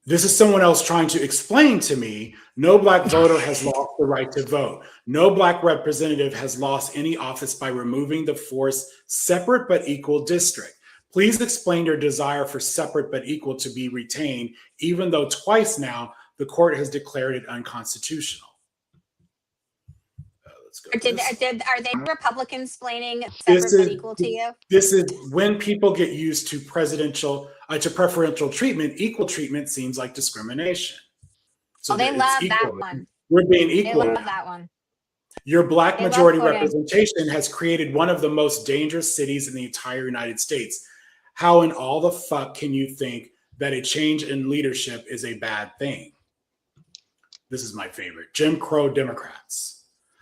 This is someone else trying to explain to me, no Black voter has lost the right to vote. No Black representative has lost any office by removing the forced separate but equal district. Please explain your desire for separate but equal to be retained, even though twice now the court has declared it unconstitutional. Are they Republicans explaining separate but equal to you? This is when people get used to preferential treatment. Equal treatment seems like discrimination. So they love that one. We're being equal. They love that one. Your Black majority representation has created one of the most dangerous cities in the entire United States. How in all the fuck can you think that a change in leadership is a bad thing? This is my favorite. Jim Crow Democrats.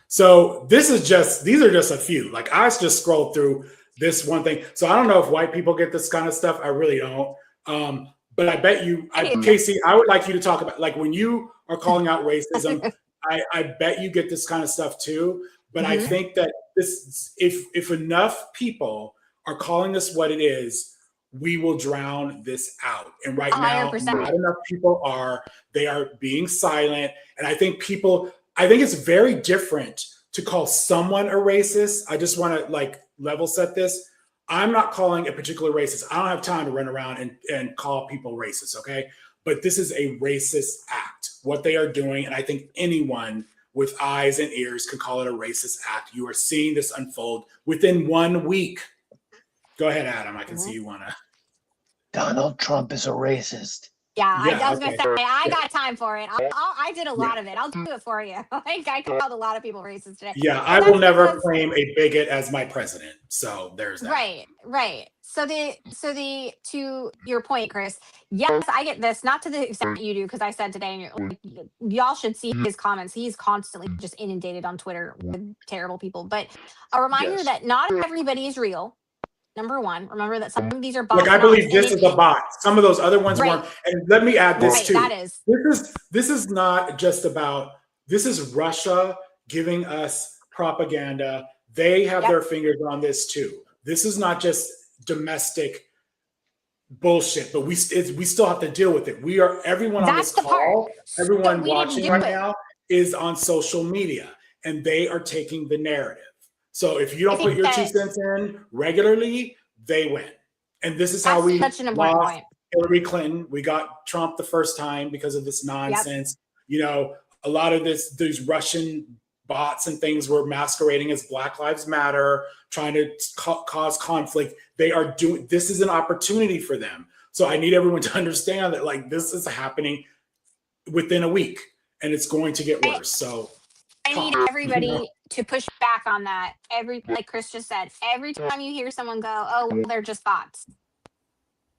So these are just a few. Like, I just scrolled through this one thing. So I don't know if white people get this kind of stuff. I really don't. But I bet you, Casey, I would like you to talk about, like, when you are calling out racism, I bet you get this kind of stuff too. But I think that if enough people are calling this what it is, we will drown this out. And right now, 100%. not enough people are. They are being silent. And I think it's very different to call someone a racist. I just want to level set this. I'm not calling a particular racist. I don't have time to run around and call people racist, okay? But this is a racist act, what they are doing. And I think anyone with eyes and ears can call it a racist act. You are seeing this unfold within 1 week. Go ahead, Adam. I can see you want to. Donald Trump is a racist. Yeah, I was okay. gonna say I got time for it. I did a lot of it. I'll do it for you. I called a lot of people racist today. Yeah, But I will that's never because- claim a bigot as my president. So there's that. Right. So to your point, Chris, yes, I get this, not to the extent you do, because I said today, like, y'all should see his comments. He's constantly just inundated on Twitter with terrible people. But a reminder that not everybody is real. Number one, remember that some of these are bots. Like I believe this is a bot. Some of those other ones weren't. And let me add this too. That is. This is not just about. This is Russia giving us propaganda. They have their fingers on this too. This is not just domestic bullshit, but we still have to deal with it. We are everyone on this call, everyone watching right now is on social media, and they are taking the narrative. So if you don't put your 2 cents in regularly, they win. And this is how we lost Hillary Clinton. We got Trump the first time because of this nonsense. You know, a lot of these Russian bots and things were masquerading as Black Lives Matter, trying to cause conflict. This is an opportunity for them. So I need everyone to understand that, like, this is happening within a week and it's going to get worse. So I need everybody to push back on that. Like Chris just said, every time you hear someone go, "Oh, well, they're just bots,"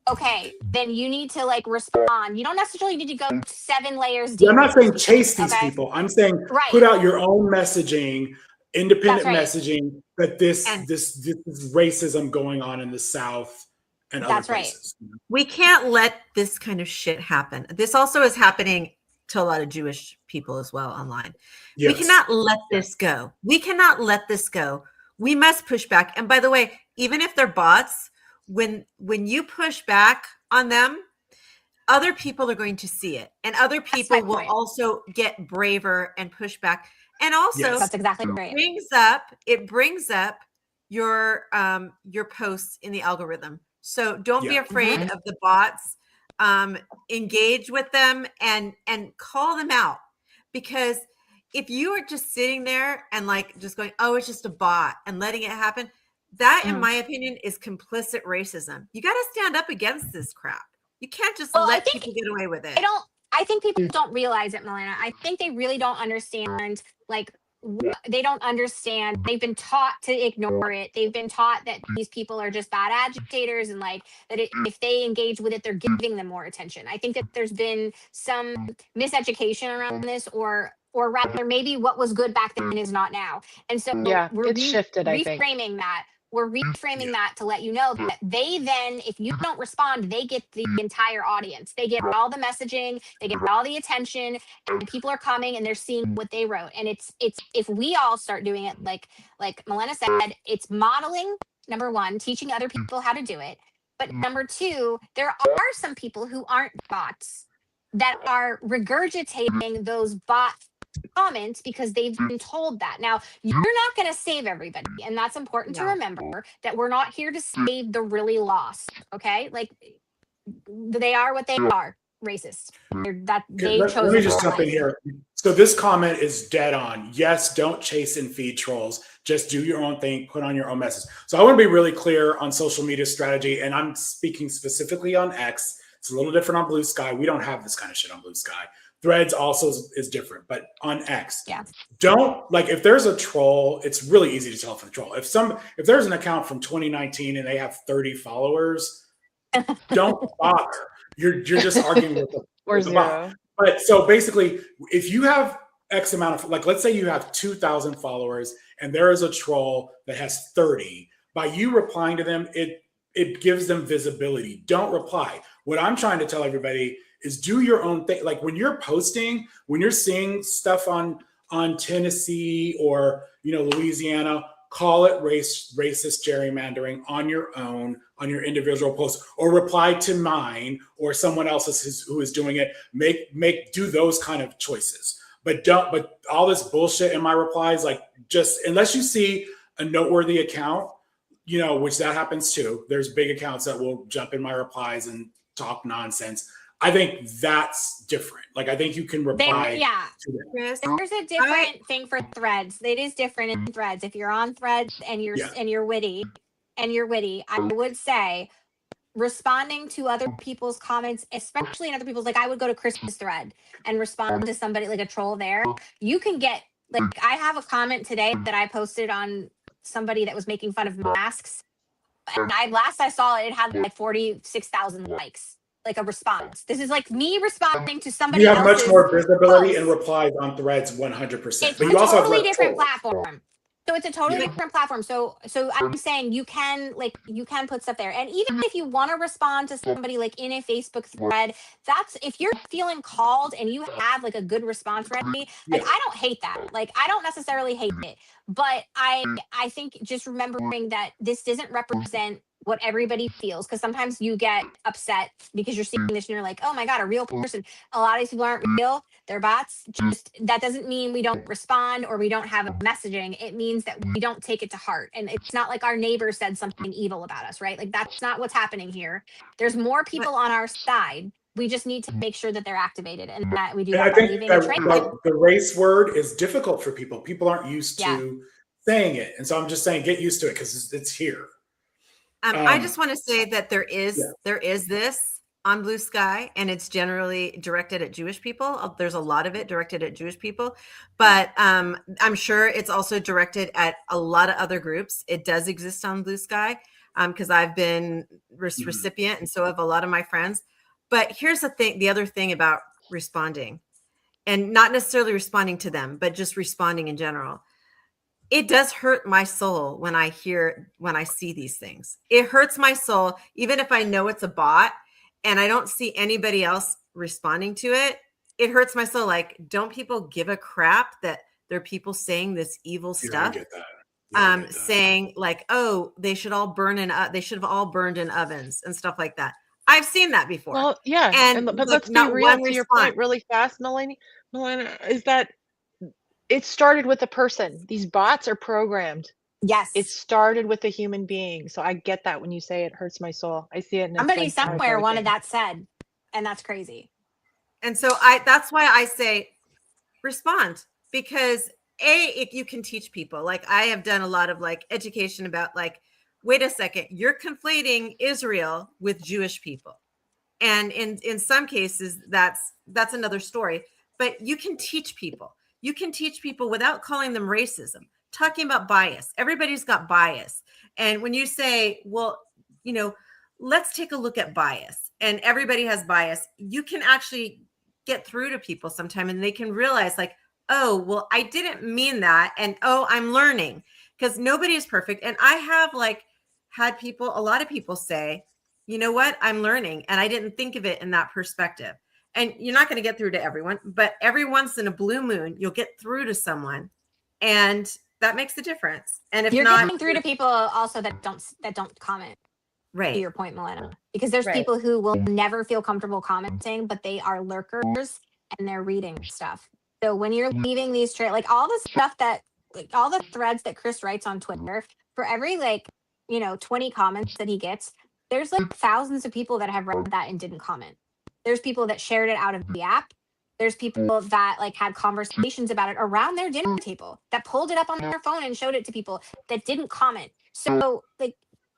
okay, then you need to like respond. You don't necessarily need to go 7 layers deep. I'm not saying chase these people. I'm saying put out your own messaging, independent messaging that this is racism going on in the South and other places. We can't let this kind of shit happen. This also is happening to a lot of Jewish people as well online. We cannot let this go. We cannot let this go. We must push back. And by the way, even if they're bots, when you push back on them, other people are going to see it, and other people will also get braver and push back. And also, that's exactly right. It brings up your posts in the algorithm. So don't be afraid of the bots. Engage with them and call them out, because if you are just sitting there and like just going, "Oh, it's just a bot," and letting it happen, that in my opinion is complicit racism. You got to stand up against this crap. You can't just let people get away with it. I think people don't realize it, Melina. I think they really don't understand, like, they don't understand. They've been taught to ignore it. They've been taught that these people are just bad agitators, and like that if they engage with it, they're giving them more attention. I think that there's been some miseducation around this, or rather maybe what was good back then is not now. And so it's shifted, I think. Reframing that. We're reframing that to let you know that they then, if you don't respond, they get the entire audience. They get all the messaging, they get all the attention, and people are coming and they're seeing what they wrote. And it's if we all start doing it, like Melina said, it's modeling, number one, teaching other people how to do it. But number two, there are some people who aren't bots that are regurgitating those bot comments because they've been told that. Now, you're not going to save everybody, and that's important to remember, that we're not here to save the really lost. Okay, like they are what they are, racist. Let me just jump in here. So this comment is dead on. Yes, don't chase and feed trolls. Just do your own thing. Put on your own message. So I want to be really clear on social media strategy, and I'm speaking specifically on X. It's a little different on Blue Sky. We don't have this kind of shit on Blue Sky. Threads also is different, but on X, don't, like, if there's a troll, it's really easy to tell for the troll. If there's an account from 2019 and they have 30 followers, don't bother. You're just arguing with the bot. But so basically, if you have X amount of, like, let's say you have 2,000 followers and there is a troll that has 30, by you replying to them, it gives them visibility. Don't reply. What I'm trying to tell everybody is do your own thing. Like when you're posting, when you're seeing stuff on Tennessee or Louisiana, call it racist gerrymandering on your own, on your individual post, or reply to mine or someone else's who is doing it. Do those kind of choices. But all this bullshit in my replies, like, just unless you see a noteworthy account, which that happens too. There's big accounts that will jump in my replies and talk nonsense. I think that's different. Like, I think you can reply. To them. There's a different thing for threads. It is different in threads. If you're on threads and you're witty, I would say responding to other people's comments, especially in other people's, like I would go to Chris's thread and respond to somebody like a troll there. You can get, like, I have a comment today that I posted on somebody that was making fun of masks. And last I saw it had like 46,000 likes, like a response. This is like me responding to somebody You have much else's more visibility post. and replies on Threads 100%. It's But a you also totally have less different trolls. platform. So it's a totally different platform. So I'm saying you can put stuff there. And even if you want to respond to somebody like in a Facebook thread, that's if you're feeling called and you have like a good response ready, like I don't hate that. Like I don't necessarily hate it. But I think just remembering that this doesn't represent what everybody feels, because sometimes you get upset because you're seeing this and you're like, oh my God, a real person. A lot of these people aren't real, they're bots. Just that doesn't mean we don't respond or we don't have a messaging. It means that we don't take it to heart. And it's not like our neighbor said something evil about us, right? Like that's not what's happening here. There's more people on our side. We just need to make sure that they're activated and that we do And that I by think leaving that a trail. like, the race word is difficult for people. People aren't used to saying it. And so I'm just saying, get used to it because it's here. I just want to say that there is this on Blue Sky, and it's generally directed at Jewish people. There's a lot of it directed at Jewish people, but I'm sure it's also directed at a lot of other groups. It does exist on Blue Sky because I've been recipient, and so have a lot of my friends. But here's the other thing about responding, and not necessarily responding to them, but just responding in general. It does hurt my soul when I see these things. It hurts my soul, even if I know it's a bot and I don't see anybody else responding to it. It hurts my soul. Like, don't people give a crap that there are people saying this evil stuff? Saying like, oh, they should all they should have all burned in ovens and stuff like that. I've seen that before. Well, yeah, but let's be real. To your point, really fast, Milena, is that it started with a person. These bots are programmed. Yes. It started with a human being. So I get that when you say it hurts my soul. I see it. And Somebody somewhere wanted that said, and that's crazy. And so that's why I say respond, because if you can teach people, like I have done a lot of like education about like, wait a second, you're conflating Israel with Jewish people. And in some cases, that's another story, but you can teach people. You can teach people without calling them racism, talking about bias. Everybody's got bias. And when you say, well, let's take a look at bias, and everybody has bias, you can actually get through to people sometime and they can realize like, oh, well, I didn't mean that. And oh, I'm learning, because nobody is perfect. And I have had a lot of people say, you know what, I'm learning. And I didn't think of it in that perspective. And you're not going to get through to everyone, but every once in a blue moon, you'll get through to someone, and that makes the difference. And if you're not, getting through to people also that don't comment. Right. To your point, Milena, because there's people who will never feel comfortable commenting, but they are lurkers and they're reading stuff. So when you're leaving these like all the stuff all the threads that Chris writes on Twitter, for every 20 comments that he gets, there's like thousands of people that have read that and didn't comment. There's people that shared it out of the app. There's people that had conversations about it around their dinner table, that pulled it up on their phone and showed it to people that didn't comment. So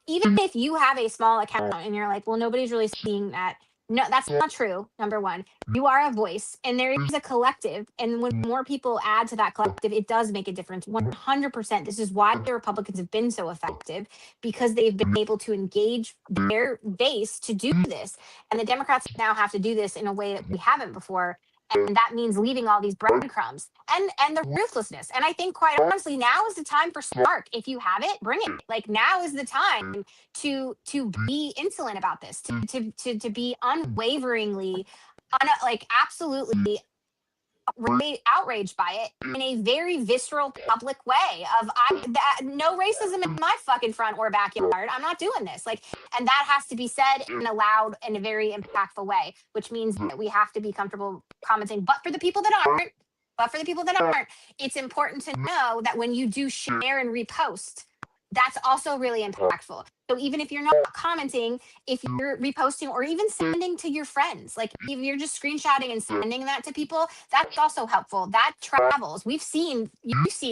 even if you have a small account and you're like, well, nobody's really seeing that. No, that's not true. Number one, you are a voice and there is a collective. And when more people add to that collective, it does make a difference. 100%. This is why the Republicans have been so effective, because they've been able to engage their base to do this. And the Democrats now have to do this in a way that we haven't before. And that means leaving all these breadcrumbs and the ruthlessness. And I think, quite honestly, now is the time for snark. If you have it, bring it. Like, now is the time to be insolent about this, to be unwaveringly, absolutely outraged by it in a very visceral, public way of no racism in my fucking front or backyard. I'm not doing this. And that has to be said and allowed in a very impactful way, which means that we have to be comfortable commenting. But for the people that aren't, it's important to know that when you do share and repost, that's also really impactful. So even if you're not commenting, if you're reposting or even sending to your friends, like if you're just screenshotting and sending that to people, that's also helpful. That travels. You've seen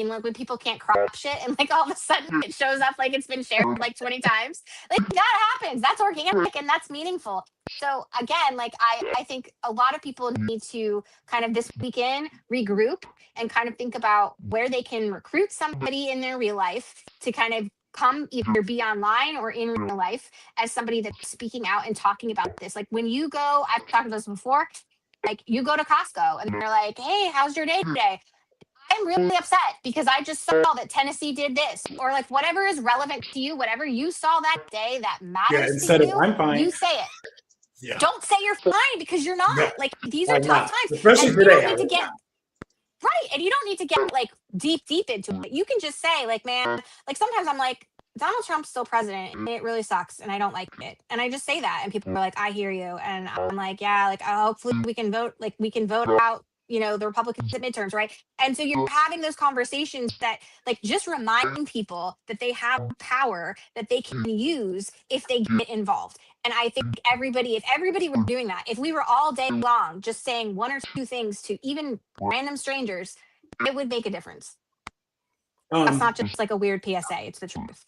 like when people can't crop shit and like all of a sudden it shows up like it's been shared like 20 times. Like that happens. That's organic and that's meaningful. So again, like I think a lot of people need to kind of this weekend regroup and kind of think about where they can recruit somebody in their real life to kind of come either be online or in real life as somebody that's speaking out and talking about this. Like when you go, I've talked about this before, like you go to Costco and they're like, hey, how's your day today? I'm really upset because I just saw that Tennessee did this, or like whatever is relevant to you, whatever you saw that day that matters instead to of you, I'm fine. you say it. Yeah. Don't say you're fine because you're not. No, like these are I'm tough not. times. Especially and today. you don't need to get right, and you don't need to get like deep into it. You can just say like, man, like sometimes I'm like, Donald Trump's still president and it really sucks and I don't like it. And I just say that and people are like, I hear you. And I'm like, yeah, like hopefully we can vote out, you know, the Republicans at midterms, right? And so you're having those conversations that like just remind people that they have power that they can use if they get involved. And I think if everybody were doing that, if we were all day long just saying one or two things to even random strangers, it would make a difference. That's not just like a weird PSA, it's the truth.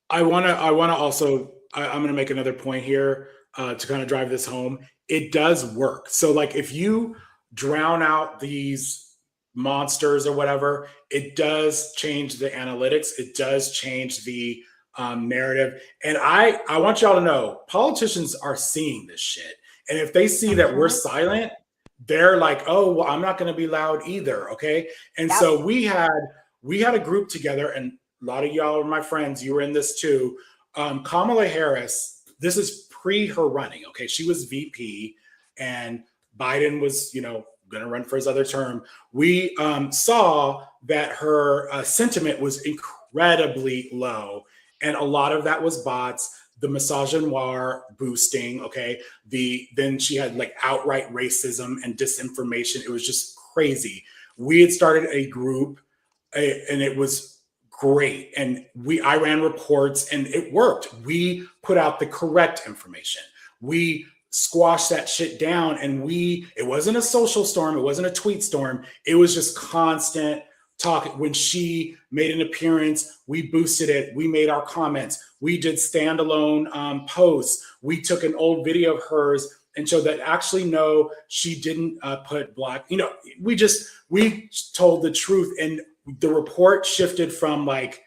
I want to also, I'm going to make another point here to kind of drive this home. It does work. So like if you drown out these monsters or whatever, it does change the analytics. It does change the narrative. And I want y'all to know, politicians are seeing this shit. And if they see that we're silent, they're like, oh, well, I'm not going to be loud either. Okay. And so we had a group together, and a lot of y'all are my friends. You were in this too. Kamala Harris, this is pre her running. Okay. She was VP and Biden was, you know, going to run for his other term. We saw that her sentiment was incredibly low. And a lot of that was bots, the misogynoir boosting. Okay. Then she had like outright racism and disinformation. It was just crazy. We had started a group and it was great. And I ran reports and it worked. We put out the correct information. We squashed that shit down, and it wasn't a social storm. It wasn't a tweet storm. It was just constant talk. When she made an appearance, we boosted it. We made our comments. We did standalone posts. We took an old video of hers and showed that actually, no, she didn't put black, you know, we told the truth. And the report shifted from like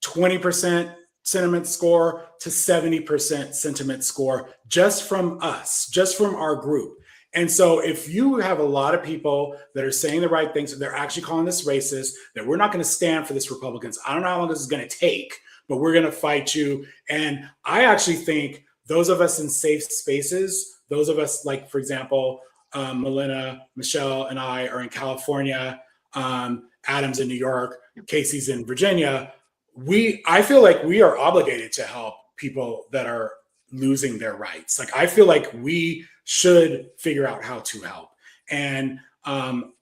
20% sentiment score to 70% sentiment score just from us, just from our group. And so if you have a lot of people that are saying the right things, they're actually calling this racist, that we're not going to stand for this, Republicans. I don't know how long this is going to take, but we're going to fight you. And I actually think those of us in safe spaces, those of us like, for example, Melina, Michelle, and I are in California, Adam's in New York, Casey's in Virginia. I feel like we are obligated to help people that are losing their rights. Like, I feel like we should figure out how to help. And I'm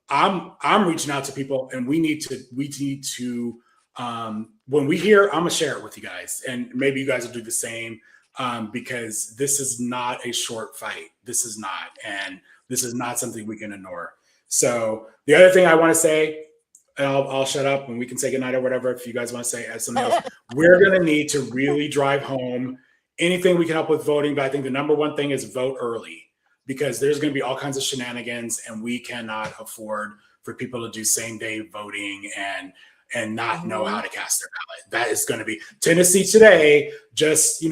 reaching out to people, and we need to when we hear, I'm gonna share it with you guys, and maybe you guys will do the same, because this is not a short fight. This is not, and this is not something we can ignore. So the other thing I want to say, and I'll shut up and we can say goodnight or whatever if you guys want to say something else. We're going to need to really drive home anything we can help with voting. But I think the number one thing is vote early, because there's going to be all kinds of shenanigans, and we cannot afford for people to do same day voting and not know how to cast their ballot. That is going to be Tennessee today just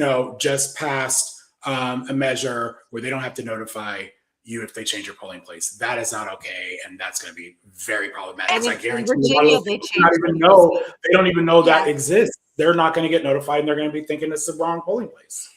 passed a measure where they don't have to notify you if they change your polling place. That is not okay, and that's going to be very problematic. I guarantee you, they don't even know that exists. They're not going to get notified, and they're going to be thinking it's the wrong polling place.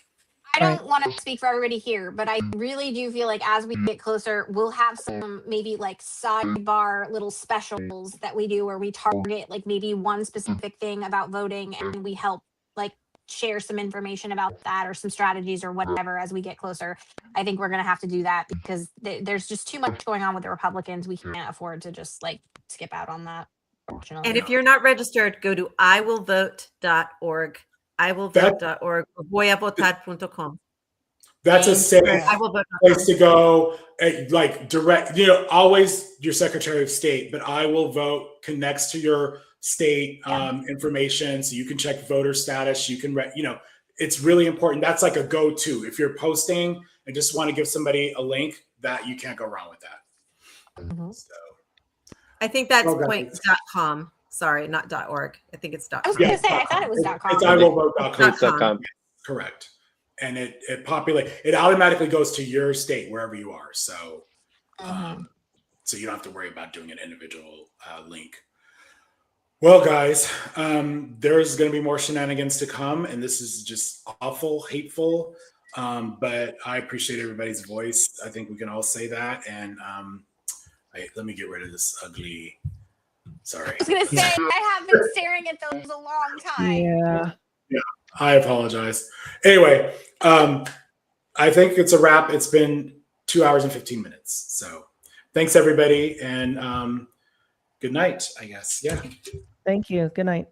I don't want to speak for everybody here, but I really do feel like as we get closer, we'll have some maybe like sidebar little specials that we do where we target like maybe one specific thing about voting, and we help like share some information about that or some strategies or whatever as we get closer. I think we're going to have to do that because there's just too much going on with the Republicans. We can't afford to just like skip out on that. And if you're not registered, go to iwillvote.org, iwillvote.org or voyavotar.com. That's a safe iwillvote.com. place to go. Like direct, always your Secretary of State, but I Will Vote connects to your state information, so you can check voter status. You can, it's really important. That's like a go-to. If you're posting and just want to give somebody a link, that you can't go wrong with that. So, I think that's .com. Sorry, not .org. I think it's .com. I was going to say, I thought it was .com. It's iwillvote.com. .com. Correct. And it automatically goes to your state wherever you are. So, so you don't have to worry about doing an individual link. Well, guys, there's going to be more shenanigans to come, and this is just awful, hateful. But I appreciate everybody's voice. I think we can all say that. And let me get rid of this ugly. Sorry. I was going to say, I have been staring at those a long time. Yeah, I apologize. Anyway, I think it's a wrap. It's been 2 hours and 15 minutes. So thanks, everybody. And good night, I guess. Yeah. Thank you. Good night.